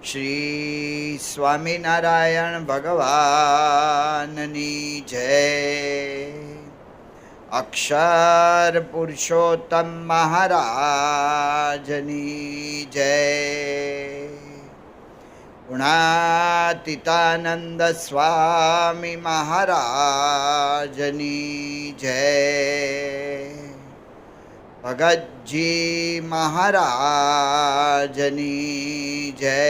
શ્રી સ્વામિનારાયણ ભગવાનની જય. અક્ષર પુરુષોત્તમ મહારાજની જય. ગુણાતીતાનંદ સ્વામી મહારાજની જય. ભગતજી મહારાજની જય.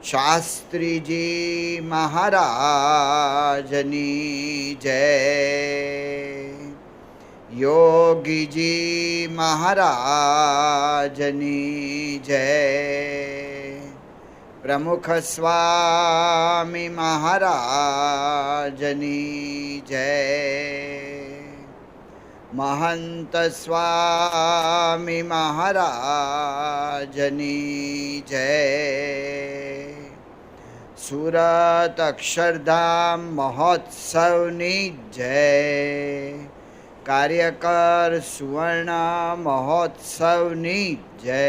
શાસ્ત્રીજી મહારાજની જય. યોગીજી મહારાજની જય. પ્રમુખ સ્વામી મહારાજની જય. મહંત સ્વામી મહારાજની જય. સુરત અક્ષરધામ મહોત્સવની જય. કાર્યકર સુવર્ણ મહોત્સવની જય.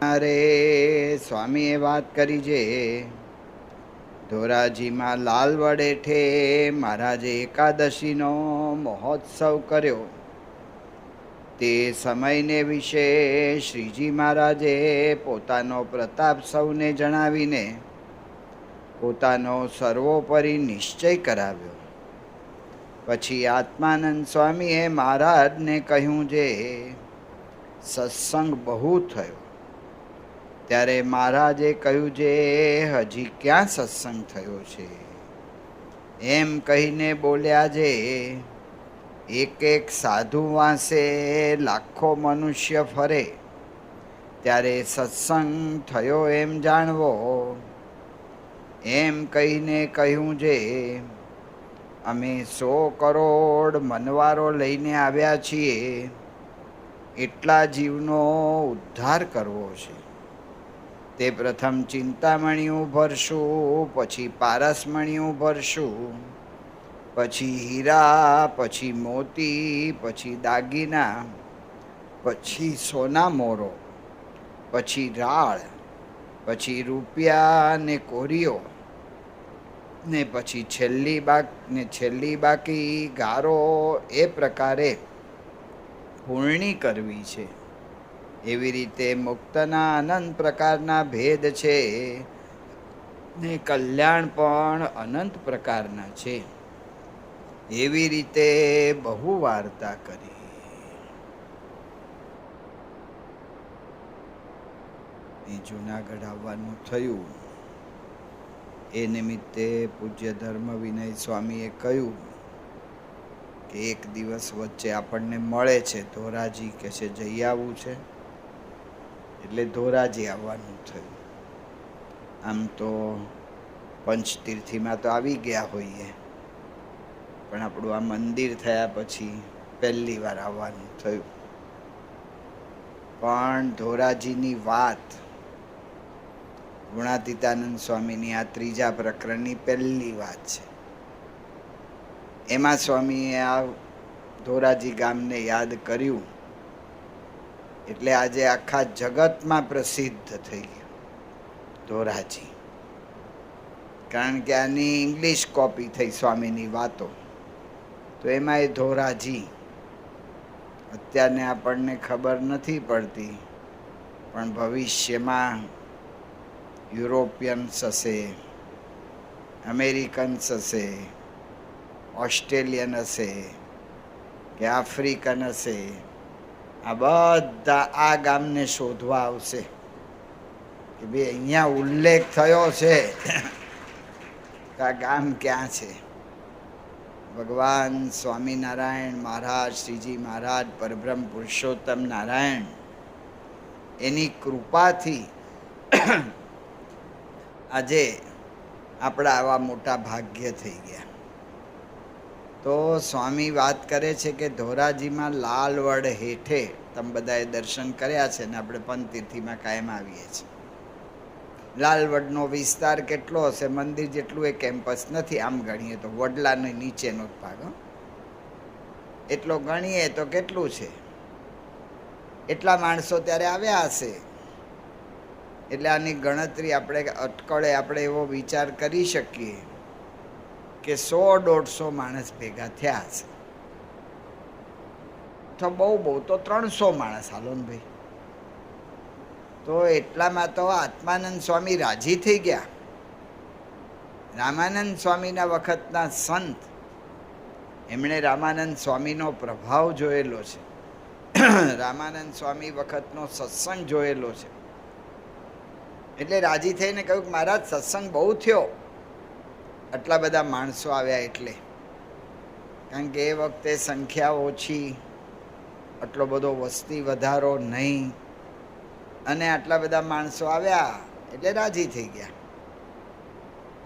અરે સ્વામીએ વાત કરી છે, ધોરાજીમાં લાલ વડેઠે મહારાજે એકાદશીનો મહોત્સવ કર્યો. તે સમયને વિશે શ્રીજી મહારાજે પોતાનો પ્રતાપ સૌને જણાવીને પોતાનો સર્વોપરી નિશ્ચય કરાવ્યો. પછી આત્માનંદ સ્વામીએ મહારાજને કહ્યું છે, સત્સંગ બહુ થયો. ત્યારે મહારાજે કહ્યું છે, હજી ક્યાં સત્સંગ થયો છે? એમ કહીને બોલ્યા છે, એક એક સાધુ વાંસે લાખો મનુષ્ય ફરે ત્યારે સત્સંગ થયો એમ જાણવો. એમ કહીને કહ્યું છે, અમે 100 કરોડ મનવારો લઈને આવ્યા છીએ. એટલા જીવનો ઉદ્ધાર કરવો છે. તે પ્રથમ ચિંતામણીઓ ભરશું, પછી પારસમણીઓ ભરશું, પછી હીરા, પછી મોતી, પછી દાગીના, પછી સોના મોરો, પછી રાળ, પછી રૂપિયા ને કોરીઓ, ને પછી છેલ્લી બાકી ગારો. એ પ્રકારે પૂર્ણી કરવી છે. એવી રીતે મુક્તના અનંત પ્રકારના ભેદ છે ને કલ્યાણ પણ અનંત પ્રકારના છે. એવી રીતે બહુ વાર્તા કરી. એ જૂનાગઢ આવવાનું થયું. એ નિમિત્તે પૂજ્ય ધર્મ વિનય સ્વામીએ કહ્યું કે એક દિવસ વચ્ચે આપણને મળે છે ધોરાજી, કે છે જઈ આવવું છે. એટલે ધોરાજી આવવાનું થયું. આમ તો પંચતીર્થીમાં તો આવી ગયા હોઈએ, પણ આપણું આ મંદિર થયા પછી પહેલી વાર આવવાનું થયું. પણ ધોરાજીની વાત ગુણાતીતાનંદ સ્વામીની આ 3જા પ્રકરણની પહેલી વાત છે. એમાં સ્વામીએ આ ધોરાજી ગામને યાદ કર્યું. એટલે આજે આખા જગતમાં પ્રસિદ્ધ થઈ ગયું ધોરાજી. કારણ કે આની ઇંગ્લિશ કોપી થઈ સ્વામીની વાતો, તો એમાં એ ધોરાજી. અત્યારને આપણને ખબર નથી પડતી, પણ ભવિષ્યમાં યુરોપિયન્સ હશે, અમેરિકન્સ હશે, ઓસ્ટ્રેલિયન હશે કે આફ્રિકન હશે, આ બધા આ ગામને શોધવા આવશે કે ભાઈ અહીંયા ઉલ્લેખ થયો છે કે આ ગામ ક્યાં છે. ભગવાન સ્વામિનારાયણ મહારાજ, શ્રીજી મહારાજ, પરબ્રહ્મ પુરુષોત્તમ નારાયણ, એની કૃપાથી આજે આપણા આવા મોટા ભાગ્ય થઈ ગયા. તો સ્વામી વાત કરે છે કે ધોરાજીમાં લાલવડ હેઠે તમે બધાએ દર્શન કર્યા છે ને આપણે પંચતીર્થીમાં કાયમ આવીએ છીએ. લાલવડનો વિસ્તાર કેટલો હશે? મંદિર જેટલું એ કેમ્પસ નથી આમ ગણીએ તો, વડલાનો નીચેનો જ ભાગ. એટલો ગણીએ તો કેટલું છે? એટલા માણસો ત્યારે આવ્યા હશે. એટલે આની ગણતરી આપણે અટકળે આપણે એવો વિચાર કરી શકીએ કે 100-150 માણસ ભેગા થયા હશે. તો બહુ તો 300 માણસ, હાલો ને ભાઈ. તો એટલામાં તો આત્માનંદ સ્વામી રાજી થઈ ગયા. રામાનંદ સ્વામીના વખતના સંત, એમણે રામાનંદ સ્વામીનો પ્રભાવ જોયેલો છે. રામાનંદ સ્વામી વખતનો સત્સંગ જોયેલો છે. એટલે રાજી થઈને કહ્યું કે મહારાજ સત્સંગ બહુ થયો, આટલા બધા માણસો આવ્યા એટલે. કારણ કે એ વખતે સંખ્યા ઓછી, આટલો બધો વસ્તી વધારો નહીં, અને આટલા બધા માણસો આવ્યા એટલે રાજી થઈ ગયા.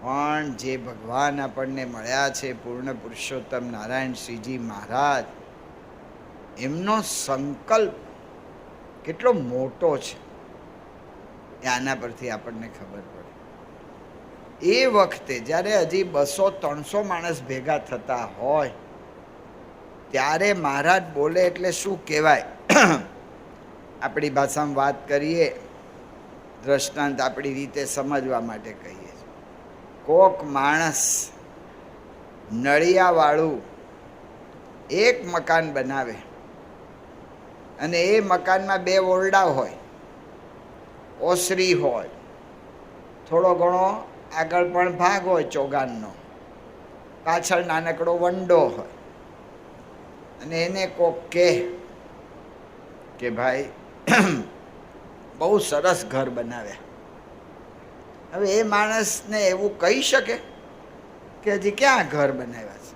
પણ જે ભગવાન આપણને મળ્યા છે, પૂર્ણ પુરુષોત્તમ નારાયણ શ્રીજી મહારાજ, એમનો સંકલ્પ કેટલો મોટો છે એ આના પરથી આપણને ખબર પડે. એ વખતે જ્યારે હજી 200-300 માણસ ભેગા થતા હોય ત્યારે મહારાજ બોલે એટલે શું કહેવાય? આપણી ભાષામાં વાત કરીએ, દ્રષ્ટાંત આપણી રીતે સમજવા માટે કહીએ. કોક માણસ નળિયાવાળું એક મકાન બનાવે અને એ મકાનમાં 2 ઓરડા હોય, ઓસરી હોય, થોડો ઘણો આગળ પણ ભાગ હોય ચોગાનનો, પાછળ નાનકડો વંડો હોય, અને એને કોક કહે કે ભાઈ બહુ સરસ ઘર બનાવ્યા. હવે એ માણસને એવું કહી શકે કે હજી ક્યાં ઘર બનાવ્યા છે?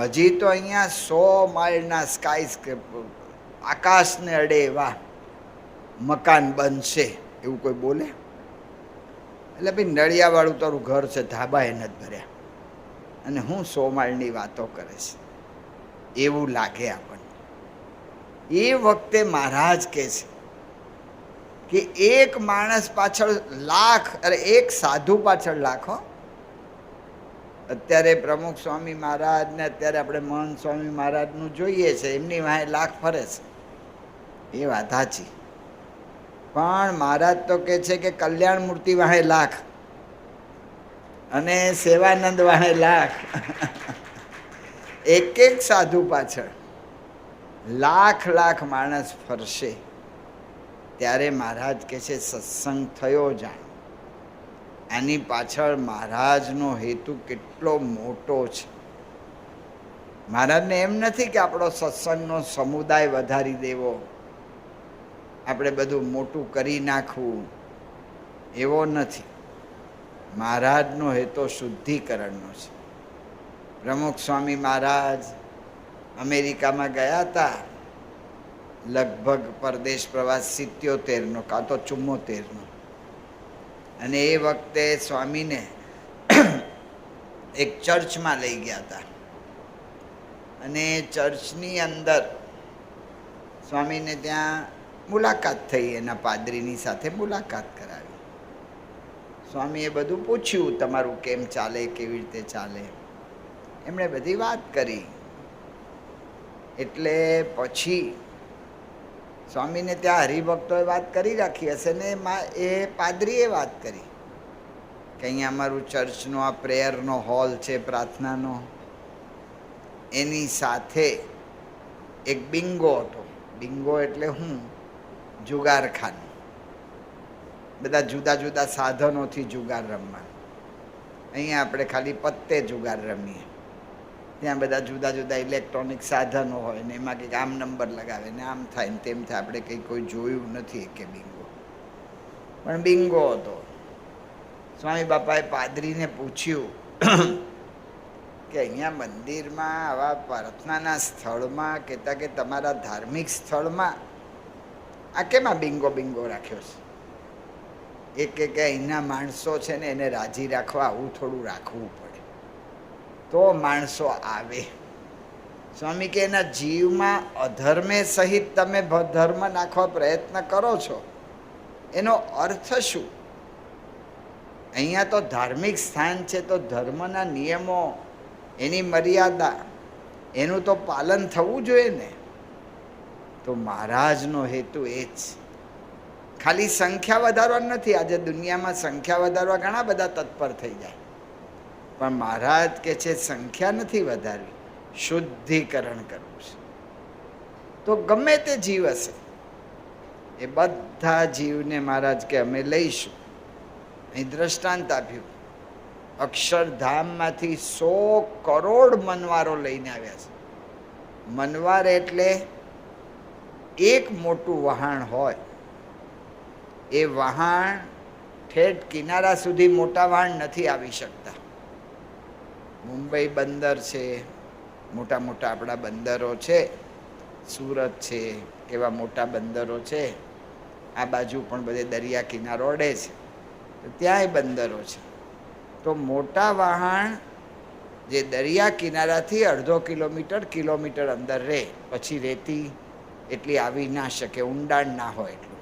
હજી તો અહીંયા 100 માઇલના સ્કાય આકાશને અડે એવા મકાન બનશે, એવું કોઈ બોલે? એટલે ભાઈ નળિયાવાળું તારું ઘર છે, ધાબા એ નથી ભર્યા, અને હું 100 માળની વાતો કરે છે, એવું લાગે આપણને. એ વખતે મહારાજ કહે છે કે એક માણસ પાછળ લાખ, અરે એક સાધુ પાછળ લાખો. અત્યારે પ્રમુખ સ્વામી મહારાજ ને અત્યારે આપણે મહંત સ્વામી મહારાજનું જોઈએ છે, એમની વાંહે લાખ ફરે છે, એ વાત સાચી. પણ મહારાજ તો કહે છે કે કલ્યાણ મૂર્તિ વાહે લાખ અને સેવાનંદ વાહે લાખ. એક સાધુ પાછળ લાખ માણસ ફરશે. ત્યારે મહારાજ કહે છે સત્સંગ થયો જાણ. આની પાછળ મહારાજનો હેતુ કેટલો મોટો છે. મહારાજને એમ નથી કે આપણો સત્સંગનો સમુદાય વધારી દેવો, આપણે બધું મોટું કરી નાખવું, એવો નથી. મહારાજનો હેતુ શુદ્ધિકરણનો છે. પ્રમુખ સ્વામી મહારાજ અમેરિકામાં ગયા હતા, લગભગ પરદેશ પ્રવાસ 77નો કાં તો 74નો. અને એ વખતે સ્વામીને એક ચર્ચમાં લઈ ગયા હતા, અને ચર્ચની અંદર સ્વામીને ત્યાં મુલાકાત થઈ, એના પાદરીની સાથે મુલાકાત કરાવી. સ્વામીએ બધું પૂછ્યું, તમારું કેમ ચાલે, કેવી રીતે ચાલે, એમણે બધી વાત કરી. એટલે પછી સ્વામીને ત્યાં હરિભક્તોએ વાત કરી રાખી હશે ને એ પાદરીએ વાત કરી કે અહીંયા અમારું ચર્ચનો આ પ્રેયરનો હોલ છે, પ્રાર્થનાનો, એની સાથે એક બિંગો હતો. બિંગો એટલે હું જુગારખાનું, બધા જુદા જુદા સાધનોથી જુગાર રમવાનું. અહીંયા આપણે ખાલી પત્તે જુગાર રમીએ, ત્યાં બધા જુદા જુદા ઇલેક્ટ્રોનિક સાધનો હોય ને એમાં કંઈક આમ નંબર લગાવે ને આમ થાય ને તેમ થાય. આપણે કંઈ કોઈ જોયું નથી કે બિંગો, પણ બિંગો હતો. સ્વામી બાપાએ પાદરીને પૂછ્યું કે અહીંયા મંદિરમાં આવા પ્રાર્થનાના સ્થળમાં, કહેતા કે તમારા ધાર્મિક સ્થળમાં આ કેમાં બિંગો રાખ્યો છે? એ કે અહીંના માણસો છે ને એને રાજી રાખવા આવું થોડું રાખવું પડે. તો માણસો આવે. સ્વામી કે એના જીવમાં અધર્મે સહિત તમે ધર્મ નાખવા પ્રયત્ન કરો છો, એનો અર્થ શું? અહીંયા તો ધાર્મિક સ્થાન છે, તો ધર્મના નિયમો, એની મર્યાદા, એનું તો પાલન થવું જોઈએ ને. તો મહારાજનો હેતુ એ જ, ખાલી સંખ્યા વધારવા નથી. આજે દુનિયામાં સંખ્યા વધારવા ઘણા બધા તત્પર થઈ જાય, પણ મહારાજ કે છે સંખ્યા નથી વધારવી, શુદ્ધિકરણ કરવું છે. તો ગમે તે જીવ હશે, એ બધા જીવને મહારાજ કે અમે લઈશું. અહીં દ્રષ્ટાંત આપ્યું, અક્ષરધામમાંથી 100 કરોડ મનવારો લઈને આવ્યા છે. મનવાર એટલે એક મોટું વહાણ હોય, એ વહાણ ઠેઠ કિનારા સુધી મોટા વહાણ નથી આવી શકતા. મુંબઈ બંદર છે, મોટા મોટા આપણા બંદરો છે, સુરત છે, એવા મોટા બંદરો છે. આ બાજુ પણ બધે દરિયા કિનારો અડે છે, તો ત્યાંય બંદરો છે. તો મોટા વહાણ જે દરિયા કિનારાથી અડધો કિલોમીટર અંદર રહે, પછી રેતી એટલી આવી ના શકે, ઊંડાણ ના હોય એટલું.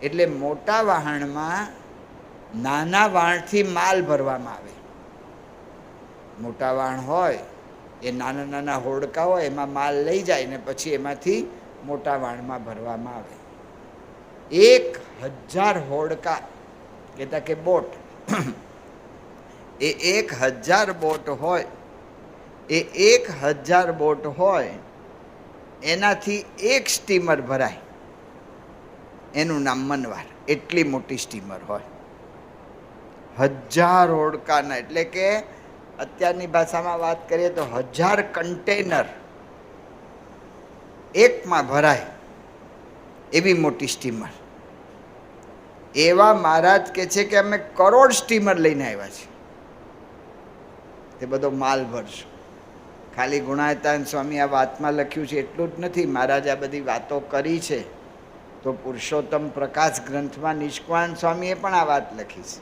એટલે મોટા વહાણમાં નાના વહાણથી માલ ભરવામાં આવે. મોટા વહાણ હોય એ નાના નાના હોડકા હોય, એમાં માલ લઈ જાય ને પછી એમાંથી મોટા વહાણમાં ભરવામાં આવે. 1000 હોડકા કહેતા કે બોટ, એ 1000 બોટ હોય, એ 1000 બોટ હોય એનાથી એક સ્ટીમર ભરાય, એનું નામ મનવાર. એટલી મોટી સ્ટીમર હોય, 1000 હોડકાના, એટલે કે અત્યારની ભાષામાં વાત કરીએ તો 1000 કન્ટેનર એકમાં ભરાય, એવી મોટી સ્ટીમર. એવા મહારાજ કે છે કે અમે કરોડ સ્ટીમર લઈને આવ્યા છીએ, તે બધો માલ ભરશું. ખાલી ગુણાયતાન સ્વામી આ વાતમાં લખ્યું છે એટલું જ નથી, મહારાજ આ બધી વાતો કરી છે તો પુરુષોત્તમ પ્રકાશ ગ્રંથમાં નિષ્કાન સ્વામીએ પણ આ વાત લખી છે.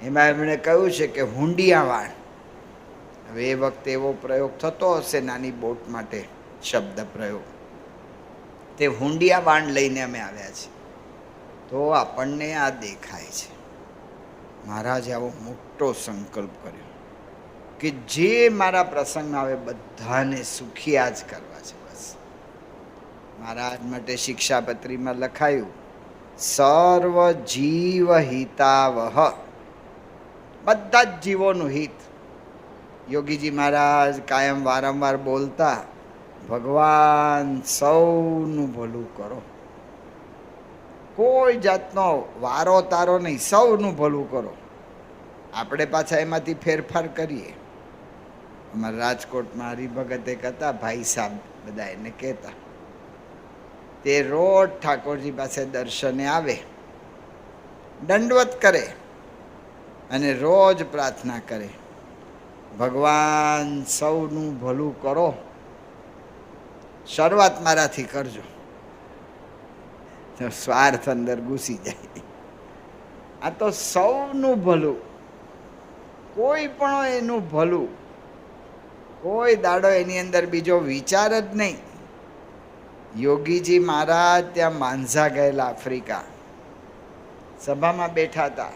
એમાં એમણે કહ્યું છે કે હુંડિયા વાણ. હવે એ વખતે એવો પ્રયોગ થતો હશે નાની બોટ માટે, શબ્દ પ્રયોગ. તે હુંડિયા વાણ લઈને અમે આવ્યા છીએ. તો આપણને આ દેખાય છે મહારાજે આવો મોટો સંકલ્પ કર્યો કે જે મારા પ્રસંગમાં આવે બધાને સુખિયા જ કરવા છે. બસ મહારાજ માટે શિક્ષાપત્રીમાં લખાયું, સર્વ જીવ હિતાવહ, બધા જ જીવોનું હિત. યોગીજી મહારાજ કાયમ વારંવાર બોલતા, ભગવાન સૌનું ભલું કરો, કોઈ જાતનો વારો તારો નહીં, સૌનું ભલું કરો. આપણે પાછા એમાંથી ફેરફાર કરીએ. અમારા રાજકોટમાં હરિભગત એક હતા, ભાઈ સાહેબ બધા એને કહેતા, તે રોજ ઠાકોરજી પાસે દર્શને આવે, દંડવત કરે અને રોજ પ્રાર્થના કરે, ભગવાન સૌનું ભલું કરો, શરૂઆત મારાથી કરજો. સ્વાર્થ અંદર ઘૂસી જાય. આ તો સૌનું ભલું, કોઈ પણ એનું ભલું, કોઈ દાડો એની અંદર બીજો વિચાર જ નહીં. યોગીજી મહારાજ ત્યાં માંઝા ગયેલા, આફ્રિકા, સભામાં બેઠા હતા.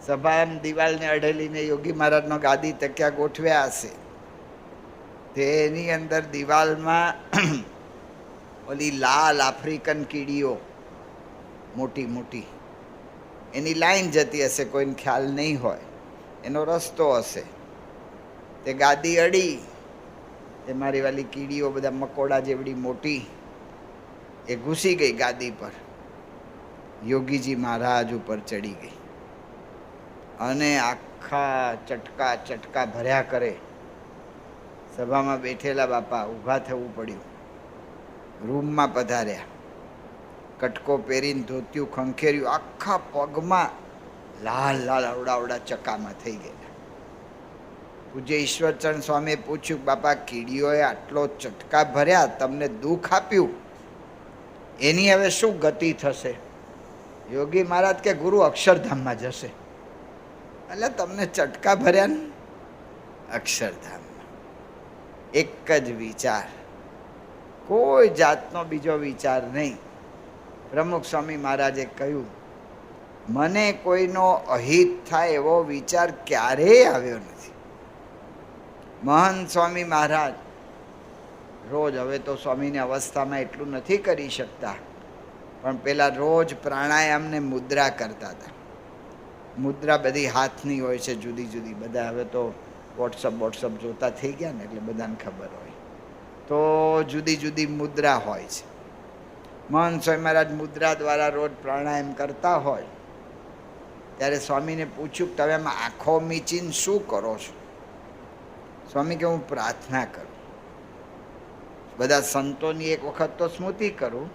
સભા દિવાલને અડેલીને યોગી મહારાજનો ગાદી તકિયા ગોઠવ્યા હશે. તેની અંદર દિવાલમાં ઓલી લાલ આફ્રિકન કીડીઓ મોટી મોટી, એની લાઈન જતી હશે, કોઈને ખ્યાલ નહીં હોય, એનો રસ્તો હશે. તે ગાદી અડી, તે મારી વાલી કીડીઓ બધા મકોડા જેવડી મોટી, એ ઘૂસી ગઈ ગાદી પર. યોગીજી મહારાજ ઉપર ચડી ગઈ અને આખા ચટકા ભર્યા કરે. સભામાં બેઠેલા બાપા ઊભા થવું પડ્યું, રૂમમાં પધાર્યા, કટકો પહેરીને ધોતિયું ખંખેર્યું, આખા પગમાં લાલ લાલ અવડાવડા ચકામાં થઈ ગયા. પૂજ્ય ઈશ્વરચંદ સ્વામીએ પૂછ્યું, બાપા કીડીઓએ આટલો ચટકા ભર્યા, તમને દુઃખ આપ્યું, એની હવે શું ગતિ થશે? યોગી મહારાજ કે ગુરુ અક્ષરધામમાં જશે. એટલે તમને ચટકા ભર્યા ને અક્ષરધામમાં. એક જ વિચાર, કોઈ જાતનો બીજો વિચાર નહીં. પ્રમુખ સ્વામી મહારાજે કહ્યું, મને કોઈનો અહિત થાય એવો વિચાર ક્યારેય આવ્યો નથી. મહંત સ્વામી મહારાજ રોજ, હવે તો સ્વામીની અવસ્થામાં એટલું નથી કરી શકતા, પણ પેલા રોજ પ્રાણાયામને મુદ્રા કરતા હતા. મુદ્રા બધી હાથની હોય છે, જુદી જુદી. બધા હવે તો વોટ્સઅપ જોતા થઈ ગયા ને, એટલે બધાને ખબર હોય. તો જુદી જુદી મુદ્રા હોય છે. મહંત સ્વામી મહારાજ મુદ્રા દ્વારા રોજ પ્રાણાયામ કરતા હોય. ત્યારે સ્વામીને પૂછ્યું, તમે એમાં આંખો મીચીને શું કરો છો? સ્વામી કે, હું પ્રાર્થના કરું. બધા સંતોની એક વખત તો સ્મૃતિ કરું,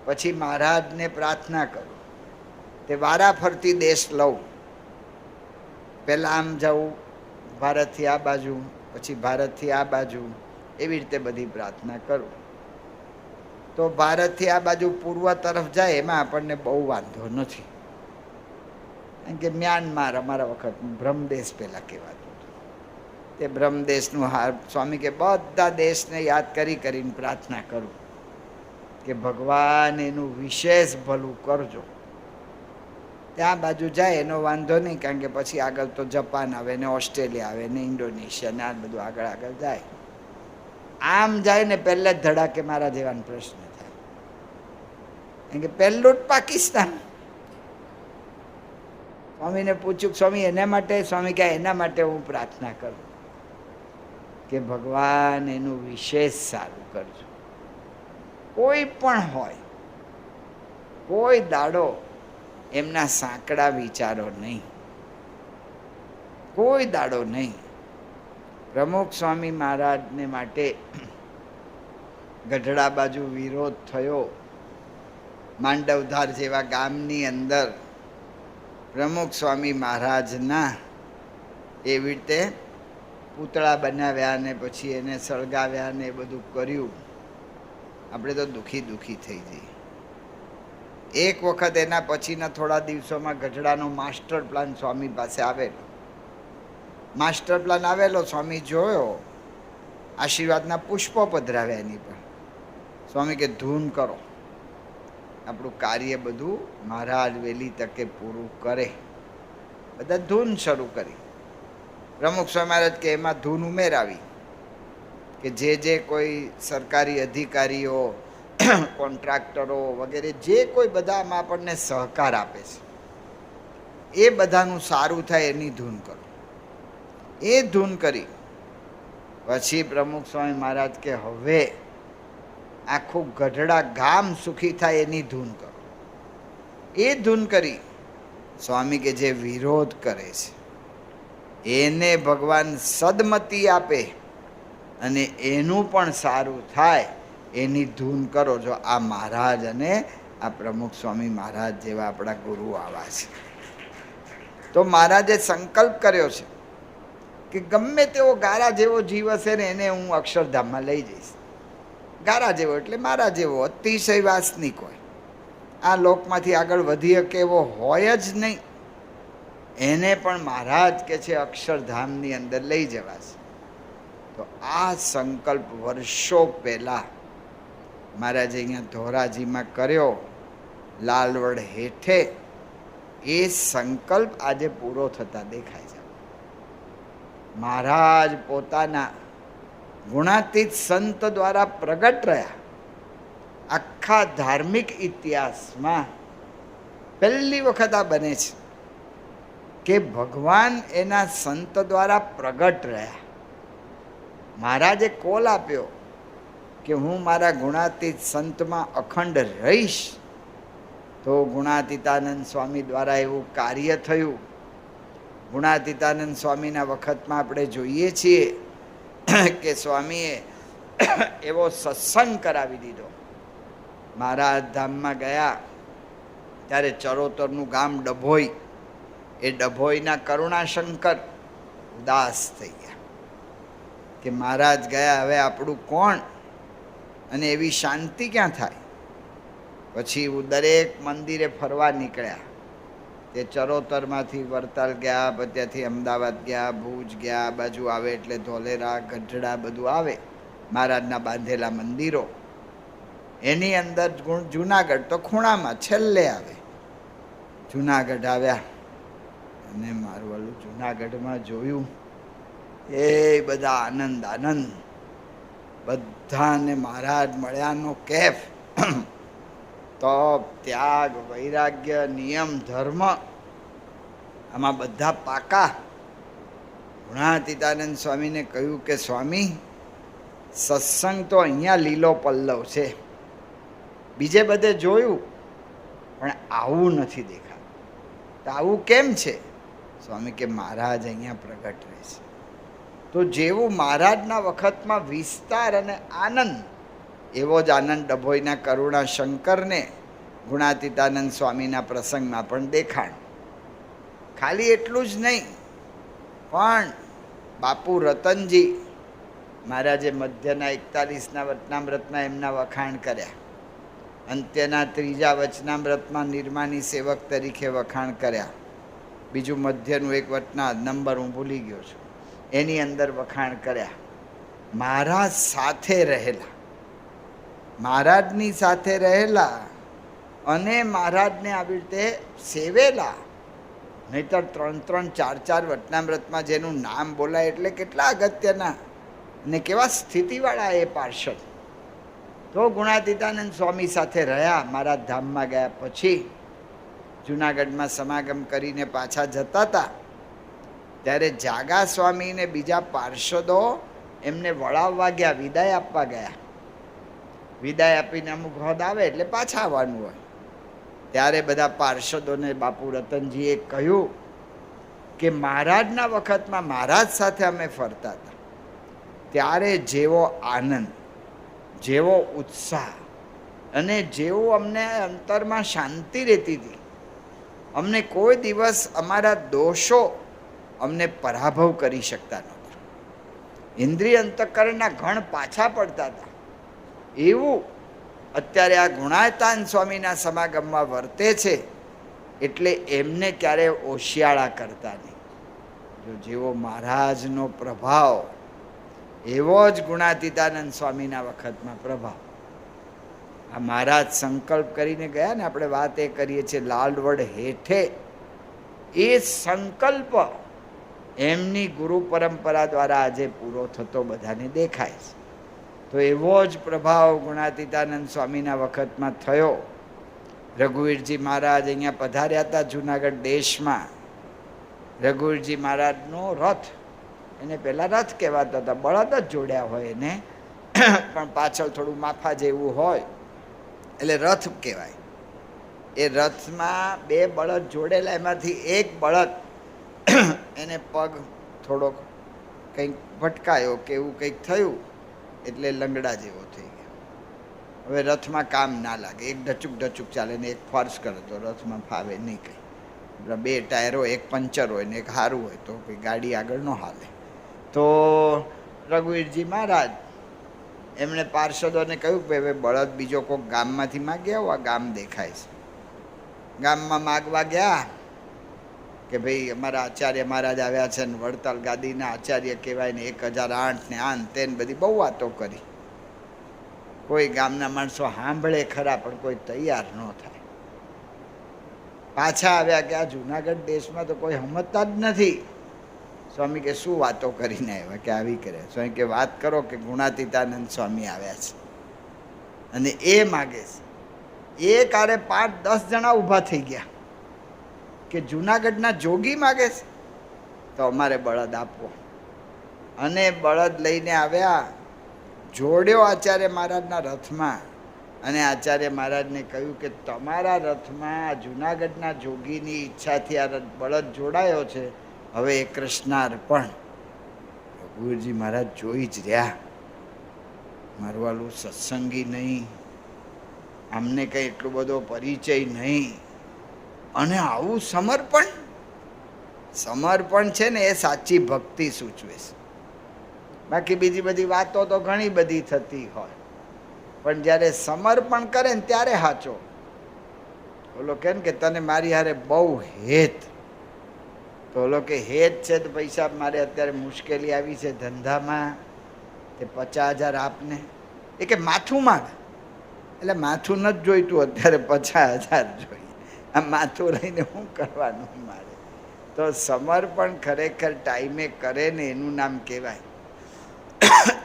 પછી મહારાજને પ્રાર્થના કરું. તે વારા ફરતી દેશ લઉં. પહેલાં આમ જાઉં ભારતથી આ બાજુ, પછી ભારતથી આ બાજુ, એવી રીતે બધી પ્રાર્થના કરું. તો ભારતથી આ બાજુ પૂર્વ તરફ જાય એમાં આપણને બહુ વાંધો નથી, કારણ કે મ્યાનમાર અમારા વખત બ્રહ્મદેશ પહેલાં કહેવાતું હતું. તે બ્રહ્મદેશનું સ્વામી કે બધા દેશને યાદ કરીને પ્રાર્થના કરું કે ભગવાન એનું વિશેષ ભલું કરજો. ત્યાં બાજુ જાય એનો વાંધો નહીં, કારણ કે પછી આગળ તો જાપાન આવે ને, ઓસ્ટ્રેલિયા આવે ને, ઇન્ડોનેશિયા ને, આ બધું આગળ જાય. આમ જાય ને પહેલે જ ધડાકે મારા જેવાનો પ્રશ્ન થાય, કારણ કે પહેલું જ પાકિસ્તાન. સ્વામીને પૂછ્યું, સ્વામી એના માટે? સ્વામી કહે, એના માટે હું પ્રાર્થના કરું કે ભગવાન એનું વિશેષ સારું કરજો. કોઈ પણ હોય, કોઈ દાડો એમના સાંકડા વિચારો નહીં, કોઈ દાડો નહીં. પ્રમુખ સ્વામી મહારાજને માટે ગઢડા બાજુ વિરોધ થયો. માંડવધાર જેવા ગામની અંદર પ્રમુખ સ્વામી મહારાજના એવી રીતે પૂતળા બનાવ્યા ને પછી એને સળગાવ્યા ને એ બધું કર્યું. આપણે તો દુઃખી થઈ જઈએ. એક વખત એના પછીના થોડા દિવસોમાં ગઢડાનો માસ્ટર પ્લાન સ્વામી પાસે આવેલો. માસ્ટર પ્લાન આવેલો, સ્વામી જોયો, આશીર્વાદના પુષ્પો પધરાવ્યા એની પર. સ્વામી કે, ધૂન કરો, આપણું કાર્ય બધું મહારાજ વહેલી તકે પૂરું કરે. બધા ધૂન શરૂ કરી. પ્રમુખ સ્વામી મહારાજ કે એમાં ધૂન ઉમેરાવી કે જે કોઈ સરકારી અધિકારીઓ, કોન્ટ્રાક્ટરો વગેરે જે કોઈ બધા આમાં આપણને સહકાર આપે છે, એ બધાનું સારું થાય એની ધૂન કરો. એ ધૂન કરી પછી પ્રમુખ સ્વામી મહારાજ કે હવે આખું ગઢડા ગામ સુખી થાય એની ધૂન કરો. એ ધૂન કરી. સ્વામી કે જે વિરોધ કરે છે એને ભગવાન સદમતી આપે અને એનું પણ સારું થાય એની ધૂન કરો. જો આ મહારાજ અને આ પ્રમુખ સ્વામી મહારાજ જેવા આપણા ગુરુ આવા છે. તો મહારાજે સંકલ્પ કર્યો છે કે ગમે તેવો ગારા જેવો જીવ હશે ને એને હું અક્ષરધામમાં લઈ જઈશ. ગારા જેવો એટલે મારા જેવો અતિશય વાસનિક હોય, આ લોકમાંથી આગળ વધી શકે એવો હોય જ નહીં, એને પણ મહારાજ કે છે અક્ષરધામની અંદર લઈ જવાશે. તો આ સંકલ્પ વર્ષો પહેલાં મહારાજે અહીંયા ધોરાજીમાં કર્યો, લાલવડ હેઠે. એ સંકલ્પ આજે પૂરો થતા દેખાય છે. મહારાજ પોતાના ગુણાતીત સંત દ્વારા પ્રગટ રહ્યા. આખા ધાર્મિક ઇતિહાસમાં પહેલી વખત આ બને છે કે ભગવાન એના સંત દ્વારા પ્રગટ રહ્યા. મહારાજે કોલ આપ્યો કે હું મારા ગુણાતીત સંતમાં અખંડ રહીશ. તો ગુણાતીતાનંદ સ્વામી દ્વારા એવું કાર્ય થયું. ગુણાતીતાનંદ સ્વામીના વખતમાં આપણે જોઈએ છીએ કે સ્વામીએ એવો સત્સંગ કરાવી દીધો. મહારાજ ધામમાં ગયા ત્યારે ચરોતરનું ગામ ડભોઈ, એ ડભોઈના કરુણાશંકર ઉદાસ થઈ ગયા કે મહારાજ ગયા, હવે આપણું કોણ અને એવી શાંતિ ક્યાં થાય. પછી દરેક મંદિરે ફરવા નીકળ્યા. તે ચરોતરમાંથી વરતાલ ગયા, પછી ત્યાંથી અમદાવાદ ગયા, ભુજ ગયા, આ બાજુ આવે એટલે ધોલેરા, ગઢડા બધું આવે, મહારાજના બાંધેલા મંદિરો. એની અંદર જુનાગઢ તો ખૂણામાં છેલ્લે આવે. જુનાગઢ આવ્યા અને મારું વાલું જુનાગઢમાં જોયું એ બધા આનંદ આનંદ, બધાને મહારાજ મળ્યાનો કેફ, તપ, ત્યાગ, વૈરાગ્ય, નિયમ, ધર્મ, આમાં બધા પાકા. ગુણાતીતાનંદ સ્વામીને કહ્યું કે સ્વામી, સત્સંગ તો અહીંયા લીલો પલ્લવ છે, બીજે બધે જોયું પણ આવું નથી દેખાતું. તો આવું કેમ છે? સ્વામી કે મહારાજ અહીંયા પ્રગટ રહે છે. તો જેવું મહારાજના વખતમાં વિસ્તાર અને આનંદ, એવો જ આનંદ ડભોઈના કરુણા શંકરને ગુણાતીતાનંદ સ્વામીના પ્રસંગમાં પણ દેખાણ. ખાલી એટલું જ નહીં, પણ બાપુ રતનજી મહારાજે મધ્યના 41ના વચનામૃતમાં એમના વખાણ કર્યા, અંત્યના 3જા વચનામૃતમાં નિર્માની સેવક તરીકે વખાણ કર્યા, બીજું મધ્યનું એક વચના નંબર હું ભૂલી ગયો છું, એની અંદર વખાણ કર્યા. મહારાજ સાથે રહેલા, મહારાજની સાથે રહેલા અને મહારાજને આવી રીતે સેવેલા. નહીતર 3-3, 4-4 વચનામૃતમાં જેનું નામ બોલાય એટલે કેટલા અગત્યના ને કેવા સ્થિતિવાળા એ પાર્ષદ. તો ગુણાતીતાનંદ સ્વામી સાથે રહ્યા. મહારાજ ધામમાં ગયા પછી જુનાગઢમાં સમાગમ કરીને પાછા જતા હતા ત્યારે જાગા સ્વામીને બીજા પાર્ષદો એમને વળાવવા ગયા, વિદાય આપવા ગયા. વિદાય આપીને અમુક હદ આવે એટલે પાછા આવવાનું હોય. ત્યારે બધા પાર્ષદોને બાપુ રતનજીએ કહ્યું કે મહારાજના વખતમાં મહારાજ સાથે અમે ફરતા હતા ત્યારે જેવો આનંદ, જેવો ઉત્સાહ અને જેવો અમને અંતરમાં શાંતિ રહેતી હતી, અમને કોઈ દિવસ અમારા દોષો અમને પરાભવ કરી શકતા નહોતા. ઇન્દ્રિય અંતઃકરણના ઘણ પાછા પડતા હતા. એવું અત્યારે આ ગુણાતીતાનંદ સ્વામીના સમાગમમાં વર્તે છે એટલે એમને ક્યારે ઓશિયાળા કરતા નહીં. જો જેવો મહારાજનો પ્રભાવ એવો જ ગુણાતીતાનંદ સ્વામીના વખતમાં પ્રભાવ. આ મહારાજ સંકલ્પ કરીને ગયા ને, આપણે વાત એ કરીએ છીએ લાલવડ હેઠે, એ સંકલ્પ એમની ગુરુ પરંપરા દ્વારા આજે પૂરો થતો બધાને દેખાય છે. તો એવો જ પ્રભાવ ગુણાતીતાનંદ સ્વામીના વખતમાં થયો. રઘુવીરજી મહારાજ અહીંયા પધાર્યા હતા જુનાગઢ દેશમાં. રઘુવીરજી મહારાજનો રથ, એને પહેલાં રથ કહેવાતા હતા, બળદ જ જોડ્યા હોય એને, પણ પાછળ થોડું માફા જેવું હોય એટલે રથ કહેવાય. એ રથમાં 2 બળદ જોડેલા, એમાંથી એક બળદ એને પગ થોડોક કંઈક ભટકાયો કે એવું કંઈક થયું એટલે લંગડા જેવો થઈ ગયો. હવે રથમાં કામ ના લાગે, એક ઢચુક ચાલે ને એક ફર્શ કરે તો રથમાં ફાવે નહીં કંઈ. 2 ટાયર હોય, એક પંચર હોય ને એક સારું હોય તો કંઈ ગાડી આગળ ન હાલે. તો રઘુવીરજી મહારાજ એમણે પાર્ષદોને કહ્યું કે હવે બળદ બીજો કોઈક ગામમાંથી માગ્યા આવો, આ ગામ દેખાય છે. ગામમાં માગવા ગયા કે ભાઈ અમારા આચાર્ય મહારાજ આવ્યા છે ને વડતાલ ગાદીના આચાર્ય કહેવાય ને 1008 ને આન તેન બધી બહુ વાતો કરી. કોઈ ગામના માણસો સાંભળે ખરા પણ કોઈ તૈયાર ન થાય. પાછા આવ્યા કે આ જુનાગઢ દેશમાં તો કોઈ સમજતા જ નથી. સ્વામી કે શું વાતો કરીને આવ્યા કે આવી કર્યા? સ્વામી કે વાત કરો કે ગુણાતીતાનંદ સ્વામી આવ્યા છે અને એ માગે છે. એ કારે 5-10 જણા ઊભા થઈ ગયા કે જુનાગઢના જોગી માગે છે તો અમારે બળદ આપવો. અને બળદ લઈને આવ્યા, જોડ્યો આચાર્ય મહારાજના રથમાં અને આચાર્ય મહારાજને કહ્યું કે તમારા રથમાં જુનાગઢના જોગીની ઈચ્છાથી આ બળદ જોડાયો છે, હવે એ કૃષ્ણાર્પણ. રઘુવીરજી મહારાજ જોઈ જ રહ્યા, મારવાલું સત્સંગી નહીં, આમને કંઈ એટલો બધો પરિચય નહીં, અને આવું સમર્પણ. સમર્પણ છે ને એ સાચી ભક્તિ સૂચવે છે. બાકી બીજી બધી વાતો તો ઘણી બધી થતી હોય, પણ જ્યારે સમર્પણ કરે ને ત્યારે સાચો. ઓલો કે ને કે તને મારી હારે બહુ હેત, તો ઓલો કે હેત છે તો પૈસા મારે અત્યારે મુશ્કેલી આવી છે ધંધામાં, તે 50,000 આપને. એ કે માથું માંગ. એટલે માથું નથી જોઈતું અત્યારે, 50,000 જોઈએ. આ માથું રહીને શું કરવાનું મારે? તો સમર્પણ ખરેખર ટાઈમે કરે ને એનું નામ કહેવાય.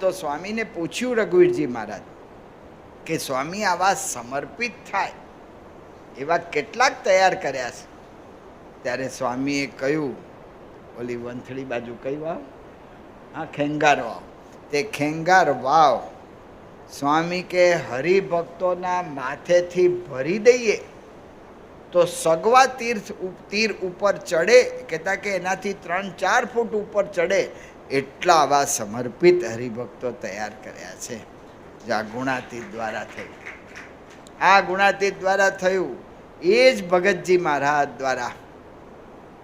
તો સ્વામીને પૂછ્યું રઘુવીરજી મહારાજ કે સ્વામી આવા સમર્પિત થાય એવા કેટલાક તૈયાર કર્યા છે? ત્યારે સ્વામીએ કહ્યું, ઓલી વંથળી બાજુ કઈ વાવ? હા, ખેંગાર વાવ. તે ખેંગાર વાવ સ્વામી કે હરિભક્તોના માથેથી ભરી દઈએ તો સગવા તીર ઉપર ચડે, કહેતા કે એનાથી 3-4 ફૂટ ઉપર ચડે એટલા આવા સમર્પિત હરિભક્તો તૈયાર કર્યા છે. આ ગુણાતીત દ્વારા થયું. આ ગુણાતીત દ્વારા થયું એ જ ભગતજી મહારાજ દ્વારા.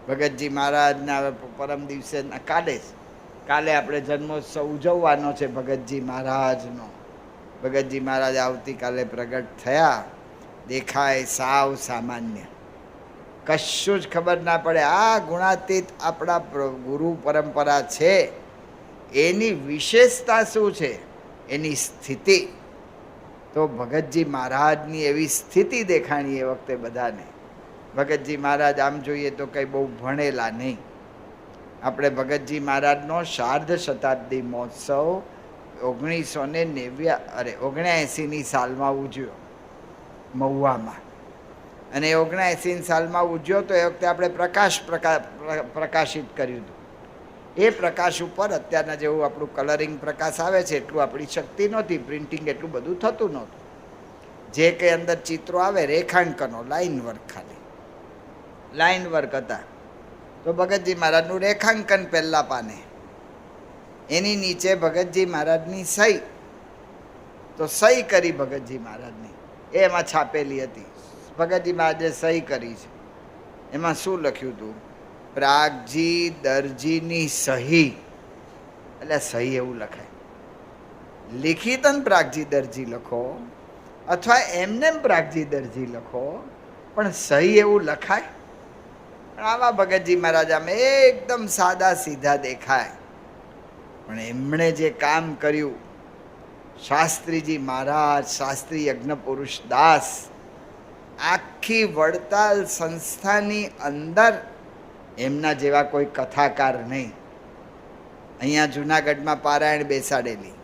ભગતજી મહારાજના પરમ દિવસે કાલે આપણે જન્મોત્સવ ઉજવવાનો છે ભગતજી મહારાજનો. ભગતજી મહારાજ આવતીકાલે પ્રગટ થયા. દેખાય સાવ સામાન્ય, કશું જ ખબર ના પડે. આ ગુણાતીત આપણા ગુરુ પરંપરા છે. એની વિશેષતા શું છે? એની સ્થિતિ. તો ભગતજી મહારાજની એવી સ્થિતિ દેખાણી એ વખતે બધાને. ભગતજી મહારાજ આમ જોઈએ તો કંઈ બહુ ભણેલા નહીં. આપણે ભગતજી મહારાજનો શાર્ધ શતાબ્દી મહોત્સવ 1979ની સાલમાં ઉજવ્યો મહુવામાં. અને 79 સાલમાં ઉજવ્યો તો એ વખતે આપણે પ્રકાશિત કર્યું હતું. એ પ્રકાશ ઉપર અત્યારના જેવું આપણું કલરિંગ પ્રકાશ આવે છે એટલું આપણી શક્તિ નહોતી, પ્રિન્ટિંગ એટલું બધું થતું નહોતું. જે કંઈ અંદર ચિત્રો આવે રેખાંકનો, લાઈન વર્ક, ખાલી લાઈન વર્ક હતા. તો ભગતજી મહારાજનું રેખાંકન પહેલા પાને, એની નીચે ભગતજી મહારાજની સહી. તો સહી કરી ભગતજી મહારાજની, એમાં છાપેલી હતી. ભગતજી મહારાજે સહી કરી છે. એમાં શું લખ્યું હતું? પ્રાગજી દરજીની સહી. એટલે સહી એવું લખાય. લિખિતન પ્રાગજી દરજી લખો અથવા એમને પ્રાગજી દરજી લખો, પણ સહી એવું લખાય? આવા ભગતજી મહારાજ આમ એકદમ સાદા સીધા દેખાય, પણ એમણે જે કામ કર્યું, શાસ્ત્રીજી મહારાજ, શાસ્ત્રી યજ્ઞ પુરુષ દાસ, આખી વડતાલ સંસ્થાની અંદર એમના જેવા કોઈ કથાકાર નહીં. અહીંયા જુનાગઢમાં પારાયણ બેસાડેલી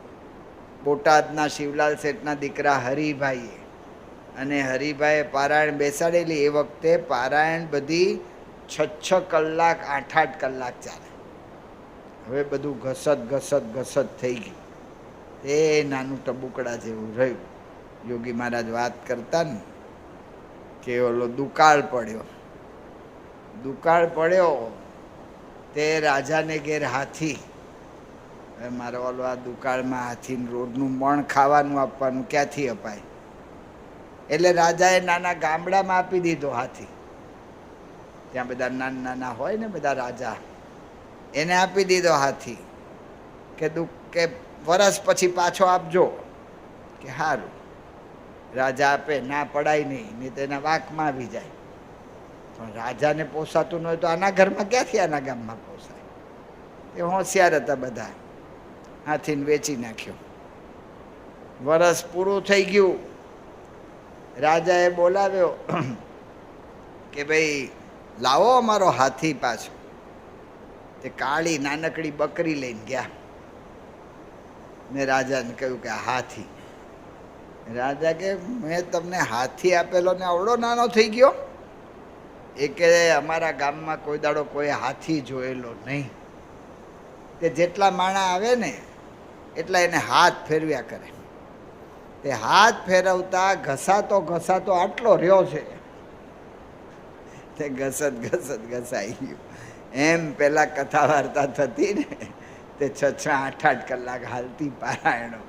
બોટાદના શિવલાલ શેઠના દીકરા હરિભાઈએ, અને હરિભાઈએ પારાયણ બેસાડેલી. એ વખતે પારાયણ બધી 6 કલાક 8 કલાક ચાલે. હવે બધું ઘસત થઈ ગયું. એ નાનું ટબુકડા જેવું રહ્યું. યોગી મહારાજ વાત કરતા ને કે ઓલો દુકાળ પડ્યો તે રાજાને ઘેર હાથી. હવે મારો ઓલો આ દુકાળમાં હાથીને રોજનું મણ ખાવાનું આપવાનું ક્યાંથી અપાય? એટલે રાજાએ નાના ગામડામાં આપી દીધો હાથી. ત્યાં બધા નાના હોય ને બધા રાજા, એને આપી દીધો હાથી કે વરસ પછી પાછો આપજો. કે સારું. રાજા આપે, ના પડાય નહીં, તેના વાંકમાં આવી જાય. પણ રાજાને પોસાતું ન હોય તો આના ઘરમાં ક્યાંથી આના ગામમાં પોસાય? એ હોશિયાર હતા બધા. હાથીને વેચી નાખ્યો. વરસ પૂરું થઈ ગયું. રાજાએ બોલાવ્યો કે ભાઈ લાવો અમારો હાથી પાછો. તે કાળી નાનકડી બકરી લઈને ગયા ને રાજાને કહ્યું કે હાથી. રાજા કે મેં તમને હાથી આપેલો ને આવડો નાનો થઈ ગયો? એ કે અમારા ગામમાં કોઈ દાડો કોઈ હાથી જોયેલો નહીં. તે જેટલા માણા આવે ને એટલા એને હાથ ફેરવ્યા કરે. તે હાથ ફેરવતા ઘસાતો આટલો રહ્યો છે. તે ઘસાઈ ગયું. એમ પેલા કથા વાર્તા થતી ને તે 6-6, 8-8 કલાક હાલતી પારાયણો.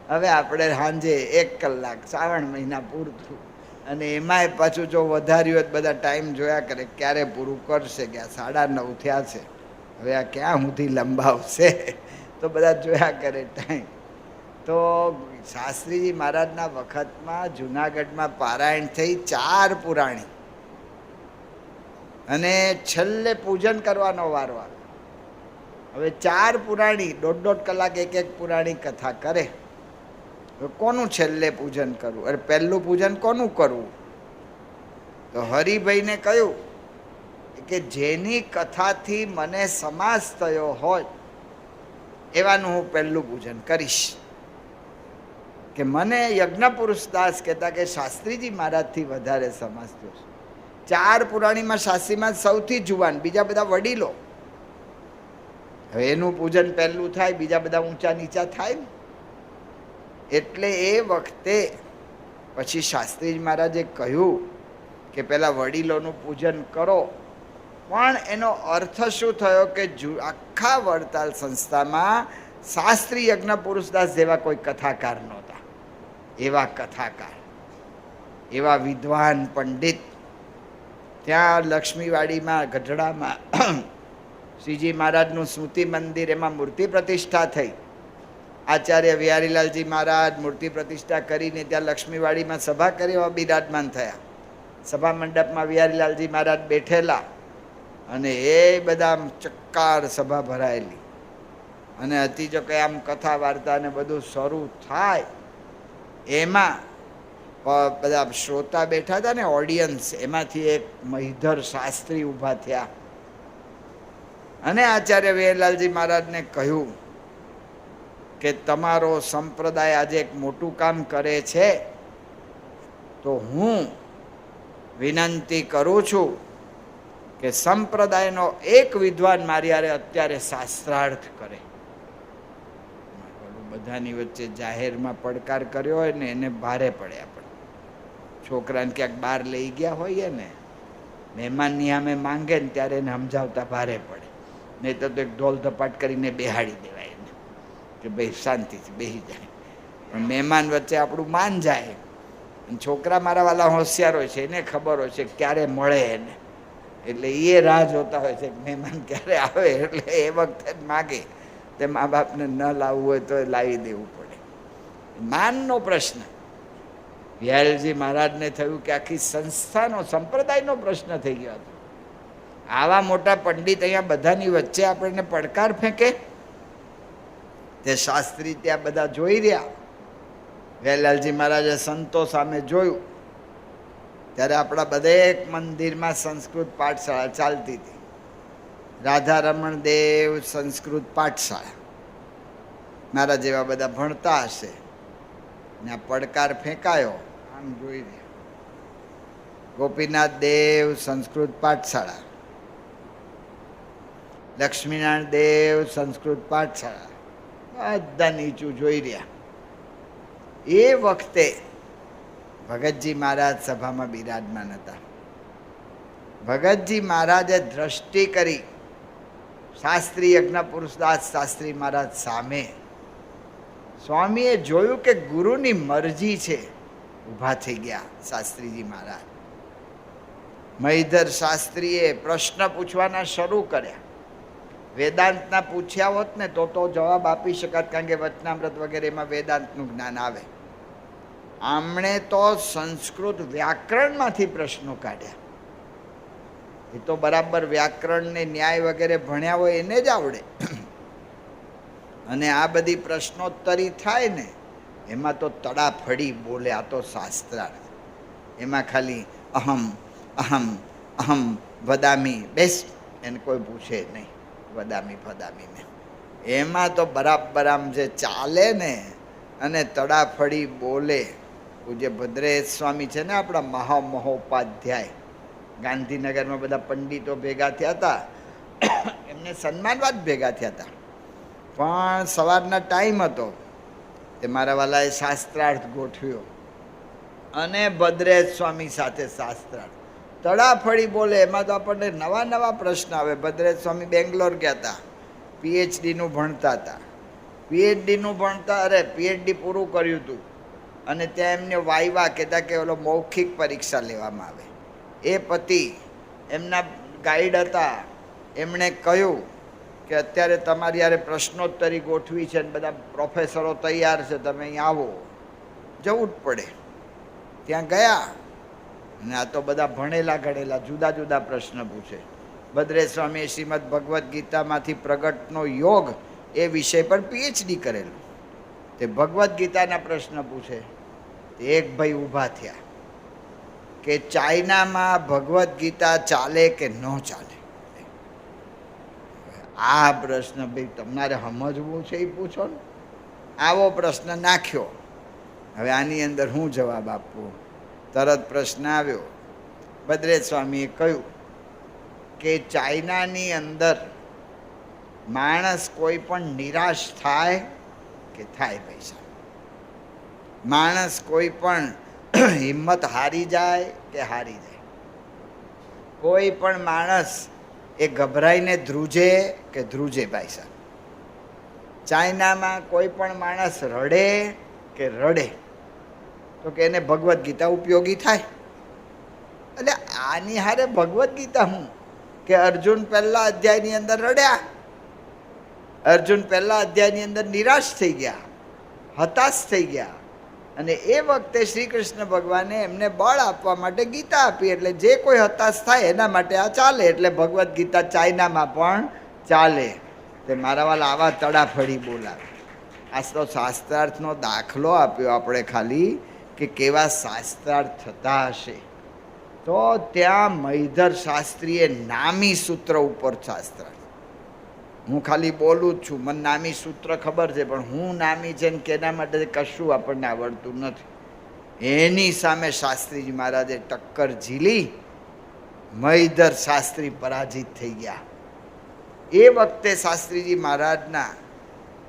હવે આપણે સાંજે 1 કલાક, શ્રાવણ મહિના પૂરતું. અને એમાંય પાછું જો વધાર્યું હોય બધા ટાઈમ જોયા કરે ક્યારે પૂરું કરશે, કે આ 9:30 થયા છે, હવે આ ક્યાં સુધી લંબાવશે, તો બધા જોયા કરે ટાઈમ. તો શાસ્ત્રીજી મહારાજના વખતમાં જુનાગઢમાં પારાયણ થઈ 4 પુરાણી. અને છેલ્લે પૂજન કરવાનો વારો આવે. હવે 4 પુરાણી 1.5 કલાક એક પુરાણી કથા કરે. કોનું છેલ્લે પૂજન કરવું? અરે પહેલું પૂજન કોનું કરવું? તો હરિભાઈને કહ્યું કે જેની કથાથી મને સમાસ થયો હોય એવાનું હું પહેલું પૂજન કરીશ. કે મને યજ્ઞપુરુષદાસ કહેતા કે શાસ્ત્રીજી મહારાજથી વધારે સમાસ થયો છે. 4 પુરાણીમાં શાસ્ત્રીમાં સૌથી જુવાન, બીજા બધા વડીલો. હવે એનું પૂજન પહેલું થાય, બીજા બધા ઊંચા નીચા થાય ને. એટલે એ વખતે પછી શાસ્ત્રીજી મહારાજે કહ્યું કે પેલા વડીલોનું પૂજન કરો. પણ એનો અર્થ શું થયો કે આખા વડતાલ સંસ્થામાં શાસ્ત્રી યજ્ઞ પુરુષદાસ જેવા કોઈ કથાકાર નહોતા. એવા કથાકાર, એવા વિદ્વાન પંડિત ત્યાં લક્ષ્મીવાડીમાં ગઢડામાં શ્રીજી મહારાજનું સ્મૃતિ મંદિર, એમાં મૂર્તિ પ્રતિષ્ઠા થઈ. આચાર્ય વિહારીલાલજી મહારાજ મૂર્તિ પ્રતિષ્ઠા કરીને ત્યાં લક્ષ્મીવાડીમાં સભા કરી એવા બિરાજમાન થયા. સભા મંડપમાં વિહારીલાલજી મહારાજ બેઠેલા અને એ બધા ચક્કાર સભા ભરાયેલી. અને હતી જો કે આમ કથા વાર્તા ને બધું શરૂ થાય એમાં બધા શ્રોતા બેઠા હતા ને, ઓડિયન્સ, એમાંથી એક મહિધર શાસ્ત્રી ઊભા થયા અને આચાર્ય વિહારીલાલજી મહારાજને કહ્યું કે તમારો સંપ્રદાય આજે એક મોટું કામ કરે છે, તો હું વિનંતી કરું છું કે સંપ્રદાયનો એક વિદ્વાન મારી હારે અત્યારે શાસ્ત્રાર્થ કરે. બધાની વચ્ચે જાહેરમાં પડકાર કર્યો હોય ને એને ભારે પડે. આપણે છોકરાને ક્યાંક બહાર લઈ ગયા હોઈએ ને, મહેમાનની સામે માંગે ને ત્યારે એને સમજાવતા ભારે પડે. નહીં તો એક ઢોલ ધપાટ કરીને બેહાડી દેવાય એને કે ભાઈ શાંતિથી બેસી જાય. પણ મહેમાન વચ્ચે આપણું માન જાય. છોકરા મારા વાલા હોશિયાર હોય છે, એને ખબર હોય છે ક્યારે મળે એને, એટલે એ રાહ જોતા હોય છે મહેમાન ક્યારે આવે. એટલે એ વખતે જ માગે તે મા બાપને ન લાવવું હોય તો લાવી દેવું પડે. માનનો પ્રશ્ન વિહારીજી મહારાજને થયું કે આખી સંસ્થાનો, સંપ્રદાયનો પ્રશ્ન થઈ ગયો હતો. આવા મોટા પંડિત અહીંયા બધાની વચ્ચે આપણને પડકાર ફેંકે. તે શાસ્ત્રી ત્યાં બધા જોઈ રહ્યા. વિહારીલાલજી મહારાજે સંતો સામે જોયું ત્યારે આપણા દરેક મંદિરમાં સંસ્કૃત પાઠશાળા ચાલતી હતી. રાધારમણ દેવ સંસ્કૃત પાઠશાળા, મારા જેવા બધા ભણતા હશે ને આ પડકાર ફેંકાયો. આમ જોઈ રહ્યા. ગોપીનાથ દેવ સંસ્કૃત પાઠશાળા, લક્ષ્મીનારાયણ દેવ સંસ્કૃત પાઠશાળા, બધા નીચું જોઈ રહ્યા. એ વખતે ભગતજી મહારાજ સભામાં બિરાજમાન હતા. ભગતજી મહારાજે દ્રષ્ટિ કરી શાસ્ત્રી યજ્ઞ પુરુષદાસ શાસ્ત્રી મહારાજ સામે. સ્વામીએ જોયું કે ગુરુની મરજી છે. ઊભા થઈ ગયા શાસ્ત્રીજી મહારાજ. મહિધર શાસ્ત્રીએ પ્રશ્ન પૂછવાના શરૂ કર્યા. વેદાંતના પૂછ્યા હોત ને તો જવાબ આપી શકાત, કારણ કે વચનામૃત વગેરે એમાં વેદાંતનું જ્ઞાન આવે. આમણે તો સંસ્કૃત વ્યાકરણમાંથી પ્રશ્નો કાઢ્યા. એ તો બરાબર વ્યાકરણ ને ન્યાય વગેરે ભણ્યા હોય એને જ આવડે. અને આ બધી પ્રશ્નોત્તરી થાય ને એમાં તો તડાફડી બોલે. આ તો શાસ્ત્રાર્થ. એમાં ખાલી અહમ અહમ અહમ વદામી બેસ, એને કોઈ પૂછે નહીં વદામી ફદામીને. એમાં તો બરાબર આમ જે ચાલે ને અને તડાફડી બોલે. પૂજ્ય ભદ્રેશ સ્વામી છે ને આપણા મહામહોપાધ્યાય, ગાંધીનગરમાં બધા પંડિતો ભેગા થયા હતા, એમને સન્માનવા જ ભેગા થયા હતા. પણ સવારના ટાઈમ હતો તે મારા વાલાએ શાસ્ત્રાર્થ ગોઠવ્યો અને ભદ્રેશ સ્વામી સાથે શાસ્ત્રાર્થ. તડાફડી બોલે. એમાં તો આપણને નવા નવા પ્રશ્ન આવે. ભદ્રેશ સ્વામી બેંગ્લોર ગયા હતા, પીએચડીનું ભણતા હતા. પીએચડીનું ભણતા, અરે પીએચડી પૂરું કર્યું હતું અને ત્યાં એમને વાયવા કહેતા કે ઓલો મૌખિક પરીક્ષા લેવામાં આવે. એ પતિ એમના ગાઈડ હતા. એમણે કહ્યું કે અત્યારે તમારી યારે પ્રશ્નોત્તરી ગોઠવી છે ને બધા પ્રોફેસરો તૈયાર છે, તમે અહીં આવો. જવું જ પડે. ત્યાં ગયા અને આ તો બધા ભણેલા ગણેલા જુદા જુદા પ્રશ્ન પૂછે. ભદ્રેશ સ્વામીએ શ્રીમદ ભગવદ્ ગીતામાંથી પ્રગટનો યોગ એ વિષય પર પીએચડી કરેલું. તે ભગવદ્ ગીતાના પ્રશ્ન પૂછે. એક ભાઈ ઊભા થયા કે ચાઇનામાં ભગવદ્ ગીતા ચાલે કે ન ચાલે. આ પ્રશ્ન ભાઈ તમારે સમજવું છે એ પૂછો ને. આવો પ્રશ્ન નાખ્યો. હવે આની અંદર હું જવાબ આપવો? તરત પ્રશ્ન આવ્યો. ભદ્રેશ સ્વામીએ કહ્યું કે ચાઇનાની અંદર માણસ કોઈ પણ નિરાશ થાય કે થાય પૈસા? માણસ કોઈ પણ હિંમત હારી જાય કે હારી જાય? કોઈ પણ માણસ એ ગભરાઈને ધ્રુજે કે ધ્રુજે પૈસા? ચાઇનામાં કોઈ પણ માણસ રડે કે રડે? તો કે એને ભગવદ્ ગીતા ઉપયોગી થાય. એટલે આની હારે ભગવદ્ ગીતા હું કે અર્જુન પહેલા અધ્યાયની અંદર રડ્યા, અર્જુન પહેલા અધ્યાયની અંદર નિરાશ થઈ ગયા, હતાશ થઈ ગયા, અને એ વખતે શ્રી કૃષ્ણ ભગવાને એમને બળ આપવા માટે ગીતા આપી. એટલે જે કોઈ હતાશ થાય એના માટે આ ચાલે. એટલે ભગવદ્ ગીતા ચાઇનામાં પણ ચાલે. તે મારા વાલા આવા તડાફડી બોલાવે. આ તો શાસ્ત્રાર્થનો દાખલો આપ્યો આપણે ખાલી કે કેવા શાસ્ત્રાર્થ થતા હશે. તો ત્યાં મૈધર શાસ્ત્રીએ નામી સૂત્ર ઉપર શાસ્ત્રાર્થ. હું ખાલી બોલું જ છું, મને નામી સૂત્ર ખબર છે, પણ હું નામી છે ને કેના માટે કશું આપણને આવડતું નથી. એની સામે શાસ્ત્રીજી મહારાજે ટક્કર ઝીલી. મૈધર શાસ્ત્રી પરાજિત થઈ ગયા. એ વખતે શાસ્ત્રીજી મહારાજના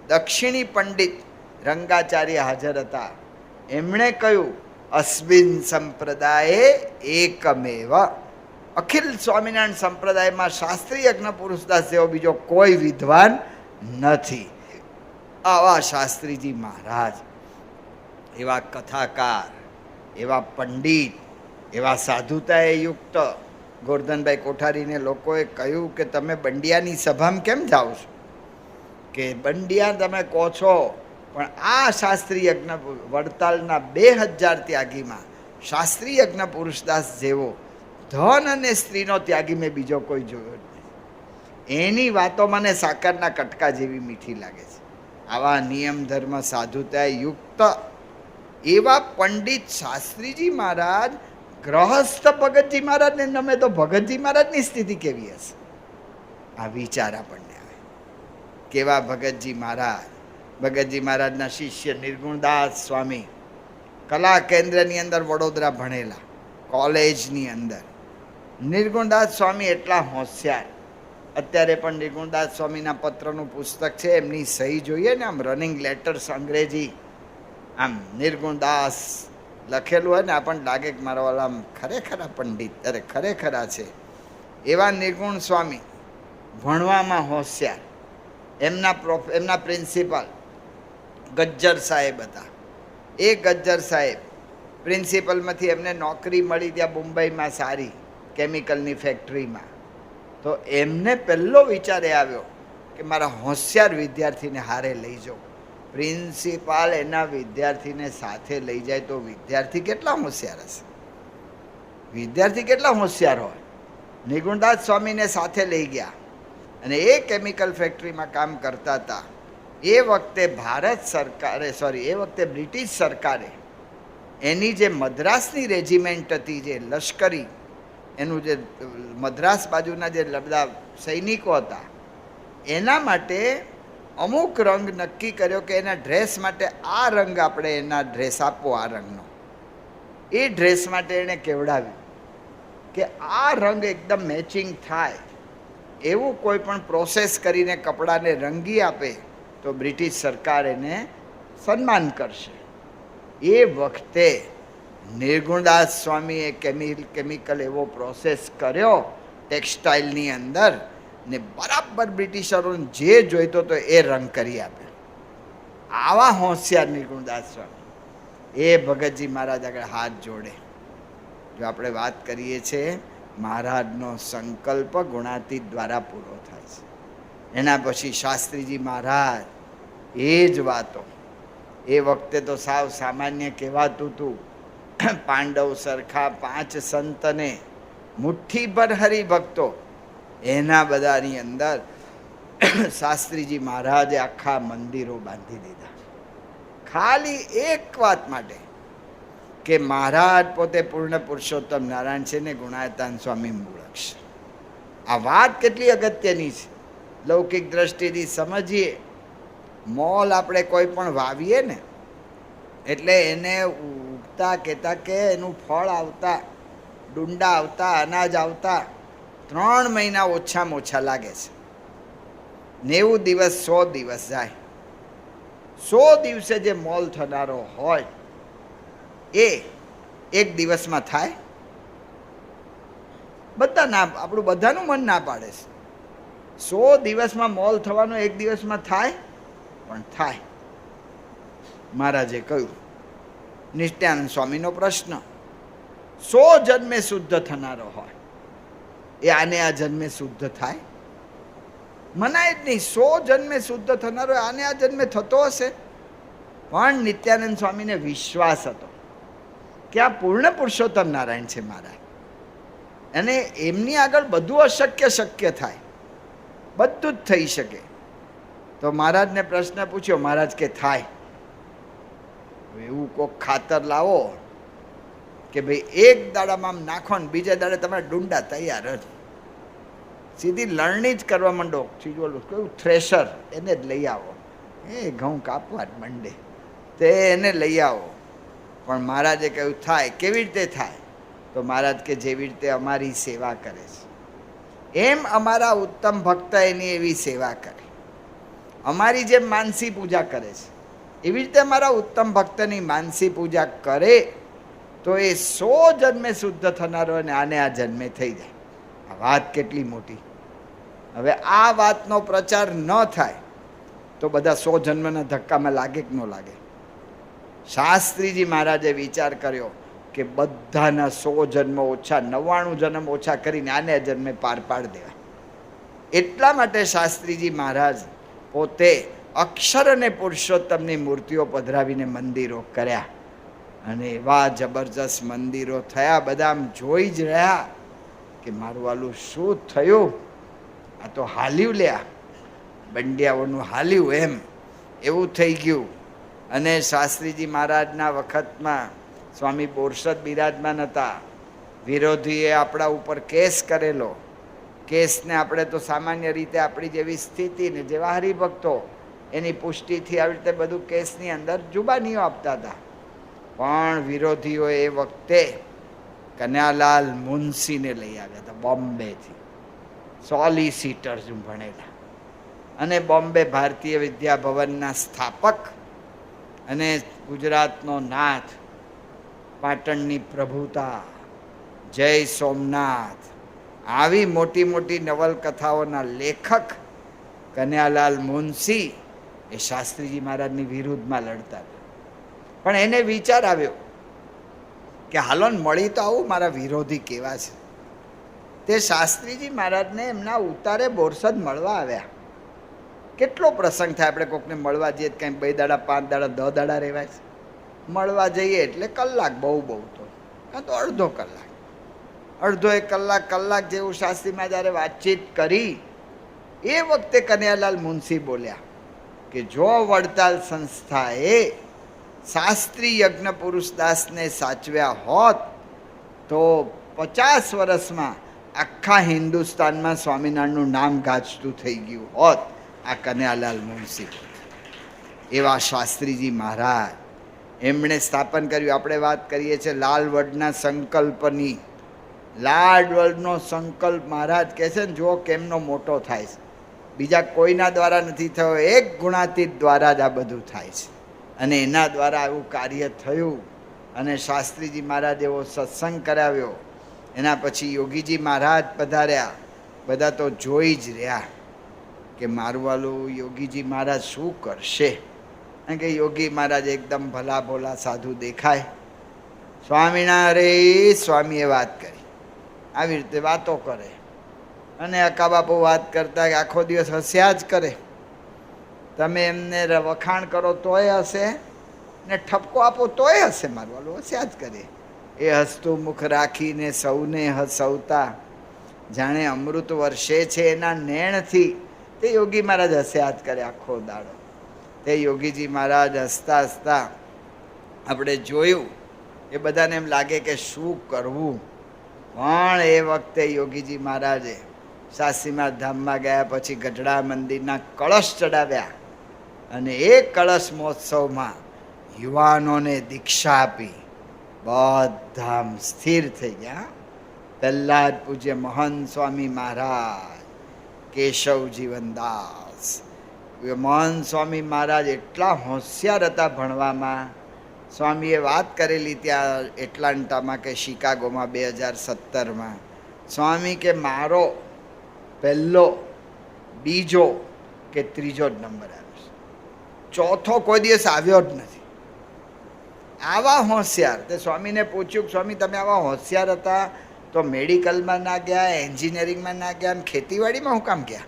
દક્ષિણી પંડિત રંગાચાર્ય હાજર હતા. એમણે કહ્યું, અસ્મિન સંપ્રદાયે એકમેવ, અખિલ સ્વામિનારાયણ સંપ્રદાયમાં શાસ્ત્રી યજ્ઞ પુરુષદાસ જેવો બીજો કોઈ વિદ્વાન નથી. આવા શાસ્ત્રીજી મહારાજ, એવા કથાકાર, એવા પંડિત, એવા સાધુતાએ યુક્ત. ગોરધનભાઈ કોઠારીને લોકોએ કહ્યું કે તમે બંડિયાની સભામાં કેમ જાઓ છો? કે બંડિયા તમે કહો છો, પણ આ શાસ્ત્રી યજ્ઞ વડતાલના 2000 ત્યાગીમાં શાસ્ત્રી યજ્ઞ પુરુષદાસ જેવો ધન અને સ્ત્રીનો ત્યાગી મેં બીજો કોઈ જોયો નથી. એની વાતો મને સાકરના કટકા જેવી મીઠી લાગે છે. આવા નિયમ ધર્મ સાધુતા યુક્ત એવા પંડિત શાસ્ત્રીજી મહારાજ ગ્રહસ્થ ભગતજી મહારાજને નમે તો ભગતજી મહારાજની સ્થિતિ કેવી હશે? આ વિચાર આપણને આવે. કેવા ભગતજી મહારાજ! ભગતજી મહારાજના શિષ્ય નિર્ગુણદાસ સ્વામી કલા કેન્દ્રની અંદર વડોદરા ભણેલા, કોલેજની અંદર. નિર્ગુણદાસ સ્વામી એટલા હોશિયાર. અત્યારે પણ નિર્ગુણદાસ સ્વામીના પત્રનું પુસ્તક છે, એમની સહી જોઈએ ને, આમ રનિંગ લેટર્સ અંગ્રેજી, આમ નિર્ગુણદાસ લખેલું હોય ને, આપણને લાગે કે મારા વાલા આમ ખરેખરા પંડિત, અરે ખરેખરા છે. એવા નિર્ગુણ સ્વામી ભણવામાં હોશિયાર. એમના પ્રિન્સિપાલ ગજ્જર સાહેબ હતા. એ ગજ્જર સાહેબ પ્રિન્સિપલમાંથી એમને નોકરી મળી ત્યાં મુંબઈમાં સારી કેમિકલની ફેક્ટરીમાં. તો એમને પહેલો વિચાર એ આવ્યો કે મારા હોશિયાર વિદ્યાર્થીને હારે લઈ જાઉં. પ્રિન્સિપાલ એના વિદ્યાર્થીને સાથે લઈ જાય તો વિદ્યાર્થી કેટલા હોશિયાર હશે? વિદ્યાર્થી કેટલા હોશિયાર હોય? નિર્ગુણદાસ સ્વામીને સાથે લઈ ગયા અને એ કેમિકલ ફેક્ટરીમાં કામ કરતા હતા. એ વખતે એ વખતે બ્રિટિશ સરકારે એની જે મદ્રાસની રેજિમેન્ટ હતી, જે લશ્કરી, એનું જે મદ્રાસ બાજુના જે બધા સૈનિકો હતા, એના માટે અમુક રંગ નક્કી કર્યો કે એના ડ્રેસ માટે આ રંગ આપણે એના ડ્રેસ આપવો, આ રંગનો. એ ડ્રેસ માટે એણે કેવડાવ્યું કે આ રંગ એકદમ મેચિંગ થાય એવું કોઈ પણ પ્રોસેસ કરીને કપડાને રંગી આપે તો બ્રિટિશ સરકાર એને સન્માન કરશે. એ વખતે નિર્ગુણદાસ સ્વામીએ કેમિકલ એવો પ્રોસેસ કર્યો ટેક્સટાઇલની અંદર ને બરાબર બ્રિટિશરોને જે જોઈતો તો એ રંગ કરી આપે. આવા હોશિયાર નિર્ગુણદાસ સ્વામી. એ ભગતજી મહારાજ આગળ હાથ જોડે. જો આપણે વાત કરીએ છીએ, મહારાજનો સંકલ્પ ગુણાતીત દ્વારા પૂરો થાય છે. એના પછી શાસ્ત્રીજી મહારાજ, એ જ વાતો. એ વખતે તો સાવ સામાન્ય કહેવાતું હતું. પાંડવ સરખા 5 સંતને મુઠ્ઠીભર હરિભક્તો એના બધાની અંદર શાસ્ત્રીજી મહારાજે આખા મંદિરો બાંધી દીધા, ખાલી એક વાત માટે કે મહારાજ પોતે પૂર્ણ પુરુષોત્તમ નારાયણ છે ને ગુણાયતાન સ્વામી મૂળ અક્ષર. આ વાત કેટલી અગત્યની છે લૌકિક દ્રષ્ટિથી સમજીએ. મોલ આપણે કોઈ પણ વાવીએ ને એટલે એને ઉગતા કહેતા કે એનું ફળ આવતા, ડુંડા આવતા, અનાજ આવતા 3 મહિના ઓછામાં ઓછા લાગે છે. 90 દિવસ 100 દિવસ જાય. 100 દિવસે જે મોલ થનારો હોય એ એક દિવસમાં થાય? બધા ના, આપણું બધાનું મન ના પાડે છે. 100 દિવસમાં મોલ થવાનો એક દિવસમાં થાય? પણ થાય. મહારાજે કહ્યું, નિત્યાનંદ સ્વામીનો પ્રશ્ન, 100 જન્મે શુદ્ધ થનારો હોય એ આને આ જન્મે શુદ્ધ થાય? મનાય જ નહીં. 100 જન્મે શુદ્ધ થનારો આને આ જન્મે થતો હશે? પણ નિત્યાનંદ સ્વામીને વિશ્વાસ હતો કે આ પૂર્ણ પુરુષોત્તમ નારાયણ છે મહારાજ, અને એમની આગળ બધું અશક્ય શક્ય થાય, બધું જ થઈ શકે. તો મહારાજને પ્રશ્ન પૂછ્યો, મહારાજ કે થાય. એવું કોક ખાતર લાવો કે ભાઈ એક દાડામાં આમ નાખો ને બીજા દાડે તમારા ડુંડા તૈયાર જ. સીધી લણણી જ કરવા માંડો. ચીજોલું કયું થ્રેશર, એને જ લઈ આવો. એ ઘઉં કાપવા જ માંડે તે એને લઈ આવો. પણ મહારાજે કહ્યું થાય. કેવી રીતે થાય? તો મહારાજ કે જેવી રીતે અમારી સેવા કરે છે એમ અમારા ઉત્તમ ભક્ત એની એવી સેવા કરે. અમારી જેમ માનસી પૂજા કરે છે એવી રીતે અમારા ઉત્તમ ભક્તની માનસી પૂજા કરે તો એ 100 જન્મે શુદ્ધ થનારો અને આને આ જન્મે થઈ જાય. આ વાત કેટલી મોટી! હવે આ વાતનો પ્રચાર ન થાય તો બધા 100 જન્મના ધક્કામાં લાગે કે ન લાગે? શાસ્ત્રીજી મહારાજે વિચાર કર્યો કે બધાના 100 જન્મ ઓછા, 99 જન્મ ઓછા કરીને આને જન્મે પાર પાડી દેવા. એટલા માટે શાસ્ત્રીજી મહારાજ પોતે અક્ષર અને પુરુષોત્તમની મૂર્તિઓ પધરાવીને મંદિરો કર્યા, અને એવા જબરજસ્ત મંદિરો થયા. બધા આમ જોઈ જ રહ્યા કે મારું વાલું શું થયું, આ તો હાલ્યું લ્યા, બંડિયાઓનું હાલ્યું એમ એવું થઈ ગયું. અને શાસ્ત્રીજી મહારાજના વખતમાં સ્વામી બોરસદ બિરાજમાન હતા. વિરોધીએ આપણા ઉપર કેસ કરેલો. કેસને આપણે તો સામાન્ય રીતે આપણી જેવી સ્થિતિ ને જેવા હરિભક્તો એની પુષ્ટિથી આવી રીતે બધું કેસની અંદર જુબાનીઓ આપતા હતા. પણ વિરોધીઓ એ વખતે કનૈયાલાલ મુનશીને લઈ આવ્યા હતા બોમ્બેથી, સોલિસિટર ભણેલા, અને બોમ્બે ભારતીય વિદ્યા ભવનના સ્થાપક અને ગુજરાતનો નાથ, પાટણની પ્રભુતા, જય સોમનાથ, આવી મોટી મોટી નવલકથાઓના લેખક કનૈયાલાલ મુનશી એ શાસ્ત્રીજી મહારાજની વિરુદ્ધમાં લડતા હતા. પણ એને વિચાર આવ્યો કે હાલો ને મળી તો આવું, મારા વિરોધી કેવા છે. તે શાસ્ત્રીજી મહારાજને એમના ઉતારે બોરસદ મળવા આવ્યા. કેટલો પ્રસંગ થાય, આપણે કોકને મળવા જઈએ કંઈ 2 દાડા 5 દાડા 10 દાડા રહેવાય છે. મળવા જઈએ એટલે કલાક, બહુ બહુ તો કાં તો અડધો કલાક, અડધો 1 કલાક જેવું શાસ્ત્રીમાં જ્યારે વાતચીત કરી એ વખતે કનૈયાલાલ મુનશી બોલ્યા કે જો વડતાલ સંસ્થાએ શાસ્ત્રી યજ્ઞ પુરુષદાસને સાચવ્યા હોત તો 50 વર્ષમાં આખા હિન્દુસ્તાનમાં સ્વામિનારાયણનું નામ ગાજતું થઈ ગયું હોત. આ કનૈયાલાલ મુનશી એવા શાસ્ત્રીજી મહારાજ, એમણે સ્થાપન કર્યું. આપણે વાત કરીએ છીએ લાલવડના સંકલ્પની. લાલવડનો સંકલ્પ મહારાજ કહે છે ને, જો કેમનો મોટો થાય છે. બીજા કોઈના દ્વારા નથી થયો, એક ગુણાતીત દ્વારા જ આ બધું થાય છે. અને એના દ્વારા આવું કાર્ય થયું. અને શાસ્ત્રીજી મહારાજ એવો સત્સંગ કરાવ્યો. એના પછી યોગીજી મહારાજ પધાર્યા. બધા તો જોઈ જ રહ્યા કે મારું વાલું યોગીજી મહારાજ શું કરશે. કારણ કે યોગી મહારાજ એકદમ ભલા ભોલા સાધુ દેખાય. સ્વામિનારાયણ સ્વામીએ વાત કરી, આવી રીતે વાતો કરે, અને અકા બાપુ વાત કરતા આખો દિવસ હસ્યા જ કરે. તમે એમને વખાણ કરો તોય હશે ને ઠપકો આપો તોય હશે. મારું વાલું હસ્યા જ કરે. એ હસતું મુખ રાખીને સૌને હસવતા જાણે અમૃત વર્ષે છે એના નેણથી તે યોગી મહારાજ હસ્યાત કરે આખો દાડો. તે યોગીજી મહારાજ હસતા હસતા આપણે જોયું એ બધાને એમ લાગે કે શું કરવું. પણ એ વખતે યોગીજી મહારાજે સાસીમા ધામમાં ગયા પછી ગઢડા મંદિરના કળશ ચડાવ્યા અને એ કળશ મહોત્સવમાં યુવાનોને દીક્ષા આપી. બધા સ્થિર થઈ ગયા. પહેલા જ પૂજ્ય મહંત સ્વામી મહારાજ કેશવ જીવનદાસ મહંત સ્વામી મહારાજ એટલા હોશિયાર હતા ભણવામાં. સ્વામીએ વાત કરેલી ત્યાં એટલાન્ટામાં કે શિકાગોમાં 2017માં. સ્વામી કે મારો પહેલો બીજો કે ત્રીજો જ નંબર આવ્યો છે, ચોથો કોઈ દિવસ આવ્યો જ નથી. આવા હોશિયાર. તે સ્વામીને પૂછ્યું કે સ્વામી તમે આવા હોશિયાર હતા તો મેડિકલમાં ના ગયા, એન્જિનિયરિંગમાં ના ગયા, ખેતીવાડીમાં હું કામ ગયા?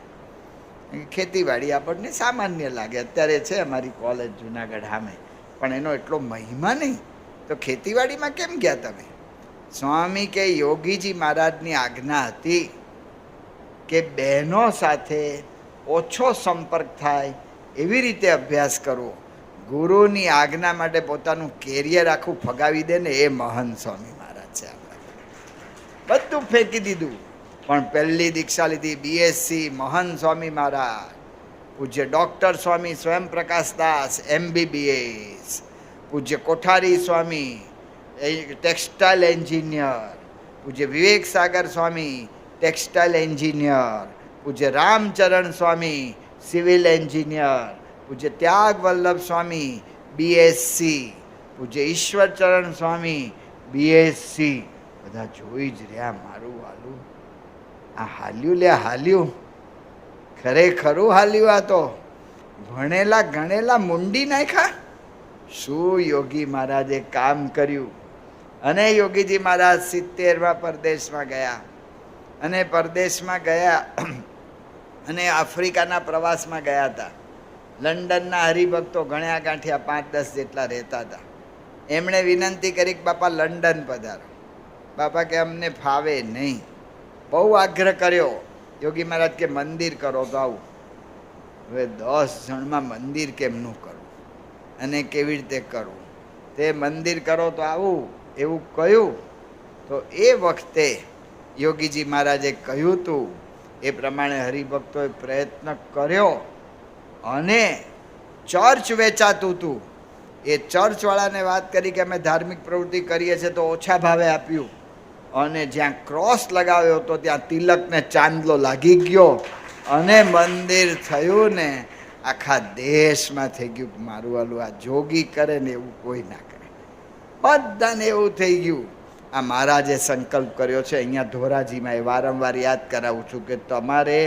ખેતીવાડી આપણને સામાન્ય લાગે, અત્યારે છે અમારી કોલેજ જુનાગઢ સામે, પણ એનો એટલો મહિમા નહીં. તો ખેતીવાડીમાં કેમ ગયા તમે? સ્વામી કે યોગીજી મહારાજની આજ્ઞા હતી કે બહેનો સાથે ઓછો સંપર્ક થાય એવી રીતે અભ્યાસ કરવો. ગુરુની આજ્ઞા માટે પોતાનું કેરિયર આખું ફગાવી દે ને એ મહંત સ્વામી મહારાજ છે. બધું ફેંકી દીધું પણ પહેલી દીક્ષા લીધી BSc મહંત સ્વામી મહારાજ. પૂજ્ય ડૉક્ટર સ્વામી સ્વયંપ્રકાશ દાસ MBBS, પૂજ્ય કોઠારી સ્વામી ટેક્સટાઇલ એન્જિનિયર, પૂજ્ય વિવેક સાગર સ્વામી ટેક્સટાઇલ એન્જિનિયર, પૂજ્ય રામચરણ સ્વામી સિવિલ એન્જિનિયર, પૂજ્ય ત્યાગ વલ્લભ સ્વામી BSc, પૂજ્ય ઈશ્વરચરણ સ્વામી BSc. બધા જોઈ જ રહ્યા મારું હાલું. આ હાલ્યું લે હાલ્યું, ખરેખરું હાલ્યું. આ તો ભણેલા ગણેલા મુંડી નાખ્યા. શું યોગી મહારાજે કામ કર્યું. અને યોગીજી મહારાજ 70માં પરદેશમાં ગયા. અને પરદેશમાં ગયા અને આફ્રિકાના પ્રવાસમાં ગયા હતા. લંડનના હરિભક્તો ગણ્યા ગાંઠ્યા 5-10 જેટલા રહેતા હતા. એમણે વિનંતી કરી કે બાપા લંડન પધારો. બાપા કે અમને ફાવે નહીં. બહુ આગ્રહ કર્યો. યોગી મહારાજ કે મંદિર કરો તો આવું. હવે 10 જણમાં મંદિર કેમનું કરવું અને કેવી રીતે કરવું? તે મંદિર કરો તો આવું એવું કહ્યું. તો એ વખતે યોગીજી મહારાજે કહ્યું હતું એ પ્રમાણે હરિભક્તોએ પ્રયત્ન કર્યો અને ચર્ચ વેચાતું હતું. એ ચર્ચવાળાને વાત કરી કે અમે ધાર્મિક પ્રવૃત્તિ કરીએ છીએ તો ઓછા ભાવે આપ્યું. અને જ્યાં ક્રોસ લગાવ્યો હતો ત્યાં તિલકને ચાંદલો લાગી ગયો અને મંદિર થયું ને આખા દેશમાં થઈ ગયું. મારું વાલું આ જોગી કરે ને એવું કોઈ ના કરે. બધાને એવું થઈ ગયું. આ મહારાજે સંકલ્પ કર્યો છે અહીંયા ધોરાજીમાં. એ વારંવાર યાદ કરાવું છું કે તમારે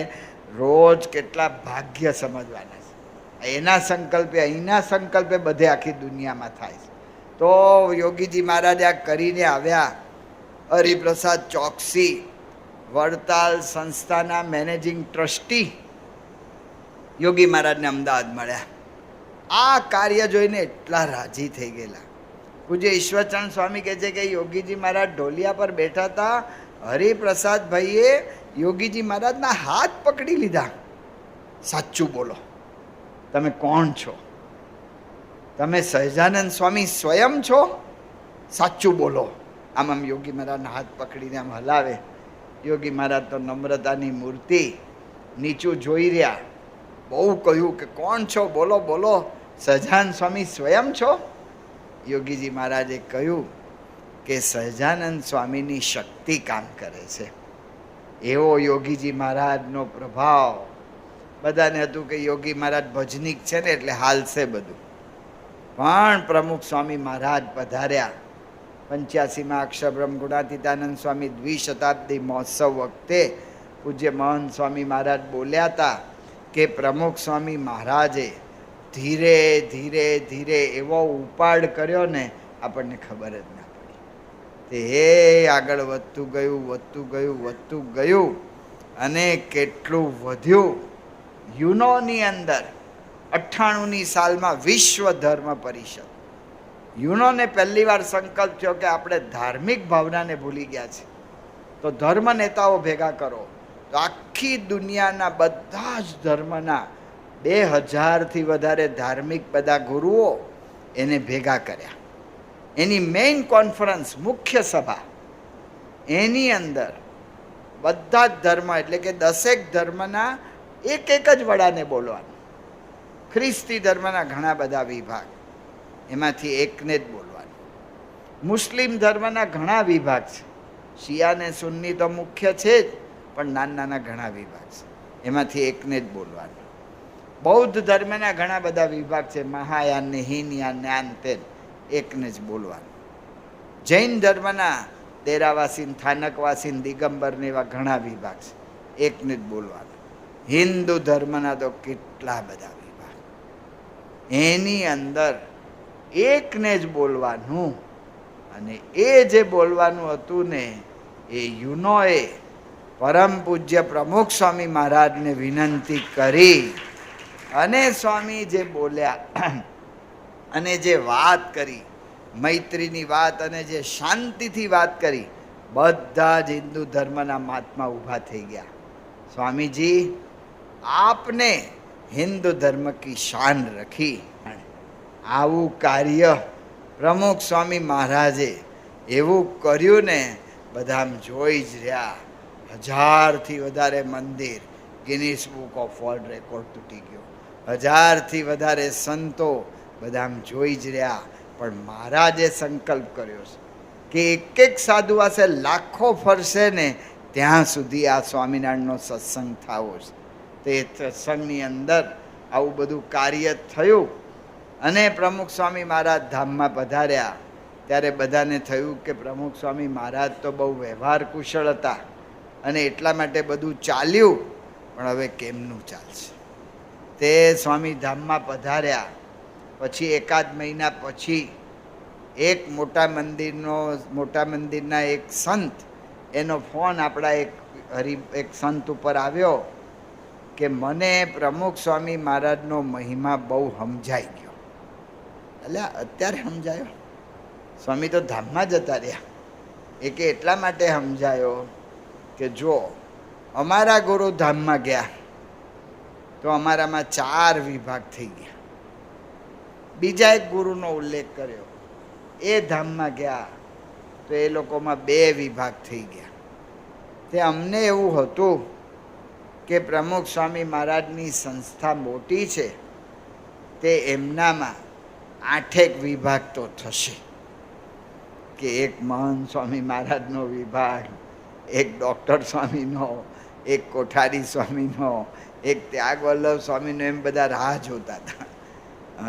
રોજ કેટલા ભાગ્ય સમજવાના છે. એના સંકલ્પે અહીંના સંકલ્પે બધે આખી દુનિયામાં થાય છે. તો યોગીજી મહારાજ આ કરીને આવ્યા. હરિપ્રસાદ ચોકસી વડતાલ સંસ્થાના મેનેજિંગ ટ્રસ્ટી યોગી મહારાજને અમદાવાદ મળ્યા. આ કાર્ય જોઈને એટલા રાજી થઈ ગયેલા. પૂજ્ય ઈશ્વરચંદ સ્વામી કહે છે કે યોગીજી મહારાજ ઢોલિયા પર બેઠા હતા. હરિપ્રસાદ ભાઈએ યોગીજી મહારાજના હાથ પકડી લીધા. સાચું બોલો, તમે કોણ છો? તમે સહજાનંદ સ્વામી સ્વયં છો? સાચું બોલો. આમ યોગી મહારાજના હાથ પકડીને આમ હલાવે. યોગી મહારાજ તો નમ્રતાની મૂર્તિ, નીચું જોઈ રહ્યા. બહુ કહ્યું કે કોણ છો? બોલો બોલો, સહજાનંદ સ્વામી સ્વયં છો? યોગીજી મહારાજે કહ્યું કે સહજાનંદ સ્વામીની શક્તિ કામ કરે છે. એવો યોગીજી મહારાજનો પ્રભાવ. બધાને હતું કે યોગી મહારાજ ભજનીક છે ને એટલે હાલશે બધું. પણ પ્રમુખ સ્વામી મહારાજ પધાર્યા. 85માં અક્ષરબ્રહ્મ ગુણાતીતાનંદ સ્વામી દ્વિશતાબ્દી મહોત્સવ વખતે પૂજ્ય મહંત સ્વામી મહારાજ બોલ્યા હતા કે પ્રમુખ સ્વામી મહારાજે ધીરે ધીરે ધીરે એવો ઉપાડ કર્યો ને આપણને ખબર જ ના પડી. તે હે આગળ વધતું ગયું વધતું ગયું વધતું ગયું અને કેટલું વધ્યું. યુનોની અંદર 98ની સાલમાં વિશ્વ ધર્મ પરિષદ યુનોને પહેલી વાર સંકલ્પ થયો કે આપણે ધાર્મિક ભાવનાને ભૂલી ગયા છે, તો ધર્મ નેતાઓ ભેગા કરો. તો આખી દુનિયાના બધા જ ધર્મના 2000થી વધારે ધાર્મિક બધા ગુરુઓ એને ભેગા કર્યા. એની મેઇન કોન્ફરન્સ, મુખ્ય સભા, એની અંદર બધા જ ધર્મ એટલે કે 10 ધર્મના એક જ વડાને બોલવાનું. ખ્રિસ્તી ધર્મના ઘણા બધા વિભાગ, એમાંથી એકને જ બોલવાનું. મુસ્લિમ ધર્મના ઘણા વિભાગ છે, શિયા ને સુન્ની તો મુખ્ય છે જ, પણ નાના ઘણા વિભાગ છે, એમાંથી એકને જ બોલવાનું. બૌદ્ધ ધર્મના ઘણા બધા વિભાગ છે, મહાયાન ને હીનયાન ને આન તેન, એકને જ બોલવાનું. જૈન ધર્મના દેરાવાસી, સ્થાનકવાસી, દિગંબર ને એવા ઘણા વિભાગ છે, એકને જ બોલવાનું. હિન્દુ ધર્મના તો કેટલા બધા વિભાગ, એની અંદર એકને જ બોલવાનું. અને એ જે બોલવાનું હતું ને, એ યુનોએ પરમ પૂજ્ય પ્રમુખ સ્વામી મહારાજને વિનંતી કરી અને સ્વામી જે બોલ્યા અને જે વાત કરી, મૈત્રીની વાત અને જે શાંતિથી વાત કરી, બધા જ હિન્દુ ધર્મના મહાત્મા ઊભા થઈ ગયા. સ્વામીજી, આપને હિન્દુ ધર્મ કી શાન રખી. આવું કાર્ય પ્રમુખ સ્વામી મહારાજે એવું કર્યું ને, બધા જોઈ જ રહ્યા. 1000થી વધારે મંદિર Guinness book of world record તૂટી ગયો. 1000થી વધારે સંતો બધા જોઈ જ રહ્યા. પણ મહારાજે સંકલ્પ કર્યો છે કે એક સાધુ પાસે લાખો ફરશે ને ત્યાં સુધી આ સ્વામિનારાયણનો સત્સંગ થવો છે. તે સત્સંગની અંદર આવું બધું કાર્ય થયું. અને પ્રમુખ સ્વામી મહારાજ ધામમાં પધાર્યા ત્યારે બધાને થયું કે પ્રમુખ સ્વામી મહારાજ તો બહુ વ્યવહાર કુશળ હતા અને એટલા માટે બધું ચાલ્યું, પણ હવે કેમનું ચાલશે? તે સ્વામી ધામમાં પધાર્યા પછી એકાદ મહિના પછી એક મોટા મંદિરના એક સંત, એનો ફોન આપણા એક સંત ઉપર આવ્યો કે મને પ્રમુખ સ્વામી મહારાજનો મહિમા બહુ સમજાઈ ગયો. એટલે અત્યારે સમજાયો? સ્વામી તો ધામમાં જતા રહ્યા. એ કે એટલા માટે સમજાયો કે જો અમારા ગુરુ ધામમાં ગયા તો અમારામાં 4 વિભાગ થઈ ગયા. બીજા એક ગુરુનો ઉલ્લેખ કર્યો, એ ધામમાં ગયા તો એ લોકોમાં 2 વિભાગ થઈ ગયા. તે અમને એવું હતું કે પ્રમુખ સ્વામી મહારાજની સંસ્થા મોટી છે, તે એમનામાં 8 વિભાગ તો થશે. કે એક મહંત સ્વામી મહારાજનો વિભાગ, એક ડૉક્ટર સ્વામીનો, એક કોઠારી સ્વામીનો, એક ત્યાગ વલ્લભ સ્વામીનો, એમ બધા રાહ જોતા હતા.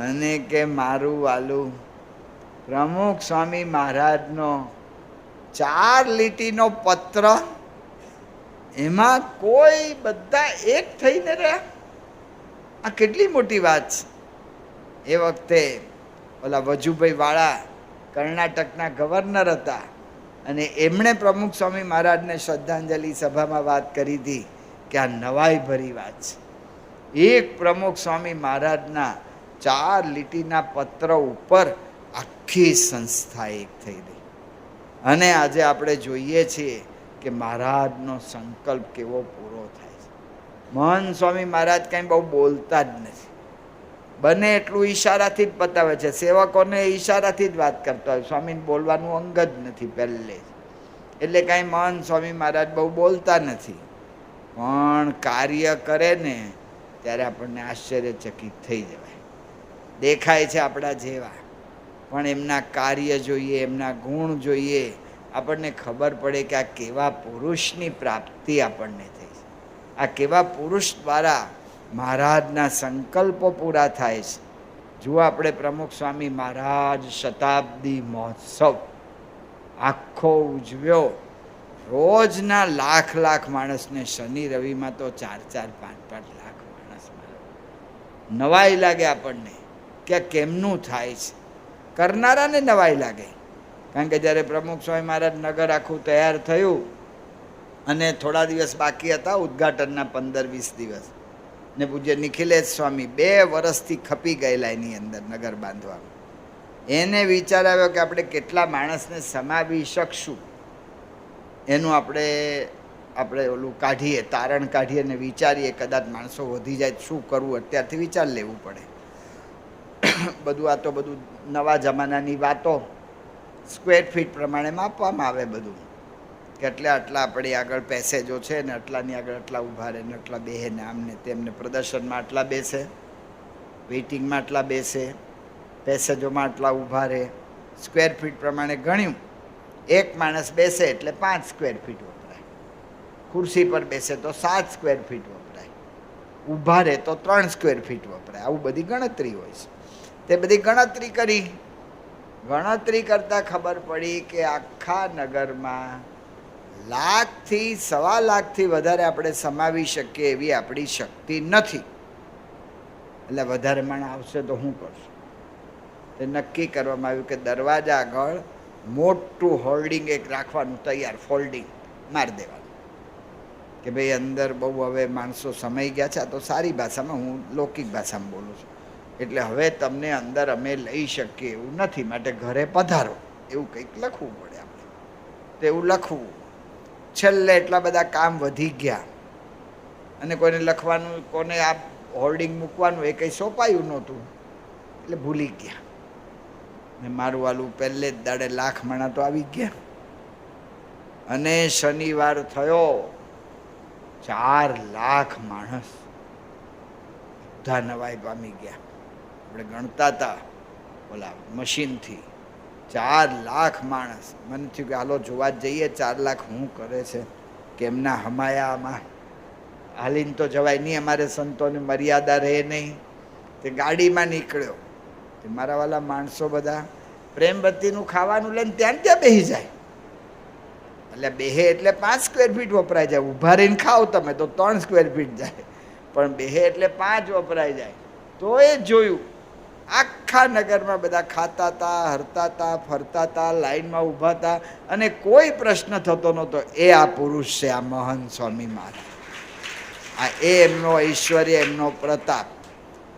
અને કે મારું વાલું પ્રમુખ સ્વામી મહારાજનો 4 લીટીનો પત્ર, એમાં કોઈ બધા એક થઈને રહ્યા. આ કેટલી મોટી વાત છે. એ વખતે ઓલા વજુભાઈ વાળા કર્ણાટકના ગવર્નર હતા અને એમણે પ્રમુખ સ્વામી મહારાજને શ્રદ્ધાંજલિ સભામાં વાત કરી હતી કે આ નવાઈ ભરી વાત છે. એક પ્રમુખ સ્વામી મહારાજના 4 લીટીના પત્ર ઉપર આખી સંસ્થા એક થઈ ગઈ. અને આજે આપણે જોઈએ છીએ કે મહારાજનો સંકલ્પ કેવો પૂરો થાય છે. મહંત સ્વામી મહારાજ કંઈ બહુ બોલતા જ નથી, બને એટલું ઈશારાથી જ પતાવે છે. સેવકોને ઈશારાથી જ વાત કરતા હોય. સ્વામીને બોલવાનું અંગ જ નથી પહેલે જ, એટલે કાંઈ મહંત સ્વામી મહારાજ બહુ બોલતા નથી. પણ કાર્ય કરે ને ત્યારે આપણને આશ્ચર્યચકિત થઈ જવાય. દેખાય છે આપણા જેવા, પણ એમના કાર્ય જોઈએ, એમના ગુણ જોઈએ, આપણને ખબર પડે કે આ કેવા પુરુષની પ્રાપ્તિ આપણને થઈ છે. આ કેવા પુરુષ દ્વારા મહારાજના સંકલ્પો પૂરા થાય છે. જુઓ, આપણે પ્રમુખ સ્વામી મહારાજ શતાબ્દી મહોત્સવ આખો ઉજવ્યો. રોજના લાખ માણસને, શનિ રવિમાં તો 4-4, 5-5 લાખ માણસ મળે. નવાઈ લાગે આપણને કે કેમનું થાય છે. કરનારાને નવાઈ લાગે. કારણ કે જ્યારે પ્રમુખ સ્વામી મહારાજ નગર આખું તૈયાર થયું અને થોડા દિવસ બાકી હતા ઉદ્ઘાટનના, 15-20 દિવસ, ને પૂજ્ય નિખિલેશ સ્વામી 2 વર્ષથી ખપી ગયેલા એની અંદર નગર બાંધવામાં. એને વિચાર આવ્યો કે આપણે કેટલા માણસને સમાવી શકશું, એનું આપણે ઓલું કાઢીએ, તારણ કાઢીએ અને વિચારીએ. કદાચ માણસો વધી જાય શું કરવું, અત્યારથી વિચાર લેવું પડે. બધું આ તો બધું નવા જમાનાની વાતો, સ્ક્વેર ફીટ પ્રમાણે માપવામાં આવે બધું, કે આટલા આપણી આગળ પેસેજો છે ને આટલાની આગળ આટલા ઊભા રહે ને આટલા બેસે ને આમને તેમને, પ્રદર્શનમાં આટલા બેસે, વેઇટિંગમાં આટલા બેસે, પેસેજોમાં આટલા ઊભા રહે. સ્ક્વેર ફીટ પ્રમાણે ગણ્યું, એક માણસ બેસે એટલે 5 સ્ક્વેર ફીટ વપરાય, ખુરશી પર બેસે તો 7 સ્ક્વેર ફીટ વપરાય, ઊભા રહે તો 3 સ્ક્વેર ફીટ વપરાય. આવું બધી ગણતરી હોય છે. તે બધી ગણતરી કરી. ગણતરી કરતાં ખબર પડી કે આખા નગરમાં 1,00,000 થી 1,25,000 વધારે આપણે સમાવી શકીએ એવી આપણી શક્તિ નથી. એટલે વધારે માણસ આવશે તો શું કરશું? તે નક્કી કરવામાં આવ્યું કે દરવાજા આગળ મોટું હોલ્ડિંગ એક રાખવાનું તૈયાર, ફોલ્ડિંગ મારી દેવાનું કે ભાઈ અંદર બહુ હવે માણસો સમાઈ ગયા છે. આ તો સારી ભાષામાં, હું લૌકિક ભાષામાં બોલું છું. એટલે હવે તમને અંદર અમે લઈ શકીએ એવું નથી, માટે ઘરે પધારો, એવું કંઈક લખવું પડે આપણે. તો એવું લખવું. છેલ્લે એટલા બધા કામ વધી ગયા અને કોઈને લખવાનું, કોને આ હોલ્ડિંગ મૂકવાનું એ કંઈ સોંપાયું નહોતું, એટલે ભૂલી ગયા. ને મારું વાલું પહેલે જ દાડે 1,00,000 માણા તો આવી ગયા. અને શનિવાર થયો, 4,00,000 માણસ બધા નવાઈ પામી ગયા. આપણે ગણતા હતા ઓલા મશીનથી, 4,00,000 માણસ. મને થયું કે હાલો જોવા જ જઈએ 4,00,000 શું કરે છે, કેમના હમાયામાં. હાલીને તો જવાય નહીં, અમારે સંતોની મર્યાદા રહે નહીં. તે ગાડીમાં નીકળ્યો. તે મારા વાલા માણસો બધા પ્રેમવતીનું ખાવાનું લઈને ત્યાં બેસી જાય. એટલે બેહે એટલે 5 સ્ક્વેર ફીટ વપરાય જાય. ઊભા રહીને ખાઓ તમે તો 3 સ્ક્વેર ફીટ જાય, પણ બેહે એટલે 5 વપરાય જાય. તો એ જોયું, આખા નગરમાં બધા ખાતા હતા, હરતા હતા, ફરતા હતા, લાઈનમાં ઊભા હતા અને કોઈ પ્રશ્ન થતો નહોતો. એ આ પુરુષ છે, આ મહંત સ્વામી મહારાજ. આ એમનો ઐશ્વર્ય, એમનો પ્રતાપ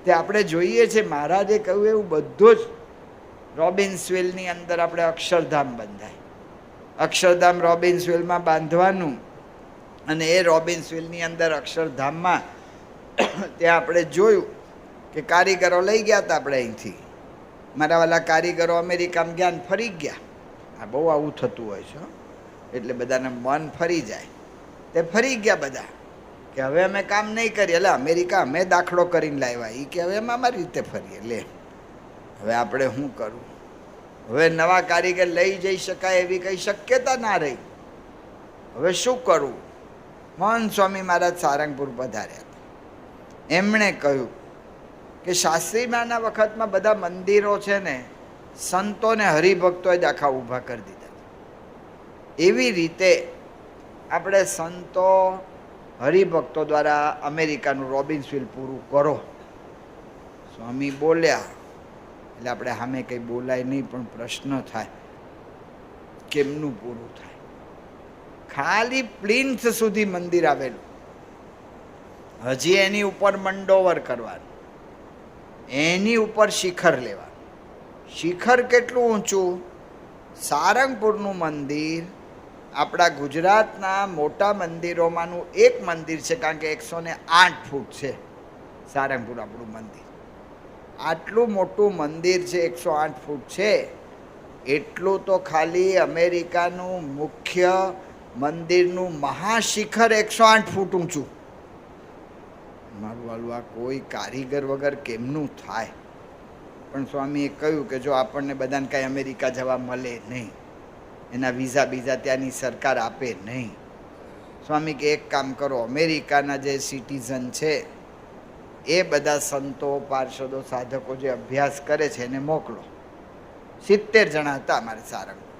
તે આપણે જોઈએ છે. મહારાજે કહ્યું એવું બધું જ રોબિન્સવિલની અંદર આપણે અક્ષરધામ બંધાય. અક્ષરધામ રોબિન્સવિલમાં બાંધવાનું, અને એ રોબિન્સવિલની અંદર અક્ષરધામમાં ત્યાં આપણે જોયું કે કારીગરો લઈ ગયા હતા આપણે અહીંથી. મારા વાલા કારીગરો અમેરિકામાં ગયા ને ફરી ગયા. આ બહુ આવું થતું હોય છે, એટલે બધાને મન ફરી જાય. તે ફરી ગયા બધા કે હવે અમે કામ નહીં કરીએ. એટલે અમેરિકા અમે દાખલો કરીને લાવ્યા, એ કે હવે અમે અમારી રીતે ફરીએ. લે હવે આપણે શું કરવું? હવે નવા કારીગર લઈ જઈ શકાય એવી કંઈ શક્યતા ના રહી. હવે શું કરવું? મહંત સ્વામી મહારાજ સારંગપુર પધાર્યા હતા. એમણે કહ્યું કે શાસ્ત્રીમાના વખતમાં બધા મંદિરો છે ને સંતોને હરિભક્તોએ જ આખા ઊભા કરી દીધા. એવી રીતે આપણે સંતો હરિભક્તો દ્વારા અમેરિકાનું રોબિન્સવિલ પૂરું કરો. સ્વામી બોલ્યા એટલે આપણે સામે કંઈ બોલાય નહીં, પણ પ્રશ્ન થાય કેમનું પૂરું થાય? ખાલી પ્લિન્થ સુધી મંદિર આવેલું, હજી એની ઉપર મંડોવર કરવાનું, એની ઉપર શિખર લેવાનું. શિખર કેટલું ઊંચું? સારંગપુરનું મંદિર આપણા ગુજરાતના મોટા મંદિરોમાંનું એક મંદિર છે, કારણ કે 108 ફૂટ છે સારંગપુર આપણું મંદિર. આટલું મોટું મંદિર છે, 108 ફૂટ છે. એટલું તો ખાલી અમેરિકાનું મુખ્ય મંદિરનું મહાશિખર 108 ફૂટ ઊંચું. મારું વાલું આ કોઈ કારીગર વગર કેમનું થાય? પણ સ્વામીએ કહ્યું કે જો આપણને બધાને કાંઈ અમેરિકા જવા મળે નહીં, એના વિઝા બીજા ત્યાંની સરકાર આપે નહીં. સ્વામી કે એક કામ કરો, અમેરિકાના જે સિટીઝન છે એ બધા સંતો, પાર્ષદો, સાધકો જે અભ્યાસ કરે છે એને મોકલો. 70 જણા હતા અમારે સારંગપુર.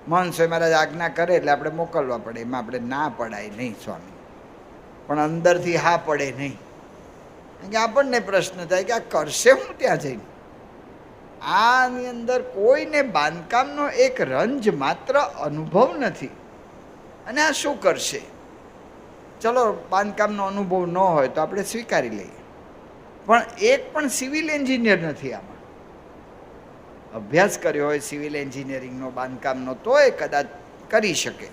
મહંત સ્વામી મહારાજ આજ્ઞા કરે એટલે આપણે મોકલવા પડે. એમાં આપણે ના પડાય નહીં સ્વામી, પણ અંદરથી હા પડે નહીં. કારણ કે આપણને પ્રશ્ન થાય કે આ કરશે હું ત્યાં જઈને? આની અંદર કોઈને બાંધકામનો એક રંજ માત્ર અનુભવ નથી, અને આ શું કરશે? ચલો બાંધકામનો અનુભવ ન હોય તો આપણે સ્વીકારી લઈએ, પણ એક પણ સિવિલ એન્જિનિયર નથી આમાં. અભ્યાસ કર્યો હોય સિવિલ એન્જિનિયરિંગનો, બાંધકામનો, તો એ કદાચ કરી શકે,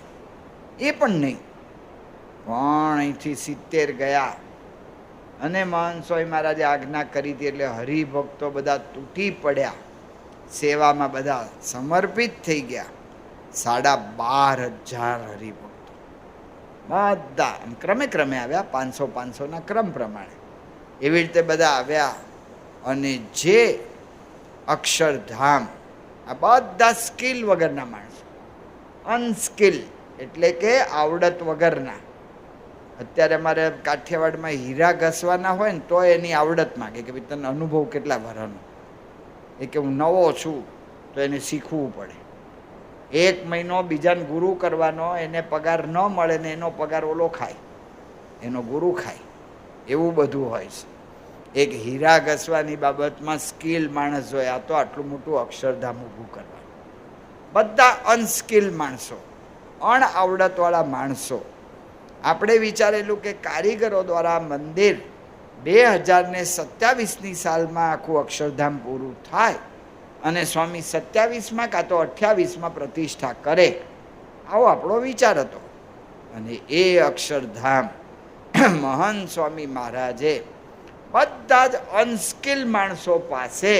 એ પણ નહીં. પણ અહીંથી 70 ગયા અને મહંત સ્વામી મહારાજે આજ્ઞા કરી હતી એટલે હરિભક્તો બધા તૂટી પડ્યા, સેવામાં બધા સમર્પિત થઈ ગયા. 12,500 હરિભક્તો બધા ક્રમે ક્રમે આવ્યા, 500 ક્રમ પ્રમાણે એવી રીતે બધા આવ્યા. અને જે અક્ષરધામ, આ બધા સ્કિલ વગરના માણસો, અનસ્કિલ એટલે કે આવડત વગરના. અત્યારે અમારે કાઠિયાવાડમાં હીરા ઘસવાના હોય ને તો એની આવડત માગે કે ભાઈ તને અનુભવ કેટલા વર્ષનો, એ કે હું નવો છું, તો એને શીખવું પડે. 1 મહિનો બીજાને ગુરુ કરવાનો, એને પગાર ન મળે ને એનો પગાર ઓલો ખાય, એનો ગુરુ ખાય, એવું બધું હોય છે. એક હીરા ઘસવાની બાબતમાં સ્કિલ માણસ જોઈએ, આ તો આટલું મોટું અક્ષરધામ ઊભું કરવા. બધા અનસ્કિલ માણસો, અણઆવડતવાળા માણસો. આપણે વિચારેલું કે કારીગરો દ્વારા મંદિર 2027ની સાલમાં આખું અક્ષરધામ પૂરું થાય અને સ્વામી 27માં કાં તો 28માં પ્રતિષ્ઠા કરે, આવો આપણો વિચાર હતો. અને એ અક્ષરધામ મહંત સ્વામી મહારાજે બધા જ અનસ્કિલ માણસો પાસે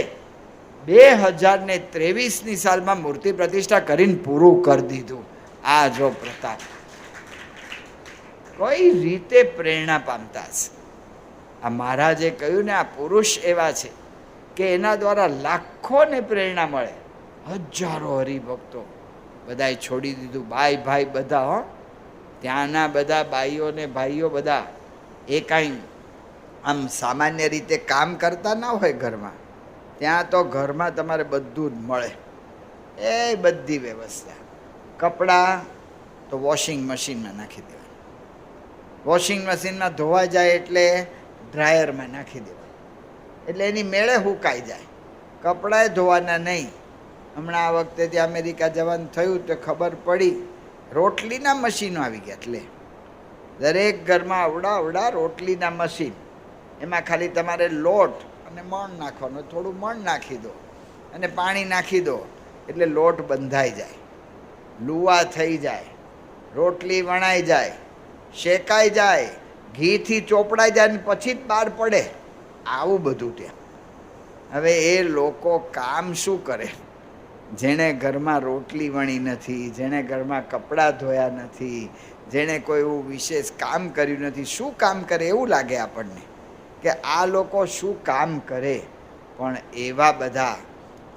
2023ની સાલમાં મૂર્તિ પ્રતિષ્ઠા કરીને પૂરું કરી દીધું. આ જો પ્રતાપ કઈ રીતે પ્રેરણા પામતા છે. આ મહારાજે કહ્યું ને, આ પુરુષ એવા છે કે એના દ્વારા લાખોને પ્રેરણા મળે. હજારો હરિભક્તો બધાએ છોડી દીધું, ભાઈ બધા, હો ત્યાંના બધા બાઈઓ ને ભાઈઓ બધા એ કાંઈ આમ સામાન્ય રીતે કામ કરતા ના હોય ઘરમાં, ત્યાં તો ઘરમાં તમારે બધું જ મળે, એ બધી વ્યવસ્થા. કપડાં તો વોશિંગ મશીનમાં નાખી દેવા, વોશિંગ મશીનમાં ધોવાઈ જાય એટલે ડ્રાયરમાં નાખી દેવા, એટલે એની મેળે હુકાઈ જાય. કપડાંય ધોવાના નહીં. હમણાં આ વખતે ત્યાં અમેરિકા જવાનું થયું તો ખબર પડી, રોટલીના મશીનો આવી ગયા. એટલે દરેક ઘરમાં અવડા રોટલીના મશીન, એમાં ખાલી તમારે લોટ અને મણ નાખવાનું, થોડું મણ નાખી દો અને પાણી નાખી દો એટલે લોટ બંધાઈ જાય, લુવા થઈ જાય, રોટલી વણાઈ જાય, શેકાઈ જાય, ઘીથી ચોપડાઈ જાય ને પછી જ બહાર પડે. આવું બધું ત્યાં. હવે એ લોકો કામ શું કરે? જેણે ઘરમાં રોટલી વણી નથી, જેણે ઘરમાં કપડાં ધોયા નથી, જેણે કોઈ એવું વિશેષ કામ કર્યું નથી, શું કામ કરે એવું લાગે આપણને કે આ લોકો શું કામ કરે. પણ એવા બધા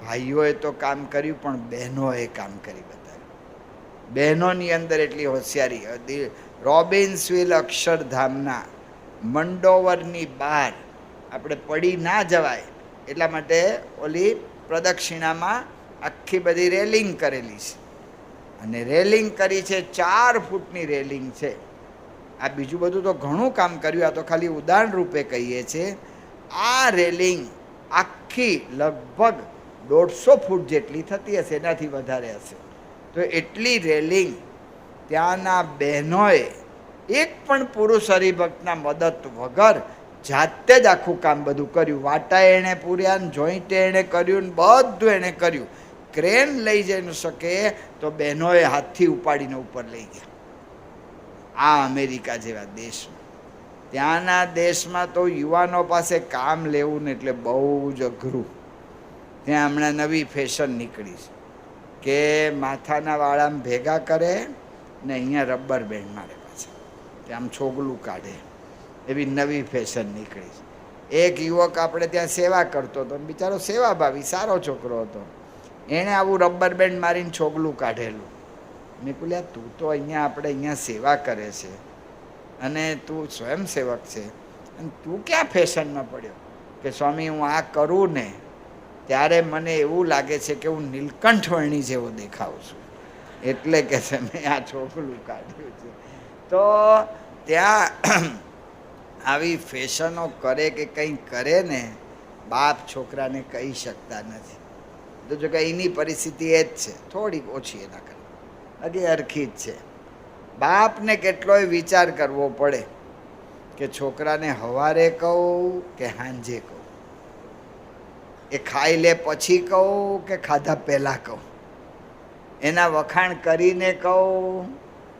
ભાઈઓએ તો કામ કર્યું, પણ બહેનોએ કામ કરી બતાવ્યું. બહેનોની અંદર એટલી હોશિયારી. રોબિન્સવિલ અક્ષરધામના મંડોવરની બહાર આપણે પડી ના જવાય એટલા માટે ઓલી પ્રદક્ષિણામાં આખી બધી રેલિંગ કરેલી છે, અને રેલિંગ કરી છે, 4 ફૂટની રેલિંગ છે. આ બીજું બધું તો ઘણું કામ કર્યું, આ તો ખાલી ઉદાહરણ રૂપે કહીએ છીએ. આ રેલિંગ આખી લગભગ 150 ફૂટ જેટલી થતી હશે, એનાથી વધારે હશે. તો એટલી રેલિંગ ત્યાંના બહેનોએ એક પણ પુરુષ હરિભક્તના મદદ વગર જાતે જ આખું કામ બધું કર્યું. વાટા એણે પૂર્યા ને જોઈન્ટે એણે કર્યું ને બધું એણે કર્યું. ક્રેન લઈ જઈ ન શકે તો બહેનોએ હાથથી ઉપાડીને ઉપર લઈ ગયા. આ અમેરિકા જેવા દેશમાં, ત્યાંના દેશમાં તો યુવાનો પાસે કામ લેવું ને એટલે બહુ જ અઘરું. ત્યાં હમણાં નવી ફેશન નીકળી છે કે માથાના વાળામાં ભેગા કરે ને અહીંયા રબર બેન્ડ મારે પાછા, કે આમ છોગલું કાઢે, એવી નવી ફેશન નીકળી છે. એક યુવક આપણે ત્યાં સેવા કરતો હતો, બિચારો સેવાભાવી સારો છોકરો હતો, એણે આવું રબર બેન્ડ મારીને છોગલું કાઢેલું. મેં કહ્યું, તું તો અહીંયા આપણે અહીંયા સેવા કરે છે અને તું સ્વયંસેવક છે અને તું ક્યાં ફેશનમાં પડ્યો? કે સ્વામી હું આ કરું ને ત્યારે મને એવું લાગે છે કે હું નીલકંઠવર્ણી જેવો દેખાઉં છું, એટલે કે છે મેં આ છોકલું કાઢ્યું છે. તો ત્યાં આવી ફેશનો કરે કે કંઈ કરે ને, બાપ છોકરાને કહી શકતા નથી. તો જો કે એની પરિસ્થિતિ એ જ છે, થોડીક ઓછી એના કરતાં, હજી હરખી જ છે. બાપને કેટલોય વિચાર કરવો પડે કે છોકરાને હવારે કહું કે સાંજે કહું. એ ખાઈ લે પછી કહું કે ખાધા પહેલાં કહું? એના વખાણ કરીને કહું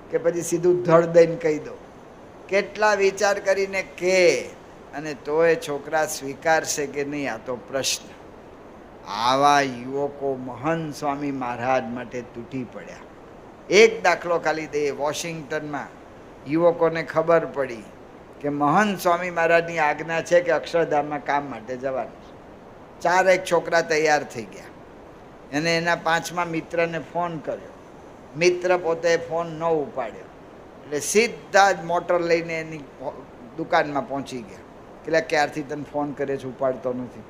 કે પછી સીધું ધડ દઈને કહી દઉં? કેટલા વિચાર કરીને કે અને તોય છોકરા સ્વીકારશે કે નહીં, આ તો પ્રશ્ન. આવા યુવકો મહંત સ્વામી મહારાજ માટે તૂટી પડ્યા. એક દાખલો ખાલી દઈએ. વોશિંગ્ટનમાં યુવકોને ખબર પડી કે મહંત સ્વામી મહારાજની આજ્ઞા છે કે અક્ષરધામમાં કામ માટે જવાનું છે. 4 છોકરા તૈયાર થઈ ગયા. એને એના 5મા મિત્રને ફોન કર્યો. મિત્ર પોતે ફોન ન ઉપાડ્યો એટલે સીધા જ મોટર લઈને એની દુકાનમાં પહોંચી ગયા. એટલે ક્યારથી તને ફોન કરે છે, ઉપાડતો નથી?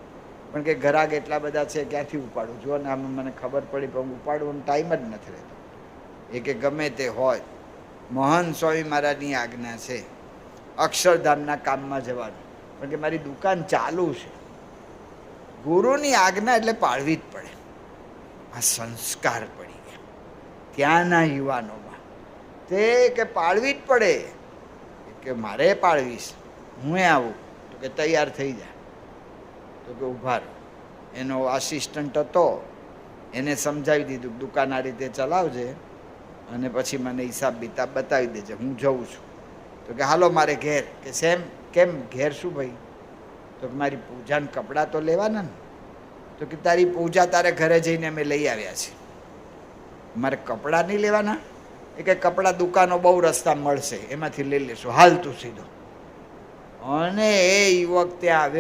પણ કે ઘરાક એટલા બધા છે, ક્યાંથી ઉપાડું? જુઓ ને, આમ મને ખબર પડી પણ ઉપાડવાનો ટાઈમ જ નથી રહેતો. એ કે ગમે તે હોય, મહંત સ્વામી મહારાજની આજ્ઞા છે અક્ષરધામના કામમાં જવાનું, પણ કે મારી દુકાન ચાલુ છે. ગુરુની આજ્ઞા એટલે પાળવી જ પડે. આ સંસ્કાર પડી ગયા ત્યાંના યુવાનોમાં. તે કે પાળવી જ પડે. કે મારે પાળવીશ, હું આવું? તો કે તૈયાર થઈ જાય. તો કે ઊભા રહો. એનો આસિસ્ટન્ટ હતો, એને સમજાવી દીધું દુકાન આ રીતે ચલાવજે અને પછી મને હિસાબ બિતાબ બતાવી દેજે, હું જઉં છું. તો કે હાલો મારે ઘેર. કે સેમ કેમ ઘેર? શું ભાઈ? તો કે મારી પૂજાને કપડાં તો લેવાના ને. તો કે તારી પૂજા તારે ઘરે જઈને અમે લઈ આવ્યા છીએ, મારે કપડાં નહીં લેવાના? એ કે કપડાં દુકાનો બહુ રસ્તા મળશે, એમાંથી લઈ લેશું, હાલ તું સીધો. અને એ યુવક ત્યાં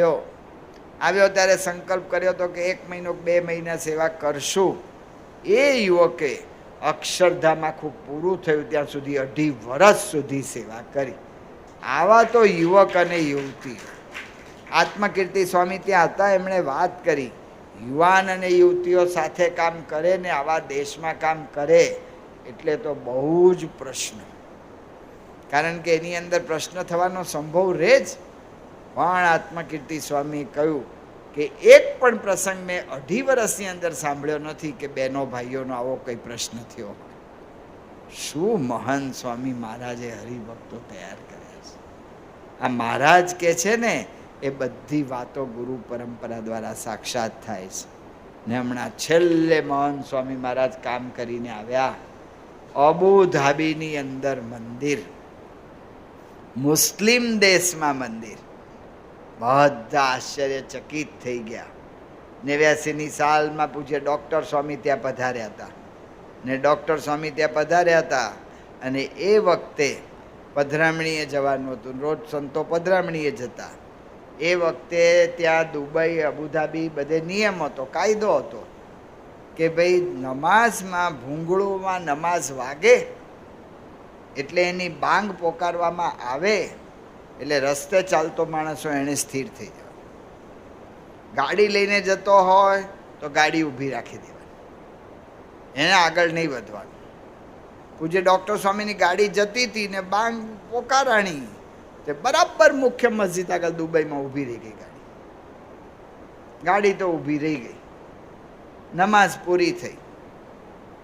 આવ્યો ત્યારે સંકલ્પ કર્યો હતો કે 1 મહિનો 2 મહિના સેવા કરશું. એ યુવકે અક્ષરધામ આખું પૂરું થયું ત્યાં સુધી 2.5 વર્ષ સુધી સેવા કરી. આવા તો યુવક અને યુવતી. આત્મકીર્તિ સ્વામી ત્યાં હતા, એમણે વાત કરી, યુવાન અને યુવતીઓ સાથે કામ કરે ને આવા દેશમાં કામ કરે એટલે તો બહુ જ પ્રશ્ન. કારણ કે એની અંદર પ્રશ્ન થવાનો સંભવ રહે જ. પણ આત્મકીર્તિ સ્વામીએ કહ્યું કે એક પણ પ્રસંગ મેં 2.5 વર્ષની અંદર સાંભળ્યો નથી કે બહેનો ભાઈઓનો આવો કંઈ પ્રશ્ન થયો. શું મહંત સ્વામી મહારાજે હરિભક્તો તૈયાર કર્યા છે! આ મહારાજ કે છે ને, એ બધી વાતો ગુરુ પરંપરા દ્વારા સાક્ષાત થાય છે. ને હમણાં છેલ્લે મહંત સ્વામી મહારાજ કામ કરીને આવ્યા. અબુધાબીની અંદર મંદિર, મુસ્લિમ દેશમાં મંદિર. બધા આશ્ચર્યચકિત થઈ ગયા. 89ની સાલમાં પૂજ્ય ડૉક્ટર સ્વામી ત્યાં પધાર્યા હતા. ને ડૉક્ટર સ્વામી ત્યાં પધાર્યા હતા અને એ વખતે પધરામણીએ જવાનું હતું. રોજ સંતો પધરામણીએ જતા. એ વખતે ત્યાં દુબઈ, અબુધાબી બધે નિયમ હતો, કાયદો હતો કે ભાઈ નમાઝમાં, ભૂંગળુમાં નમાઝ વાગે એટલે એની બાંગ પોકારવામાં આવે એટલે રસ્તે ચાલતો માણસો એણે સ્થિર થઈ જવા. ગાડી લઈને જતો હોય તો ગાડી ઊભી રાખી દેવાની, એને આગળ નહીં વધવાનું. પૂજ્ય ડૉક્ટર સ્વામીની ગાડી જતી હતી ને બાંગ પોકારાણી, તે બરાબર મુખ્ય મસ્જિદ આગળ દુબઈમાં ઊભી રહી ગઈ ગાડી. ગાડી તો ઊભી રહી ગઈ, નમાઝ પૂરી થઈ.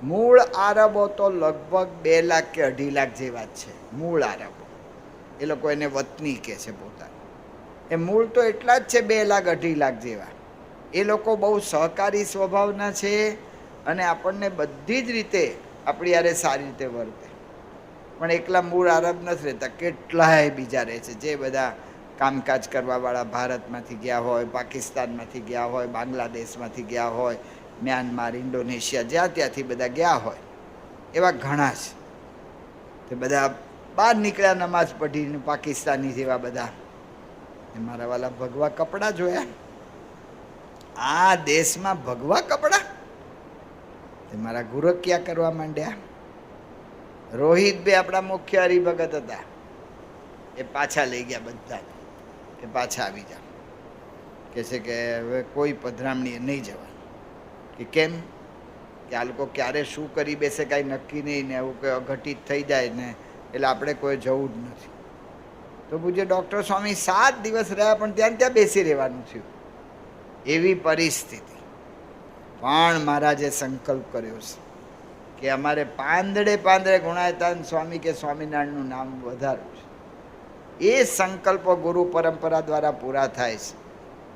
મૂળ આરબો તો લગભગ 2 લાખ કે 2.5 લાખ જેવા જ છે. મૂળ આરબો, એ લોકો એને વતની કહે છે પોતાને. એ મૂળ તો એટલા જ છે, 2 લાખ 2.5 લાખ જેવા. એ લોકો બહુ સહકારી સ્વભાવના છે અને આપણને બધી જ રીતે આપણી યારે સારી રીતે વર્તે. પણ એકલા મૂળ આરબ નથી રહેતા, કેટલાય બીજા રહે છે, જે બધા કામકાજ કરવાવાળા ભારતમાંથી ગયા હોય, પાકિસ્તાનમાંથી ગયા હોય, બાંગ્લાદેશમાંથી ગયા હોય, મ્યાનમાર, ઇન્ડોનેશિયા, જ્યાં ત્યાંથી બધા ગયા હોય, એવા ઘણા છે. તે બધા બહાર નીકળ્યા નમાઝ પઢીને, પાકિસ્તાની જેવા બધા. એ મારા વાલા ભગવા કપડાં જોયા, આ દેશમાં ભગવા કપડાં. તે મારા ગુરકિયા કરવા માંડ્યા. રોહિતભાઈ આપણા મુખ્ય હરિભગત હતા, એ પાછા લઈ ગયા બધા, કે પાછા આવી જાઓ. કહે છે કે હવે કોઈ પધરામણીએ નહીં જવાનું. કે કેમ? કે આ લોકો ક્યારે શું કરી બેસે કાંઈ નક્કી નહીં, ને એવું કંઈ અઘટિત થઈ જાય ને એટલે આપણે કોઈ જવું જ નથી. તો પૂજ્ય ડૉક્ટર સ્વામી 7 દિવસ રહ્યા, પણ ત્યાં બેસી રહેવાનું થયું, એવી પરિસ્થિતિ. પણ મહારાજે સંકલ્પ કર્યો છે કે અમારે પાંદડે ગુણાયતાન સ્વામી કે સ્વામિનારાયણનું નામ વધારવું છે. એ સંકલ્પો ગુરુ પરંપરા દ્વારા પૂરા થાય છે.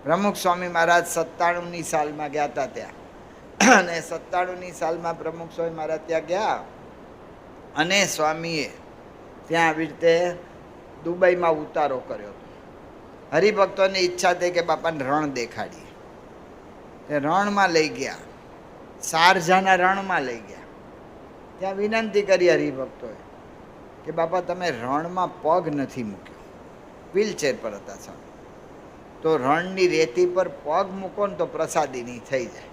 પ્રમુખ સ્વામી મહારાજ 97ની સાલમાં ગયા હતા ત્યાં, અને 97ની સાલમાં પ્રમુખ સ્વામી મહારાજ ત્યાં ગયા, અને સ્વામીએ ત્યાં આવી રીતે દુબઈમાં ઉતારો કર્યો હતો. હરિભક્તોની ઈચ્છા થઈ કે બાપાને રણ દેખાડીએ. તે રણમાં લઈ ગયા, શારજાના રણમાં લઈ ગયા. ત્યાં વિનંતી કરી હરિભક્તોએ કે બાપા તમે રણમાં પગ નથી મૂક્યો, વ્હીલચેર પર હતા સ્વામી, તો રણની રેતી પર પગ મૂકો ને તો પ્રસાદીની થઈ જાય.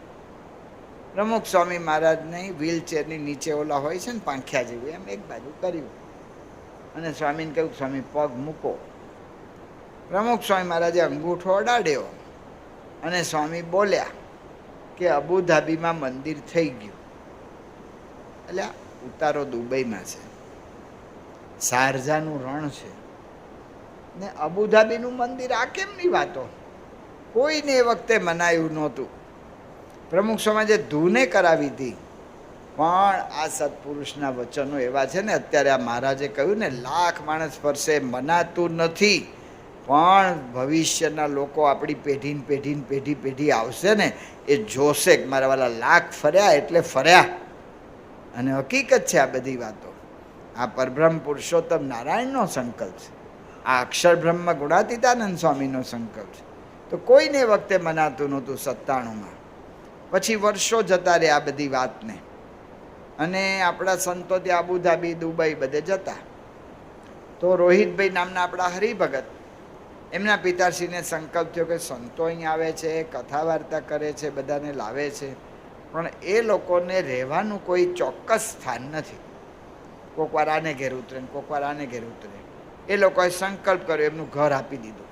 પ્રમુખ સ્વામી મહારાજને વ્હીલચેરની નીચે ઓલા હોય છે ને પાંખ્યા જેવું, એમ એક બાજુ કર્યું અને સ્વામીને કહ્યું સ્વામી પગ મૂકો. પ્રમુખ સ્વામી મહારાજે અંગૂઠો અડાડ્યો અને સ્વામી બોલ્યા કે અબુધાબીમાં મંદિર થઈ ગયું. એટલે ઉતારો દુબઈમાં છે, શારજાનું રણ છે ને અબુધાબીનું મંદિર, આ કેમની વાતો? કોઈને એ વખતે મનાયું નહોતું. પ્રમુખ સ્વામીએ ધૂને કરાવી હતી, પણ આ સત્પુરુષના વચનો એવા છે ને, અત્યારે આ મહારાજે કહ્યું ને, લાખ માણસ ફરશે, મનાતું નથી, પણ ભવિષ્યના લોકો આપણી પેઢી આવશે ને, એ જોશે કે મારા વાલા લાખ ફર્યા એટલે ફર્યા. અને હકીકત છે આ બધી વાતો. આ પરબ્રહ્મ પુરુષોત્તમ નારાયણનો સંકલ્પ છે, આ અક્ષર બ્રહ્મ ગુણાતીતાનંદ સ્વામીનો સંકલ્પ છે. તો કોઈને વખતે મનાતું નહોતું 97માં. પછી વર્ષો જતા રહે આ બધી વાતને, અને આપણા સંતો ત્યાં અબુધાબી, દુબઈ બધે જતા. તો રોહિતભાઈ નામના આપણા હરિભગત, એમના પિતાશ્રીને સંકલ્પ થયો કે સંતો અહીં આવે છે, કથા વાર્તા કરે છે, બધાને લાવે છે, પણ એ લોકોને રહેવાનું કોઈ ચોક્કસ સ્થાન નથી. કોક વાર આને ઘેર ઉતરે ને કોક વાર આને ઘેર ઉતરે. એ લોકોએ સંકલ્પ કર્યો, એમનું ઘર આપી દીધું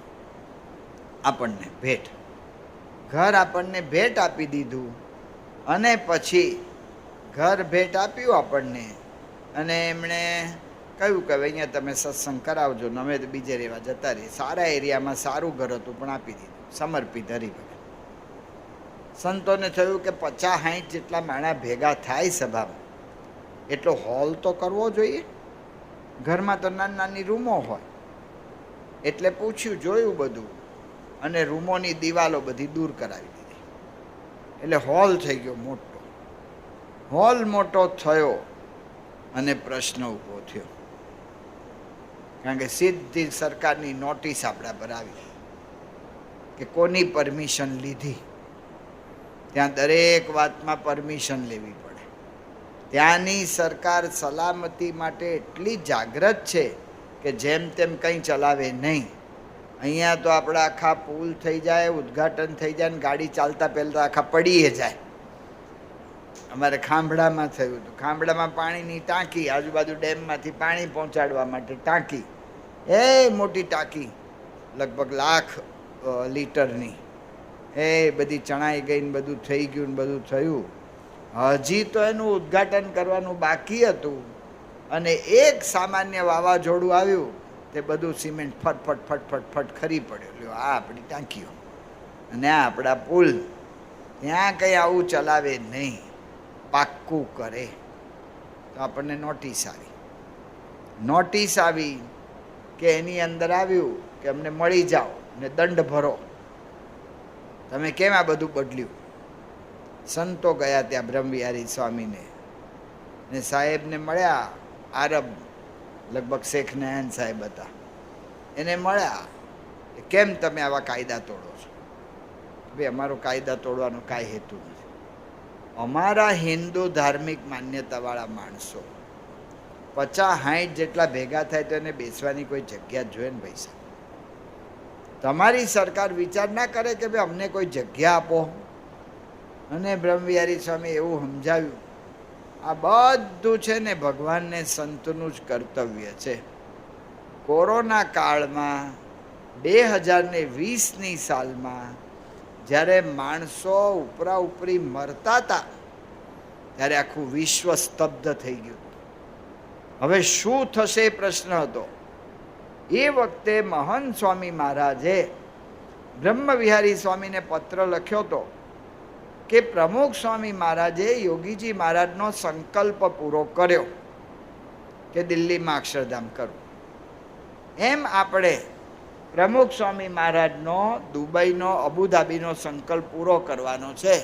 આપણને ભેટ. ઘર આપણને ભેટ આપી દીધું, અને પછી ઘર ભેટ આપ્યું આપણને, અને એમણે કહ્યું કે અહીંયા તમે સત્સંગ કરાવજો ને અમે તો બીજે રહેવા જતા રહીએ. સારા એરિયામાં સારું ઘર હતું, પણ આપી દીધું, સમર્પિત હરિભગત. સંતોને થયું કે 50-60 જેટલા માણસ ભેગા થાય સભામાં, એટલો હોલ તો કરવો જોઈએ. ઘરમાં તો નાની નાની રૂમો હોય, એટલે પૂછ્યું, જોયું બધું, અને રૂમોની દિવાલો બધી દૂર કરાવી દીધી. એટલે હોલ થઈ ગયો મોટો. હોલ મોટો થયો અને પ્રશ્ન ઊભો થયો, કારણ કે સીધી સરકારની નોટિસ આપણા પર આવી કે કોની પરમિશન લીધી. ત્યાં દરેક વાતમાં પરમિશન લેવી પડે. ત્યાંની સરકાર સલામતી માટે એટલી જાગૃત છે કે જેમ તેમ કંઈ ચલાવે નહીં. અહીંયા તો આપણા આખા પુલ થઈ જાય, ઉદ્ઘાટન થઈ જાય ને ગાડી ચાલતા પહેલાં આખા પડીએ જાય. અમારે ખાંભડામાં થયું હતું. ખાંભડામાં પાણીની ટાંકી, આજુબાજુ ડેમમાંથી પાણી પહોંચાડવા માટે ટાંકી, એ મોટી ટાંકી, લગભગ 1,00,000 લીટરની, એ બધી ચણાઈ ગઈ ને બધું થઈ ગયું ને બધું થયું. હજી તો એનું ઉદ્ઘાટન કરવાનું બાકી હતું, અને એક સામાન્ય વાવાઝોડું આવ્યું, તે બધું સિમેન્ટ ફટ ખરી પડ્યો. લ્યો આ આપણી ટાંકીઓ અને આ આપણા પુલ. ત્યાં કંઈ આવું ચલાવે નહીં, પાક્કું કરે. તો આપણને નોટિસ આવી કે એની અંદર આવ્યું કે અમને મળી જાઓ ને દંડ ભરો. તમે કેમ આ બધું બદલ્યું? સંતો ગયા ત્યાં બ્રહ્મવિહારી સ્વામીને, ને સાહેબને મળ્યા. આરબ, લગભગ શેખ નયન સાહેબ હતા, એને મળ્યા. કેમ તમે આવા કાયદા તોડો છો? ભાઈ અમારો કાયદા તોડવાનો કાંઈ હેતુ નથી. અમારા હિન્દુ ધાર્મિક માન્યતાવાળા માણસો 50-60 જેટલા ભેગા થાય તો એને બેસવાની કોઈ જગ્યા જોઈએ ને પૈસા. તમારી સરકાર વિચાર ના કરે કે ભાઈ અમને કોઈ જગ્યા આપો. અને બ્રહ્મવિહારી સ્વામી એવું સમજાવ્યું, આ બધું છે ને ભગવાનને સંતનું જ કર્તવ્ય છે. કોરોના કાળમાં 2020ની સાલમાં જ્યારે માણસો ઉપરા ઉપરી મરતા હતા, ત્યારે આખું વિશ્વ સ્તબ્ધ થઈ ગયું. હવે શું થશે એ પ્રશ્ન હતો. એ વખતે મહંત સ્વામી મહારાજે બ્રહ્મવિહારી સ્વામીને પત્ર લખ્યો હતો કે પ્રમુખ સ્વામી મહારાજે યોગીજી મહારાજનો સંકલ્પ પૂરો કર્યો કે દિલ્હીમાં અક્ષરધામ કરવું. એમ આપણે પ્રમુખ સ્વામી મહારાજનો દુબઈનો અબુધાબીનો સંકલ્પ પૂરો કરવાનો છે.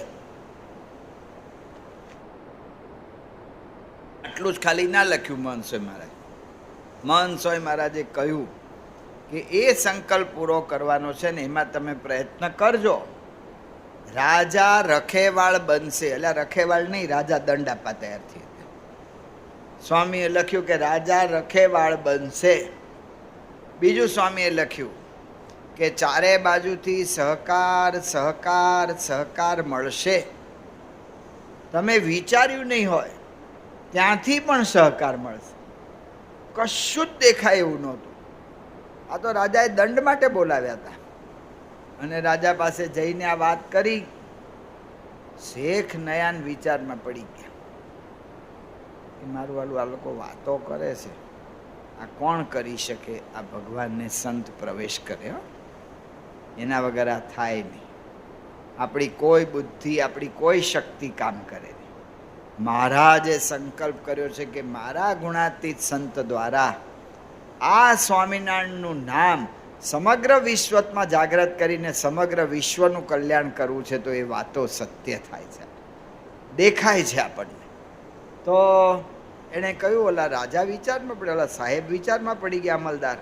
આટલું જ ખાલી ના લખ્યું મહંત સ્વામી મહારાજ. મહંત સ્વામી મહારાજે કહ્યું કે એ સંકલ્પ પૂરો કરવાનો છે ને એમાં તમે પ્રયત્ન કરજો. રાજા રખેવાળ બનશે. એટલે રખેવાળ નહીં, રાજા દંડ આપવા તૈયાર થઈ. સ્વામીએ લખ્યું કે રાજા રખેવાળ બનશે. બીજું સ્વામીએ લખ્યું કે ચારે બાજુથી સહકાર સહકાર સહકાર મળશે. તમે વિચાર્યું નહીં હોય ત્યાંથી પણ સહકાર મળશે. કશું જ દેખાય એવું નહોતું. આ તો રાજાએ દંડ માટે બોલાવ્યા હતા અને રાજા પાસે જઈને આ વાત કરી. શેખ નયાન વિચારમાં પડી ગયા કે મારું વાલું આ લોકો વાતો કરે છે, આ કોણ કરી શકે? આ ભગવાનને સંત પ્રવેશ કરે, એના વગર આ થાય નહીં. આપણી કોઈ બુદ્ધિ, આપણી કોઈ શક્તિ કામ કરે નહીં. મહારાજે સંકલ્પ કર્યો છે કે મારા ગુણાતીત સંત દ્વારા આ સ્વામિનારાયણનું નામ સમગ્ર વિશ્વમાં જાગૃત કરીને સમગ્ર વિશ્વનું કલ્યાણ કરવું છે. તો એ વાતો સત્ય થાય છે, દેખાય છે આપણને. તો એણે કહ્યું, ઓલા રાજા વિચારમાં પડ્યા, ઓલા સાહેબ વિચારમાં પડી ગયા, અમલદાર,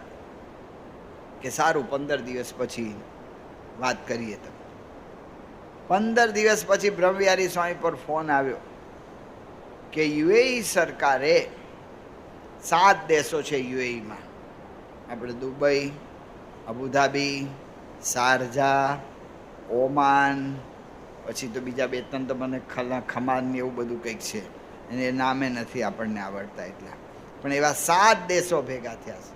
કે સારું 15 દિવસ પછી વાત કરીએ. તો 15 દિવસ પછી બ્રહ્મવિહારી સ્વામી પર ફોન આવ્યો કે યુએઈ સરકારે 7 દેશો છે યુએઈમાં, આપણે દુબઈ, અબુધાબી, શારજા, ઓમાન, પછી તો બીજા 2-3 તો મને ખમાન ને એવું બધું કંઈક છે, એને નામે નથી આપણને આવડતા એટલા, પણ એવા 7 દેશો ભેગા થયા છે.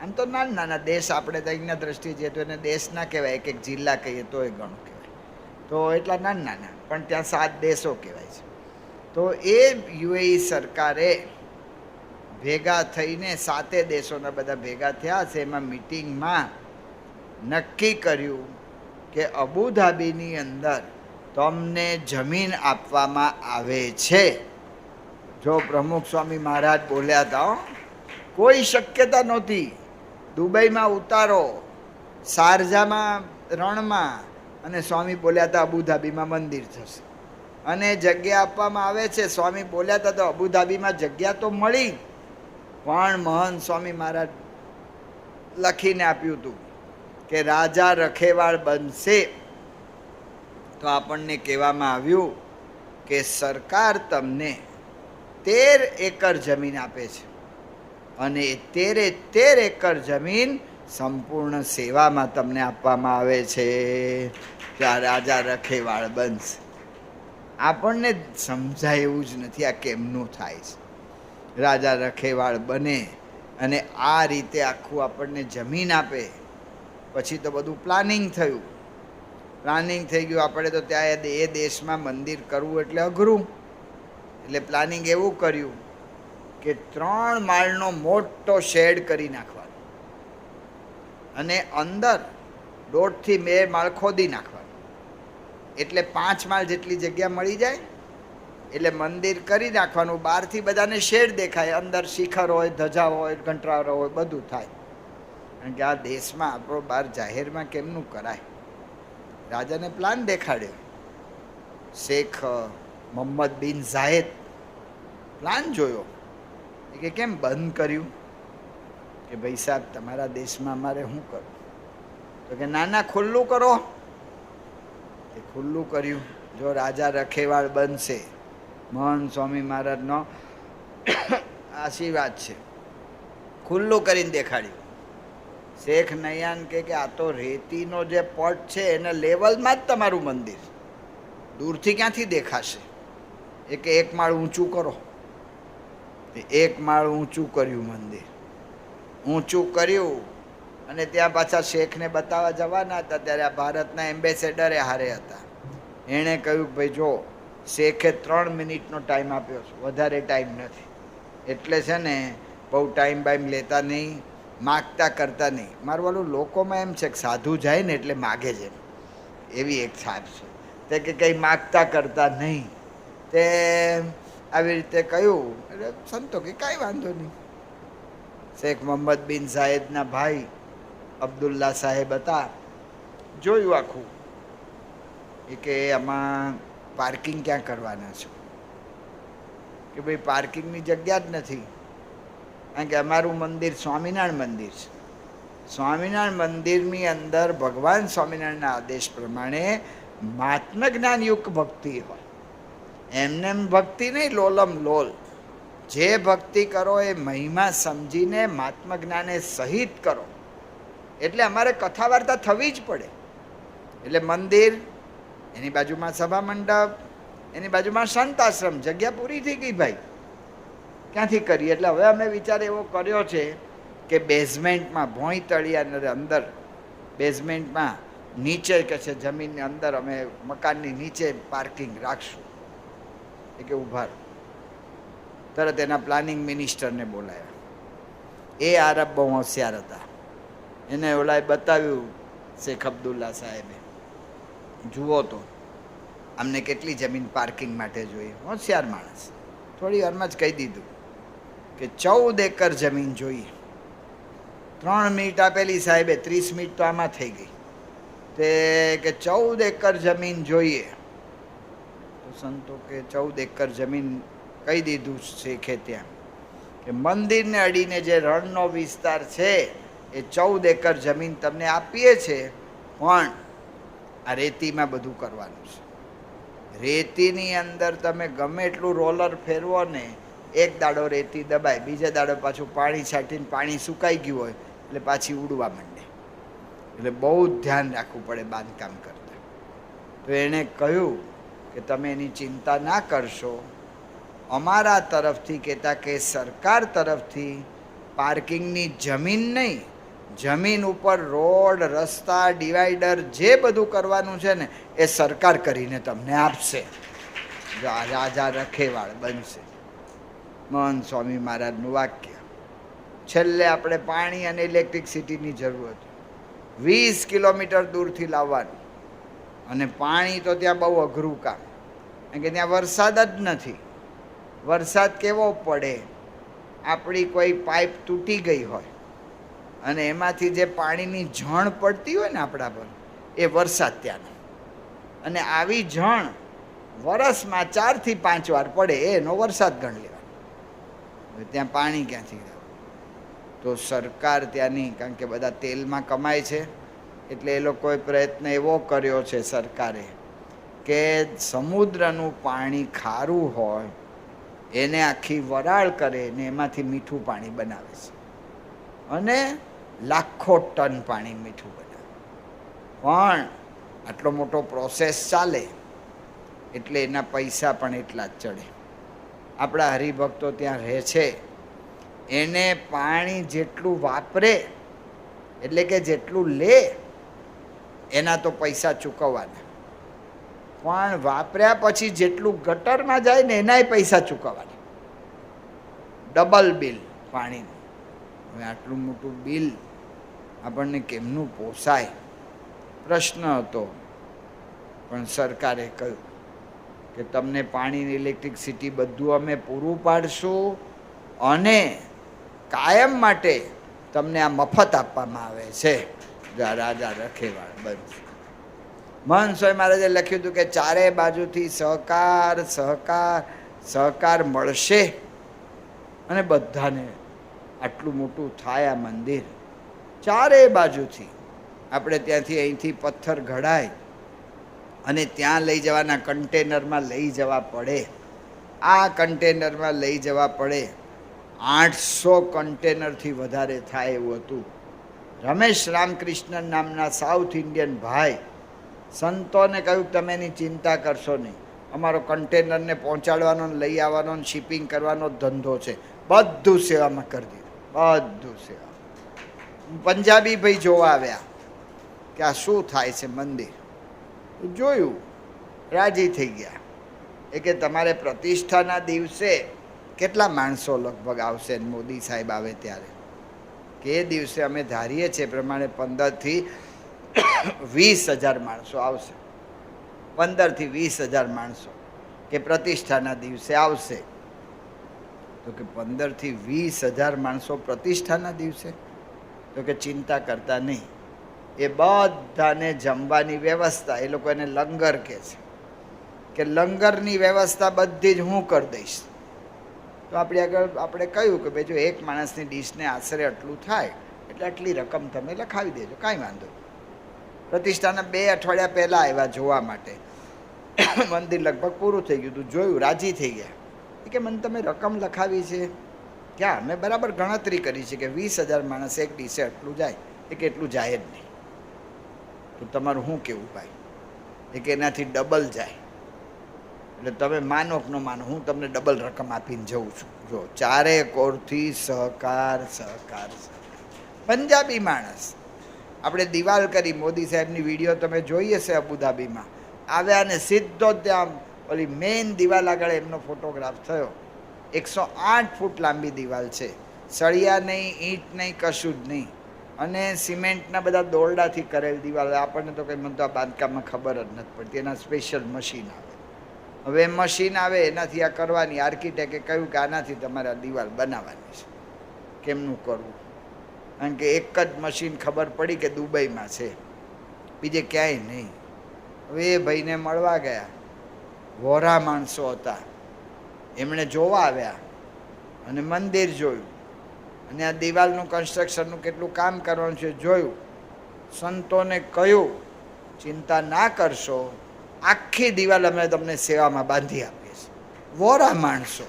આમ તો નાના નાના દેશ, આપણે તો અહીંના દ્રષ્ટિએ જઈએ તો એને દેશ ના કહેવાય, એક જિલ્લા કહીએ તો એ ઘણું કહેવાય. તો એટલા નાના નાના, પણ ત્યાં 7 દેશો કહેવાય છે. તો એ યુએઈ સરકારે ભેગા થઈને 7 દેશોના બધા ભેગા થયા છે. એમાં મિટિંગમાં નક્કી કર્યું કે અબુધાબીની અંદર તમને જમીન આપવામાં આવે છે. જો પ્રમુખ સ્વામી મહારાજ બોલ્યા હતા, કોઈ શક્યતા નહોતી. દુબઈમાં ઉતારો, શારજામાં રણમાં, અને સ્વામી બોલ્યા હતા અબુધાબીમાં મંદિર થશે અને જગ્યા આપવામાં આવે છે. સ્વામી બોલ્યા હતા તો અબુધાબીમાં જગ્યા તો મળી, પણ મહંત સ્વામી મહારાજ લખીને આપ્યું હતું કે રાજા રખેવાળ બનશે. તો આપણને કહેવામાં આવ્યું કે સરકાર તમને 13 એકર જમીન આપે છે અને એ 13 એકર જમીન સંપૂર્ણ સેવામાં તમને આપવામાં આવે છે. ત્યાં રાજા રખેવાળ બનશે. આપણને સમજાય એવું જ નથી આ કેમનું થાય છે. રાજા રખેવાળ બને અને આ રીતે આખું આપણને જમીન આપે. પછી તો બધું પ્લાનિંગ થયું. પ્લાનિંગ થઈ ગયું. આપણે તો ત્યાં એ દેશમાં મંદિર કરવું એટલે અઘરું, એટલે પ્લાનિંગ એવું કર્યું કે 3 માળનો મોટો શેડ કરી નાખવાનો અને અંદર 1.5 થી 2 માળ ખોદી નાખવાનું, એટલે 5 માળ જેટલી જગ્યા મળી જાય. એટલે મંદિર કરી નાખવાનું, બહારથી બધાને શેડ દેખાય, અંદર શિખર હોય, ધજા હોય, ઘંટરારો હોય, બધું થાય. કારણ કે આ દેશમાં આપણો બહાર જાહેરમાં કેમનું કરાય? રાજાને પ્લાન દેખાડ્યો. શેખ મોહમ્મદ બિન ઝાયદ પ્લાન જોયો કે કેમ બંધ કર્યું? કે ભાઈ સાહેબ, તમારા દેશમાં અમારે શું કરવું? તો કે નાના ખુલ્લું કરો. એ ખુલ્લું કર્યું. જો રાજા રખેવાળ બનશે, મહંત સ્વામી મહારાજનો આશીર્વાદ છે. ખુલ્લું કરીને દેખાડ્યું. શેખ નયાન કે આ તો રેતીનો જે પટ છે એને લેવલમાં જ તમારું મંદિર, દૂરથી ક્યાંથી દેખાશે? એ કે 1 માળ ઊંચું કરો. 1 માળ ઊંચું કર્યું મંદિર. ઊંચું કર્યું અને ત્યાં પાછા શેખને બતાવવા જવાના હતા ત્યારે આ ભારતના એમ્બેસેડરે હારે હતા. એણે કહ્યું ભાઈ જો, શેખે 3 મિનિટનો ટાઈમ આપ્યો છે, વધારે ટાઈમ નથી, એટલે છે ને બહુ ટાઈમ બાઈમ લેતા નહીં, માગતા કરતા નહીં. મારું વાલું લોકોમાં એમ છે કે સાધુ જાય ને એટલે માગે છે, એવી એક છાપ છે. તે કે કંઈ માગતા કરતા નહીં. તે આવી રીતે કહ્યું એટલે સંતો કે કાંઈ વાંધો નહીં. શેખ મોહમ્મદ બિન ઝાયદના ભાઈ અબ્દુલ્લા સાહેબ હતા, જોયું આખું. એ કે આમાં પાર્કિંગ ક્યાં કરવાના છો? કે ભાઈ પાર્કિંગની જગ્યા જ નથી, કારણ કે અમારું મંદિર સ્વામિનારાયણ મંદિર છે. સ્વામિનારાયણ મંદિરની અંદર ભગવાન સ્વામિનારાયણના આદેશ પ્રમાણે મહાત્મ જ્ઞાનયુક્ત ભક્તિ હોય. એમને ભક્તિ નહીં, લોલમ લોલ. જે ભક્તિ કરો એ મહિમા સમજીને મહાત્મ જ્ઞાને સહિત કરો. એટલે અમારે કથા વાર્તા થવી જ પડે. એટલે મંદિર, એની બાજુમાં સભા મંડપ, એની બાજુમાં સંત આશ્રમ, જગ્યા પૂરી થઈ ગઈ ભાઈ, ક્યાંથી કરીએ? એટલે હવે અમે વિચાર એવો કર્યો છે કે બેઝમેન્ટમાં, ભોંય તળિયાની અંદર બેઝમેન્ટમાં નીચે કે છે જમીનની અંદર અમે મકાનની નીચે પાર્કિંગ રાખશું. એ કે ઉભા રહો. તરત એના પ્લાનિંગ મિનિસ્ટરને બોલાયા. એ આરબ બહુ હોશિયાર હતા. એને ઓલાએ બતાવ્યું શેખ અબ્દુલ્લા સાહેબે, જુઓ તો અમને કેટલી જમીન પાર્કિંગ માટે જોઈએ. હોશિયાર માણસ, થોડી વારમાં જ કહી દીધું કે 14 એકર જમીન જોઈએ. 3 મિનિટ આપેલી સાહેબે, 30 મિનિટ તો આમાં થઈ ગઈ. તે કે 14 એકર જમીન જોઈએ. તો સંતો કે 14 એકર જમીન કહી દીધું શેખે ત્યાં કે મંદિરને અડીને જે રણનો વિસ્તાર છે એ 14 એકર જમીન તમને આપીએ છે, પણ આ રેતીમાં બધું કરવાનું છે. રેતીની અંદર તમે ગમે એટલું રોલર ફેરવો ને, એક દાડો રેતી દબાય, બીજા દાડો પાછું પાણી છાંટીને પાણી સુકાઈ ગયું હોય એટલે પાછી ઉડવા માંડે. એટલે બહુ ધ્યાન રાખવું પડે બાંધકામ કરતાં. તો એણે કહ્યું કે તમે એની ચિંતા ના કરશો, અમારા તરફથી કહેતા કે સરકાર તરફથી પાર્કિંગની જમીન નહીં, જમીન ઉપર રોડ, રસ્તા, ડિવાઈડર જે બધું કરવાનું છે ને એ સરકાર કરીને તમને આપશે. રાજા રખેવાળ બનશે. મહંત સ્વામી મહારાજનું વાક્ય. છેલ્લે આપણે પાણી અને ઇલેક્ટ્રિસિટીની જરૂર હતી. 20 કિલોમીટર દૂરથી લાવવાનું, અને પાણી તો ત્યાં બહુ અઘરું કામ, કારણ કે ત્યાં વરસાદ જ નથી. વરસાદ કેવો પડે, આપણી કોઈ પાઇપ તૂટી ગઈ હોય અને એમાંથી જે પાણીની ઝણ પડતી હોય ને આપણા પર, એ વરસાદ ત્યાંનો. અને આવી ઝણ વરસમાં 4 થી 5 વાર પડે, એનો વરસાદ ગણ લેવાનો. હવે ત્યાં પાણી ક્યાંથી આવે? તો સરકાર ત્યાંની, કારણ કે બધા તેલમાં કમાય છે, એટલે એ લોકોએ પ્રયત્ન એવો કર્યો છે સરકારે કે સમુદ્રનું પાણી ખારું હોય એને આખી વરાળ કરે ને એમાંથી મીઠું પાણી બનાવે છે, અને લાખો ટન પાણી મીઠું બનાવે. પણ આટલો મોટો પ્રોસેસ ચાલે એટલે એના પૈસા પણ એટલા જ ચડે. આપણા હરિભક્તો ત્યાં રહે છે, એને પાણી જેટલું વાપરે એટલે કે જેટલું લે એના તો પૈસા ચૂકવવાના, પણ વાપર્યા પછી જેટલું ગટરમાં જાય ને એનાય પૈસા ચૂકવવાના. ડબલ બિલ પાણીનું. હવે આટલું મોટું બિલ આપણને કેમનું પોસાય? પ્રશ્ન હતો. પણ સરકારે કહ્યું કે તમને પાણીની ઇલેક્ટ્રિસિટી બધું અમે પૂરું પાડશું, અને કાયમ માટે તમને આ મફત આપવામાં આવે છે. રાજા રખેવાળ બનશે. મહંત સ્વામી મહારાજે લખ્યું હતું કે ચારે બાજુથી સહકાર સહકાર સહકાર મળશે, અને બધાને આટલું મોટું થાય આ મંદિર. ચારે બાજુથી આપણે ત્યાંથી અહીંથી પથ્થર ઘડાય અને ત્યાં લઈ જવાના કન્ટેનરમાં લઈ જવા પડે. આ કન્ટેનરમાં લઈ જવા પડે. 800 કન્ટેનરથી વધારે થાય એવું હતું. રમેશ રામકૃષ્ણન નામના સાઉથ ઇન્ડિયન ભાઈ સંતોને કહ્યું તમે એની ચિંતા કરશો નહીં, અમારો કન્ટેનરને પહોંચાડવાનો, લઈ આવવાનો, શિપિંગ કરવાનો ધંધો છે, બધું સેવામાં કરી દીધું, બધું સેવા. પંજાબી ભાઈ જોવા આવ્યા કે આ શું થાય છે મંદિર. જોયું, રાજી થઈ ગયા. એ કે તમારે પ્રતિષ્ઠાના દિવસે કેટલા માણસો લગભગ આવશે? મોદી સાહેબ આવે ત્યારે કે એ દિવસે અમે ધારીએ છીએ પ્રમાણે 15 થી 20,000 માણસો આવશે. 15 થી 20,000 માણસો કે પ્રતિષ્ઠાના દિવસે આવશે. તો કે 15 થી 20,000 માણસો પ્રતિષ્ઠાના દિવસે? તો કે ચિંતા કરતા નહીં, એ બધાને જમવાની વ્યવસ્થા, એ લોકો એને લંગર કહે છે, કે લંગરની વ્યવસ્થા બધી જ હું કરી દઈશ. તો આપણે આગળ આપણે કહ્યું કે ભાઈ જો એક માણસની ડીશને આશરે આટલું થાય એટલે આટલી રકમ તમે લખાવી દેજો, કાંઈ વાંધો. પ્રતિષ્ઠાના 2 અઠવાડિયા પહેલાં આવ્યા જોવા માટે. મંદિર લગભગ પૂરું થઈ ગયું હતું, જોયું, રાજી થઈ ગયા. કે મને તમે રકમ લખાવી છે ક્યાં? મેં બરાબર ગણતરી કરી છે કે 20,000 માણસ એક ડીશે આટલું જાય. એ કે એટલું જાય જ નહીં. તો તમારું શું કહેવું ભાઈ? એ કે એનાથી ડબલ જાય. એટલે તમે માનો કે ન માનો, હું તમને ડબલ રકમ આપીને જઉં છું. જો ચારે કોરથી સહકાર સહકાર સહકાર. પંજાબી માણસ, આપણે દિવાલ કરી, મોદી સાહેબની વિડીયો તમે જોઈ હશે, અબુધાબીમાં આવ્યા અને સીધો ત્યાં ઓલી મેઇન દિવાલ આગળ એમનો ફોટોગ્રાફ થયો. 108 ફૂટ લાંબી દિવાલ છે, સળિયા નહીં, ઈંટ નહીં, કશું જ નહીં, અને સિમેન્ટના બધા દોરડાથી કરેલ દિવાલ. આપણને તો કંઈ મને તો આ બાંધકામમાં ખબર જ નથી પડતી. એના સ્પેશિયલ મશીન આવે. હવે મશીન આવે એનાથી આ કરવાની. આર્કિટેક્ટે કહ્યું કે આનાથી તમારે આ દિવાલ બનાવવાની છે. કેમનું કરવું? કારણ કે એક જ મશીન ખબર પડી કે દુબઈમાં છે, બીજે ક્યાંય નહીં. હવે એ ભાઈને મળવા ગયા, વોરા માણસો હતા, એમણે જોવા આવ્યા અને મંદિર જોયું અને આ દિવાલનું કન્સ્ટ્રક્શનનું કેટલું કામ કરવાનું છે જોયું. સંતોને કહ્યું ચિંતા ના કરશો, આખી દિવાલ અમે તમને સેવામાં બાંધી આપીએ છીએ. વોરા માણસો,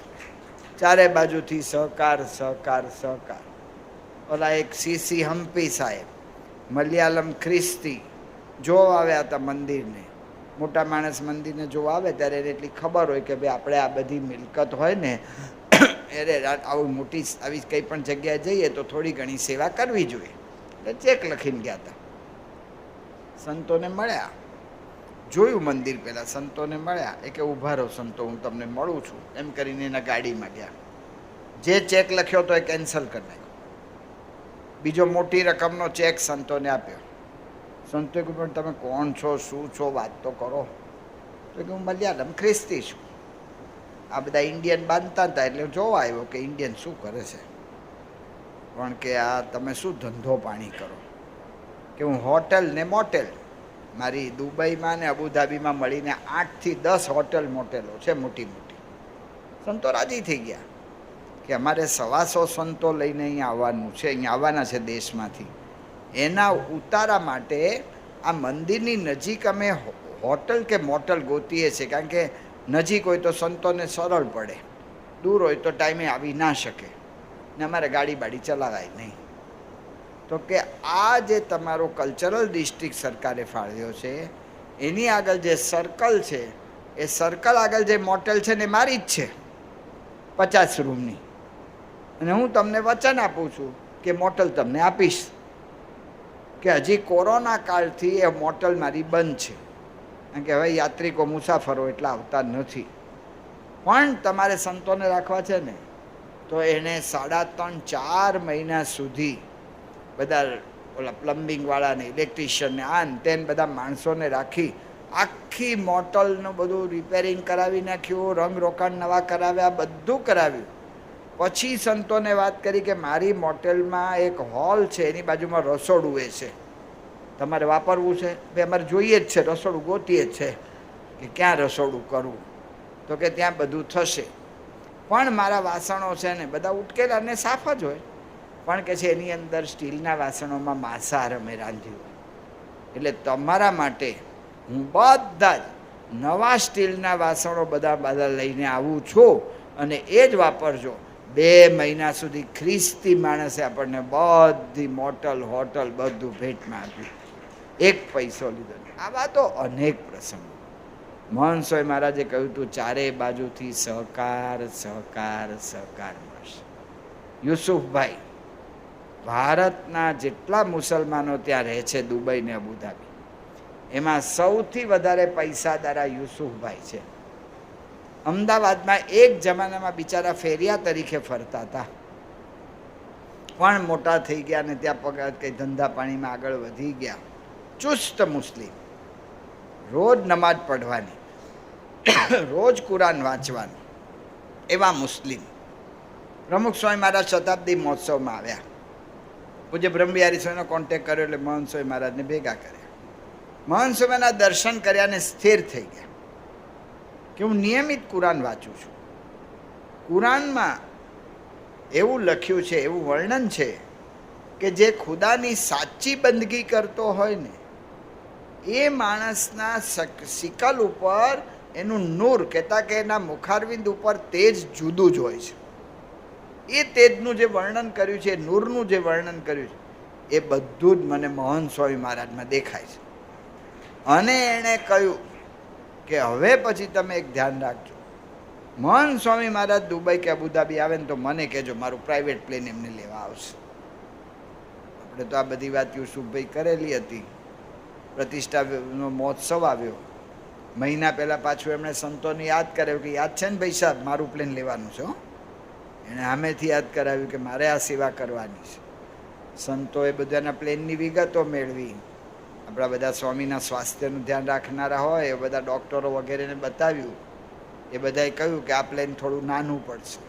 ચારે બાજુથી સહકાર સહકાર સહકાર. ઓલા એક સીસી હમ્પી સાહેબ, મલયાલમ ખ્રિસ્તી જોવા આવ્યા હતા મંદિરને. મોટા માણસ મંદિરને જોવા આવે ત્યારે એને એટલી ખબર હોય કે ભાઈ આપણે આ બધી મિલકત હોય ને એટલે આવું મોટી આવી કંઈ પણ જગ્યાએ જઈએ તો થોડી ઘણી સેવા કરવી જોઈએ. એટલે ચેક લખીને ગયા હતા. સંતોને મળ્યા, જોયું મંદિર પહેલાં, સંતોને મળ્યા. એ કે ઊભા રહો સંતો, હું તમને મળું છું, એમ કરીને એના ગાડીમાં ગયા. જે ચેક લખ્યો તો એ કેન્સલ કરી નાખ્યો. બીજો મોટી રકમનો ચેક સંતોને આપ્યો. સંતોએ કહ્યું પણ તમે કોણ છો, શું છો, વાત તો કરો. તો કે હું મલયાલમ ખ્રિસ્તી છું. આ બધા ઇન્ડિયન બાંધતા હતા એટલે જોવા આવ્યો કે ઇન્ડિયન શું કરે છે. પણ કે આ તમે શું ધંધો પાણી કરો? કે હું હોટેલ ને મોટેલ, મારી દુબઈમાં ને અબુધાબીમાં મળીને 8 થી 10 હોટેલ મોટેલો છે મોટી મોટી. સંતો રાજી થઈ ગયા કે અમારે 125 સંતો લઈને અહીંયા આવવાનું છે, અહીંયા આવવાના છે દેશમાંથી. એના ઉતારા માટે આ મંદિરની નજીક અમે હોટલ કે મોટલ ગોતીએ છીએ, કારણ કે નજીક હોય તો સંતોને સરળ પડે, દૂર હોય તો ટાઈમે આવી ના શકે ને અમારે ગાડી બાડી ચલાવાય નહીં. તો કે આ જે તમારો કલ્ચરલ ડિસ્ટ્રિક્ટ સરકારે ફાળવ્યો છે એની આગળ જે સર્કલ છે, એ સર્કલ આગળ જે મોટેલ છે ને મારી જ છે 50 રૂમની. અને હું તમને વચન આપું છું કે મોટલ તમને આપીશ. કે હજી કોરોના કાળથી એ મોટલ મારી બંધ છે, કારણ કે હવે યાત્રિકો મુસાફરો એટલા આવતા નથી. પણ તમારે સંતોને રાખવા છે ને તો એને 3.5-4 મહિના સુધી બધા ઓલા પ્લમ્બિંગવાળાને, ઇલેક્ટ્રિશિયનને, આન તેન બધા માણસોને રાખી આખી મોટલનું બધું રિપેરિંગ કરાવી નાખ્યું, રંગરોકાણ નવા કરાવ્યા, બધું કરાવ્યું. પછી સંતોને વાત કરી કે મારી મોટેલમાં એક હોલ છે, એની બાજુમાં રસોડું એ છે, તમારે વાપરવું છે? ભાઈ અમારે જોઈએ જ છે, રસોડું ગોતીએ જ છે. કે ક્યાં રસોડું કરવું? તો કે ત્યાં બધું થશે, પણ મારા વાસણો છે ને બધા ઉટકેલા ને સાફ જ હોય, પણ કે છે એની અંદર સ્ટીલના વાસણોમાં માંસાહાર અમે રાંધ્યું. એટલે તમારા માટે હું બધા જ નવા સ્ટીલના વાસણો બધા લઈને આવું છું અને એ જ વાપરજો. 2 મહિના સુધી ખ્રિસ્તી માણસે આપણને બધી મોટલ હોટલ બધું ભેટમાં આપ્યું, એક પૈસો લીધો. આવા તો અનેક પ્રસંગો. મહંસોએ મહારાજે કહ્યું હતું ચારે બાજુથી સહકાર સહકાર સહકાર મળશે. યુસુફભાઈ, ભારતના જેટલા મુસલમાનો ત્યાં રહે છે દુબઈ ને અબુધાબી, એમાં સૌથી વધારે પૈસાદારા યુસુફભાઈ છે. અમદાવાદમાં એક જમાનામાં બિચારા ફેરિયા તરીકે ફરતા હતા, પણ મોટા થઈ ગયા ને ત્યાં પગાર કંઈ ધંધા પાણીમાં આગળ વધી ગયા. ચુસ્ત મુસ્લિમ, રોજ નમાજ પઢવાની, રોજ કુરાન વાંચવાનું, એવા મુસ્લિમ. પ્રમુખ સ્વામી મહારાજ શતાબ્દી મહોત્સવમાં આવ્યા પૂજ્ય બ્રહ્મવિહારી સ્વામીનો કોન્ટેક્ટ કર્યો એટલે મહંત સ્વામી મહારાજને ભેગા કર્યા. મહંત સ્વામીના દર્શન કર્યા ને સ્થિર થઈ ગયા કે હું નિયમિત કુરાન વાંચું છું. કુરાનમાં એવું લખ્યું છે, એવું વર્ણન છે કે જે ખુદાની સાચી બંદગી કરતો હોય ને એ માણસના શિકલ ઉપર એનું નૂર, કહેતા કે એના મુખારવિંદ ઉપર તેજ જુદું જ હોય છે. એ તેજનું જે વર્ણન કર્યું છે, નૂરનું જે વર્ણન કર્યું છે, એ બધું જ મને મહંત સ્વામી મહારાજમાં દેખાય છે. અને એણે કહ્યું કે હવે પછી તમે એક ધ્યાન રાખજો, મહંત સ્વામી મહારાજ દુબઈ કે અબુધાબી આવે ને તો મને કહેજો, મારું પ્રાઇવેટ પ્લેન એમને લેવા આવશે. આપણે તો આ બધી વાત યુસુફભાઈ કરેલી હતી. પ્રતિષ્ઠાનો મહોત્સવ આવ્યો, મહિના પહેલાં પાછું એમણે સંતોને યાદ કરાવ્યું કે યાદ છે ને ભાઈ સાહેબ, મારું પ્લેન લેવાનું છે. એણે સામેથી યાદ કરાવ્યું કે મારે આ સેવા કરવાની છે. સંતોએ બધાના પ્લેનની વિગતો મેળવી. આપણા બધા સ્વામીના સ્વાસ્થ્યનું ધ્યાન રાખનારા હોય એ બધા ડૉક્ટરો વગેરેને બતાવ્યું. એ બધાએ કહ્યું કે આ પ્લેન થોડું નાનું પડશે,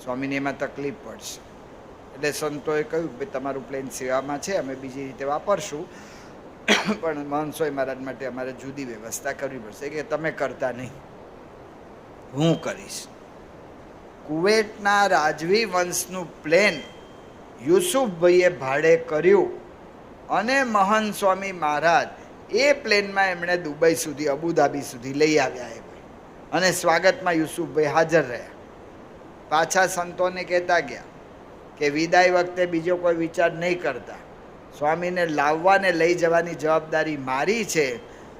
સ્વામીને એમાં તકલીફ પડશે. એટલે સંતોએ કહ્યું કે તમારું પ્લેન સેવામાં છે, અમે બીજી રીતે વાપરશું, પણ મહંત સ્વામી મહારાજ માટે અમારે જુદી વ્યવસ્થા કરવી પડશે. કે તમે કરતા નહીં, હું કરીશ. કુવેટના રાજવી વંશનું પ્લેન યુસુફભાઈએ ભાડે કર્યું અને મહંત સ્વામી મહારાજ એ પ્લેનમાં એમણે દુબઈ સુધી, અબુધાબી સુધી લઈ આવ્યા. અને સ્વાગતમાં યુસુફભાઈ હાજર રહ્યા. પાછા સંતોને કહેતા ગયા કે વિદાય વખતે બીજો કોઈ વિચાર નહીં કરતા, સ્વામીને લાવવાને લઈ જવાની જવાબદારી મારી છે.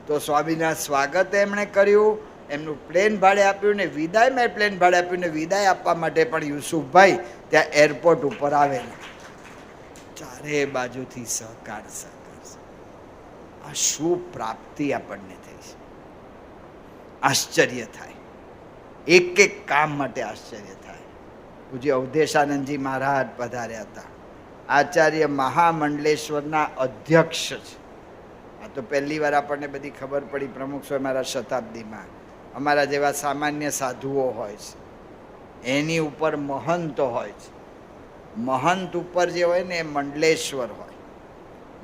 તો સ્વામીના સ્વાગતે એમણે કર્યું, એમનું પ્લેન ભાડે આપ્યું ને વિદાયમાં પ્લેન ભાડે આપ્યું ને વિદાય આપવા માટે પણ યુસુફભાઈ ત્યાં એરપોર્ટ ઉપર આવેલા. ચારે બાજુથી સહકાર. આ શું પ્રાપ્તિ આપણને થઈ છે! આશ્ચર્ય થાય, એક એક કામ માટે આશ્ચર્ય થાય. પૂજ્ય અવધેશાનંદજી મહારાજ પધાર્યા હતા. આચાર્ય મહામંડલેશ્વરના અધ્યક્ષ છે. આ તો પહેલી વાર આપણને બધી ખબર પડી પ્રમુખ સ્વામી મહારાજ શતાબ્દીમાં. અમારા જેવા સામાન્ય સાધુઓ હોય છે, એની ઉપર મહંતો હોય છે. મહંત ઉપર જે હોય ને એ મંડલેશ્વર હોય,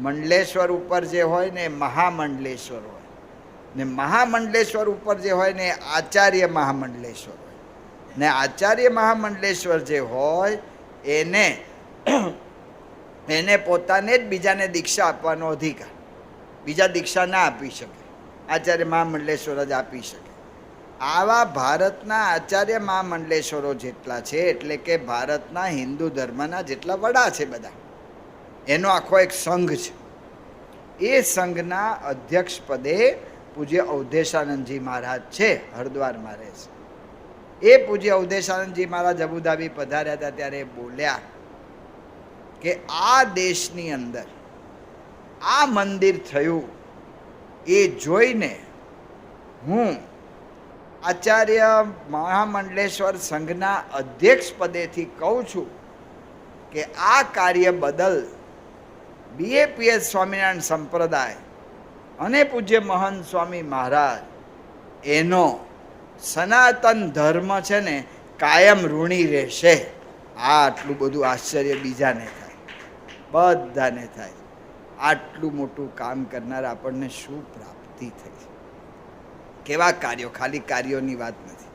મંડલેશ્વર ઉપર જે હોય ને એ મહામંડલેશ્વર હોય, ને મહામંડલેશ્વર ઉપર જે હોય ને આચાર્ય મહામંડલેશ્વર હોય. ને આચાર્ય મહામંડલેશ્વર જે હોય એને પોતાને જ બીજાને દીક્ષા આપવાનો અધિકાર. બીજા દીક્ષા ના આપી શકે, આચાર્ય મહામંડલેશ્વર જ આપી શકે. આવા ભારતના આચાર્ય મહામંડલેશ્વરો જેટલા છે, એટલે કે ભારતના હિન્દુ ધર્મના જેટલા વડા છે બધા, એનો આખો એક સંઘ છે. એ સંઘના અધ્યક્ષ પદે પૂજ્ય અવધેશાનંદજી મહારાજ છે, હરિદ્વારમાં રહે છે. એ પૂજ્ય અવધેશાનંદજી મહારાજ અબુધાબી પધાર્યા હતા ત્યારે બોલ્યા કે આ દેશની અંદર આ મંદિર થયું એ જોઈને હું આચાર્ય મહામંડલેશ્વર સંઘના અધ્યક્ષ પદેથી કહું છું કે આ કાર્ય બદલ BAPS સ્વામિનારાયણ સંપ્રદાય અને પૂજ્ય મહંત સ્વામી મહારાજ એનો સનાતન ધર્મ છે ને કાયમ ઋણી રહેશે. આ આટલું બધું આશ્ચર્ય બીજાને થાય, બધાને થાય. આટલું મોટું કામ કરનાર આપણને શું પ્રાપ્તિ થઈ! કેવા કાર્યો! ખાલી કાર્યોની વાત નથી,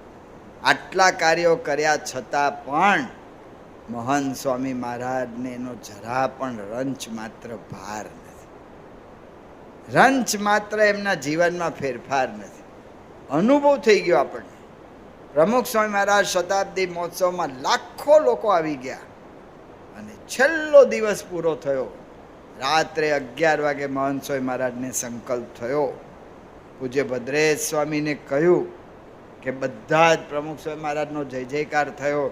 આટલા કાર્યો કર્યા છતાં પણ મહંત સ્વામી મહારાજને એનો જરા પણ રંચ માત્ર ભાર નથી, રંચ માત્ર એમના જીવનમાં ફેરફાર નથી. અનુભવ થઈ ગયો આપણને. પ્રમુખ સ્વામી મહારાજ શતાબ્દી મહોત્સવમાં લાખો લોકો આવી ગયા અને છેલ્લો દિવસ પૂરો થયો. રાત્રે 11 વાગે મહંત સ્વામી મહારાજને સંકલ્પ થયો. પૂજ્ય ભદ્રેશ સ્વામીને કહ્યું કે બધા જ પ્રમુખ સ્વામી મહારાજનો જય જયકાર થયો,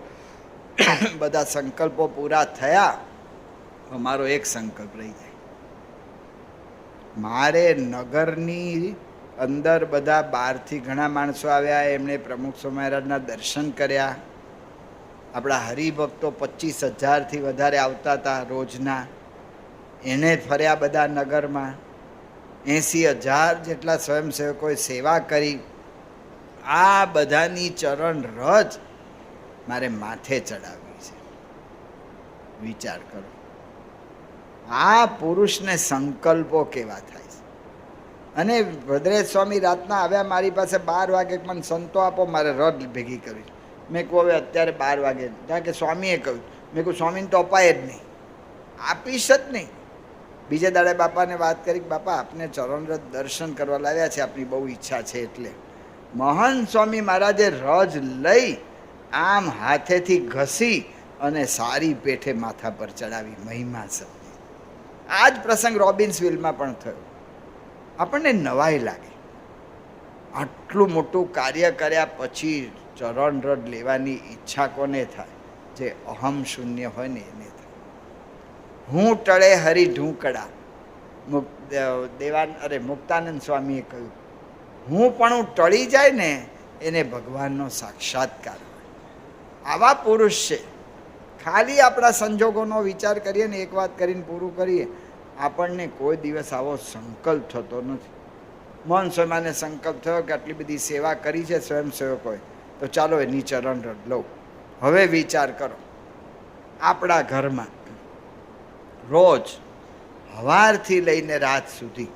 બધા સંકલ્પો પૂરા થયા. અમારો એક સંકલ્પ રહી જાય, મારે નગરની અંદર બધા બહારથી ઘણા માણસો આવ્યા, એમણે પ્રમુખ સ્વામી મહારાજના દર્શન કર્યા. આપણા હરિભક્તો 25,000થી વધારે આવતા હતા રોજના. એને ફર્યા બધા નગરમાં. 80,000 જેટલા સ્વયંસેવકોએ સેવા કરી. આ બધાની ચરણ રજ મારે માથે ચડાવવી છે. વિચાર કરો, આ પુરુષને સંકલ્પો કેવા થાય છે. અને ભદ્રેશ સ્વામી રાતના આવ્યા મારી પાસે 12 વાગે, મને સંતો આપો, મારે રદ ભેગી કરવી. મેં કહું હવે અત્યારે 12 વાગે, કારણ કે સ્વામીએ કહ્યું. મેં કહું સ્વામીને તો અપાય જ નહીં, આપીશ જ નહીં. બીજે દાડે બાપાને વાત કરી કે બાપા આપને ચરણરથ દર્શન કરવા લાવ્યા છે, આપની બહુ ઈચ્છા છે. એટલે મહંત સ્વામી મહારાજે રજ લઈ આમ હાથેથી ઘસી અને સારી પેઠે માથા પર ચડાવી. મહિમા છે. આ જ પ્રસંગ રોબિન્સવિલમાં પણ થયો. આપણને નવાઈ લાગે, આટલું મોટું કાર્ય કર્યા પછી ચરણ રડ લેવાની ઈચ્છા કોને થાય? જે અહમ શૂન્ય હોય ને એને થાય. હું ટળે હરી ઢૂંકડા, મુક્તાનંદ સ્વામીએ કહ્યું, હું પણ ટળી જાય ને એને ભગવાનનો સાક્ષાત્કાર હોય. આવા પુરુષ છે. ખાલી આપણા સંજોગોનો વિચાર કરીએ ને, એક વાત કરીને પૂરું કરીએ, આપણને કોઈ દિવસ આવો સંકલ્પ થતો નથી. મન સ્વયંને સંકલ્પ થયો કે આટલી બધી સેવા કરી છે સ્વયંસેવકોએ, તો ચાલો એની ચરણ રડ લઉં. હવે વિચાર કરો, આપણા ઘરમાં રોજ સવારથી લઈને રાત સુધી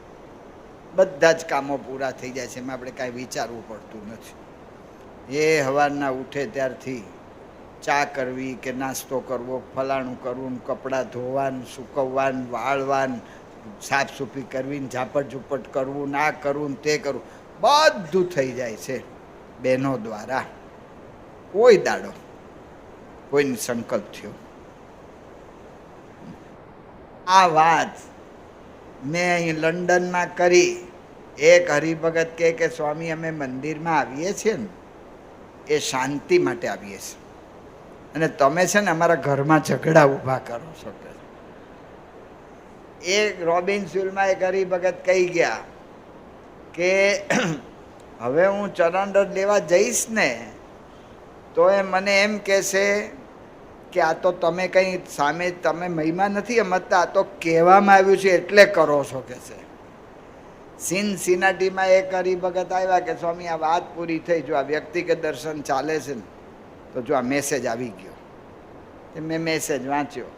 બધા જ કામો પૂરા થઈ જાય છે, એમાં આપણે કાંઈ વિચારવું પડતું નથી. એ સવારના ઉઠે ત્યારથી ચા કરવી કે નાસ્તો કરવો, ફલાણું કરવું, કપડાં ધોવાનું, સૂકવવાનું, વાળવાનું, સાફ સૂફી કરવી, ઝાપટ ઝૂપટ કરવું, ના કરવું, તે કરવું, બધું થઈ જાય છે બહેનો દ્વારા. કોઈ દાડો કોઈનો સંકલ્પ થયો? આ વાત મેં અહીં લંડનમાં કરી. એક હરિભગત કહે કે સ્વામી અમે મંદિરમાં આવીએ છીએ ને એ શાંતિ માટે આવીએ છીએ, અને તમે છે ને અમારા ઘરમાં ઝઘડા ઊભા કરો છો. એક રોબિન્સવિલમાં એક હરિભગત કહી ગયા કે હવે હું ચરણ રજ લેવા જઈશ ને તો એ મને એમ કહેશે કે આ તો તમે કંઈ સામે તમે મહિમા નથી સમજતા, આ તો કહેવામાં આવ્યું છે એટલે કરો છો કે છે. સિનસિનાટીમાં એક હરિભગત આવ્યા કે સ્વામી આ વાત પૂરી થઈ, જો આ વ્યક્તિગત દર્શન ચાલે છે ને તો જો આ મેસેજ આવી ગયો. મેં મેસેજ વાંચ્યો.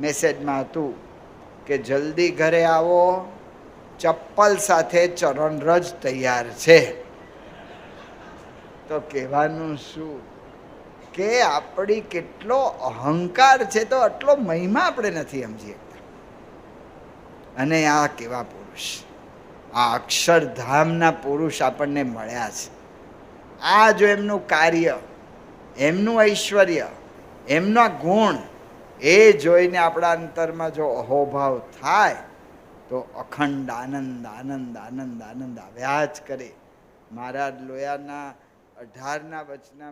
મેસેજમાં હતું કે જલ્દી ઘરે આવો, ચપ્પલ સાથે ચરણ રજ તૈયાર છે. તો કહેવાનું શું કે આપણી કેટલો અહંકાર છે, તો આટલો મહિમા આપણે નથી સમજી શકતા. અને આ કેવા પુરુષ, આ અક્ષરધામના પુરુષ આપણને મળ્યા છે. આ જો એમનું કાર્ય, એમનું ઐશ્વર્ય, એમના ગુણ એ જોઈને આપણા અંતરમાં જો અહોભાવ થાય તો અખંડ આનંદ આનંદ આનંદ આનંદ આવ્યા જ કરે. મહારાજ લોયાના 18ના વચના